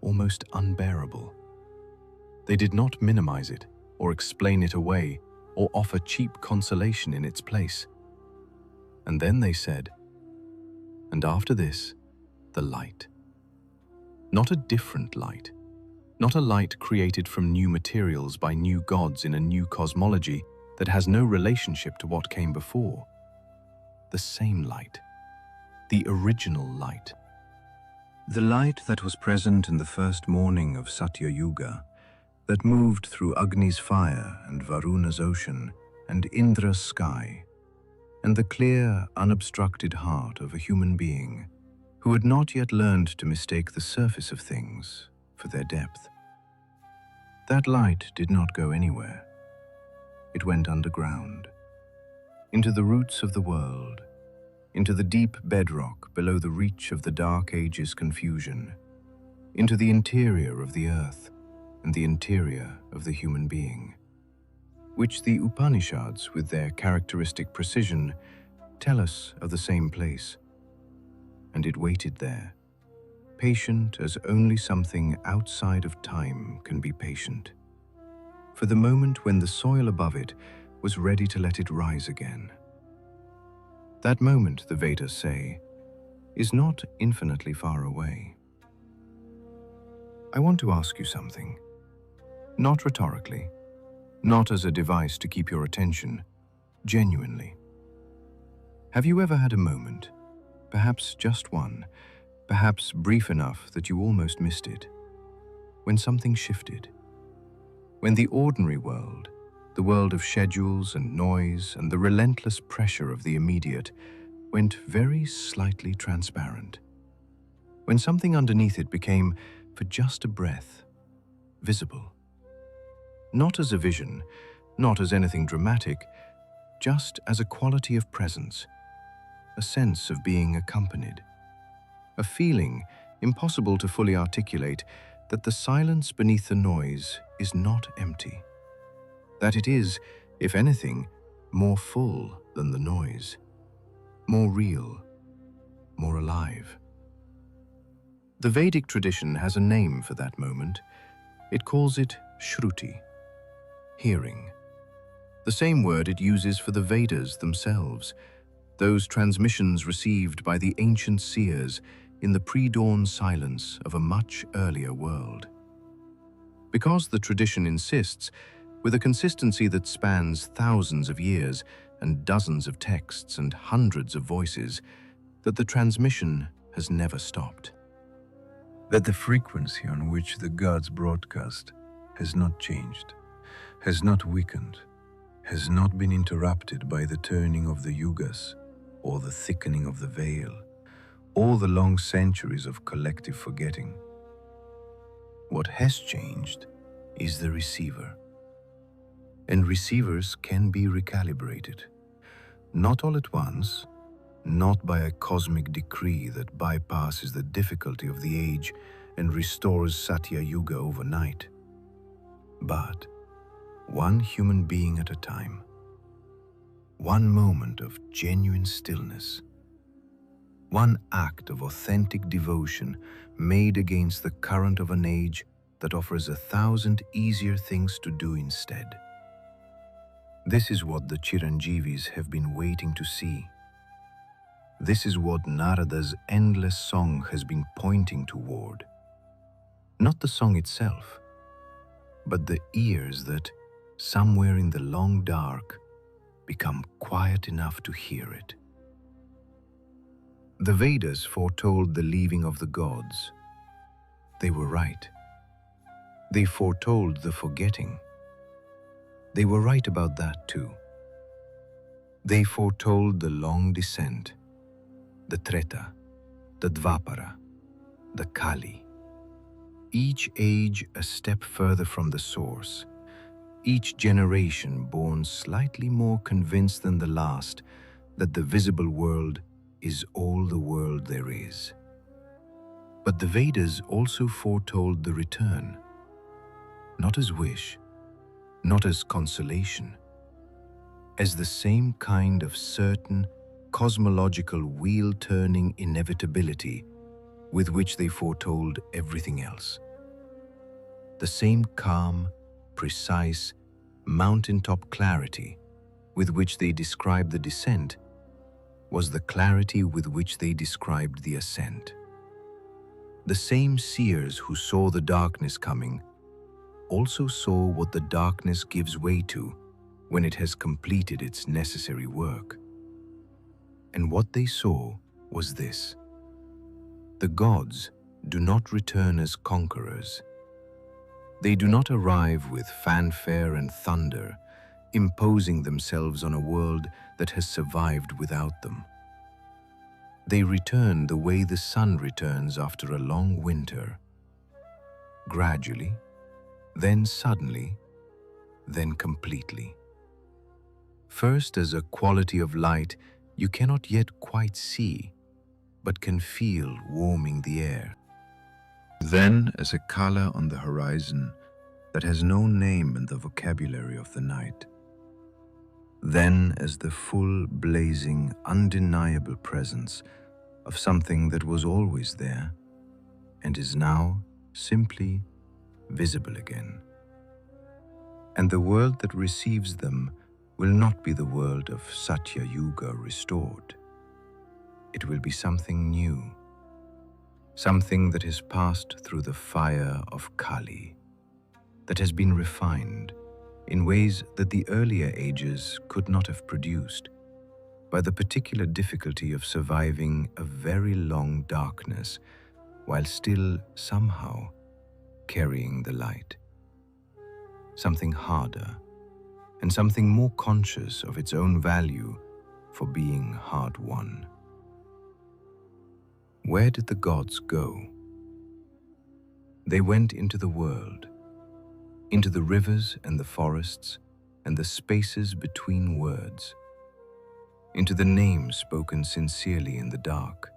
almost unbearable. They did not minimize it, or explain it away, or offer cheap consolation in its place. And then they said, and after this, the light. Not a different light, not a light created from new materials by new gods in a new cosmology that has no relationship to what came before. The same light, the original light. The light that was present in the first morning of Satya Yuga, that moved through Agni's fire and Varuna's ocean and Indra's sky, and the clear, unobstructed heart of a human being who had not yet learned to mistake the surface of things for their depth. That light did not go anywhere. It went underground, into the roots of the world, into the deep bedrock below the reach of the Dark Ages' confusion, into the interior of the earth and the interior of the human being, which the Upanishads, with their characteristic precision, tell us of the same place. And it waited there, patient as only something outside of time can be patient, for the moment when the soil above it was ready to let it rise again. That moment, the Vedas say, is not infinitely far away. I want to ask you something, not rhetorically, not as a device to keep your attention, genuinely. Have you ever had a moment, perhaps just one, perhaps brief enough that you almost missed it, when something shifted? When the ordinary world, the world of schedules and noise and the relentless pressure of the immediate, went very slightly transparent. When something underneath it became, for just a breath, visible. Not as a vision, not as anything dramatic, just as a quality of presence, a sense of being accompanied, a feeling impossible to fully articulate that the silence beneath the noise is not empty, that it is, if anything, more full than the noise, more real, more alive. The Vedic tradition has a name for that moment. It calls it Shruti, hearing. The same word it uses for the Vedas themselves, those transmissions received by the ancient seers in the pre-dawn silence of a much earlier world. Because the tradition insists, with a consistency that spans thousands of years and dozens of texts and hundreds of voices, that the transmission has never stopped. That the frequency on which the gods broadcast has not changed, has not weakened, has not been interrupted by the turning of the yugas or the thickening of the veil, or the long centuries of collective forgetting. What has changed is the receiver. And receivers can be recalibrated, not all at once, not by a cosmic decree that bypasses the difficulty of the age and restores Satya Yuga overnight, but one human being at a time, one moment of genuine stillness, one act of authentic devotion made against the current of an age that offers 1,000 easier things to do instead. This is what the Chiranjeevis have been waiting to see. This is what Narada's endless song has been pointing toward. Not the song itself, but the ears that, somewhere in the long dark, become quiet enough to hear it. The Vedas foretold the leaving of the gods. They were right. They foretold the forgetting. They were right about that too. They foretold the long descent, the Treta, the Dvapara, the Kali. Each age a step further from the source, each generation born slightly more convinced than the last that the visible world is all the world there is. But the Vedas also foretold the return, not as wish, not as consolation, as the same kind of certain cosmological wheel-turning inevitability with which they foretold everything else. The same calm, precise, mountaintop clarity with which they described the descent was the clarity with which they described the ascent. The same seers who saw the darkness coming also saw what the darkness gives way to when it has completed its necessary work. And what they saw was this: the gods do not return as conquerors. They do not arrive with fanfare and thunder, imposing themselves on a world that has survived without them. They return the way the sun returns after a long winter, gradually, then suddenly, then completely. First as a quality of light you cannot yet quite see, but can feel warming the air. Then as a color on the horizon that has no name in the vocabulary of the night. Then as the full, blazing, undeniable presence of something that was always there and is now simply visible again. And the world that receives them will not be the world of Satya Yuga restored. It will be something new, something that has passed through the fire of Kali, that has been refined in ways that the earlier ages could not have produced, by the particular difficulty of surviving a very long darkness while still somehow carrying the light. Something harder and something more conscious of its own value for being hard won. Where did the gods go? They went into the world, into the rivers and the forests and the spaces between words, into the names spoken sincerely in the dark,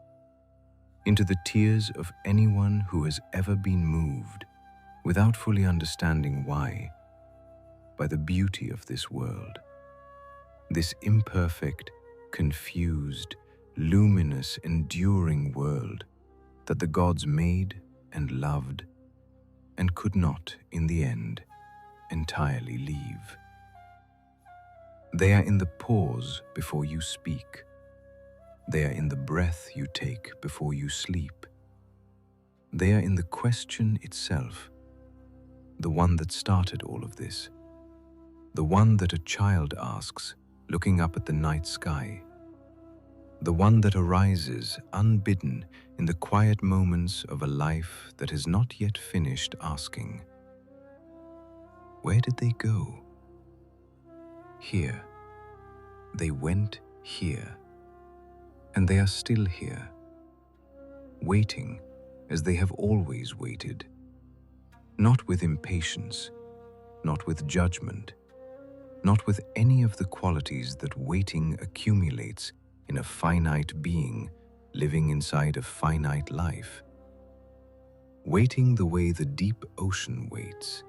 into the tears of anyone who has ever been moved, without fully understanding why, by the beauty of this world, this imperfect, confused, luminous, enduring world that the gods made and loved and could not, in the end, entirely leave. They are in the pause before you speak. They are in the breath you take before you sleep. They are in the question itself, the one that started all of this, the one that a child asks, looking up at the night sky, the one that arises unbidden in the quiet moments of a life that has not yet finished asking. Where did they go? Here. They went here. And they are still here, waiting as they have always waited, not with impatience, not with judgment, not with any of the qualities that waiting accumulates in a finite being living inside a finite life. Waiting the way the deep ocean waits,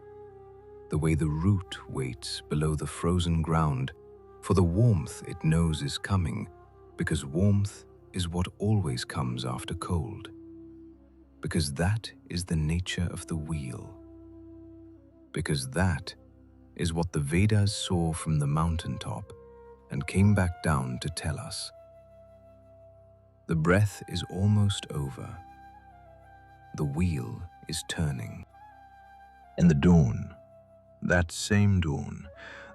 the way the root waits below the frozen ground for the warmth it knows is coming, because warmth is what always comes after cold, because that is the nature of the wheel, because that is what the Vedas saw from the mountaintop and came back down to tell us. The breath is almost over. The wheel is turning. And the dawn, that same dawn,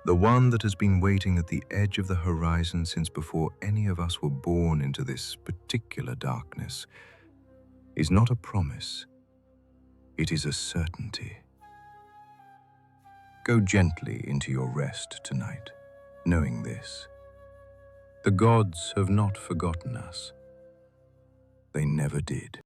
the one that has been waiting at the edge of the horizon since before any of us were born into this particular darkness, is not a promise. It is a certainty. Go gently into your rest tonight, knowing this. The gods have not forgotten us. They never did.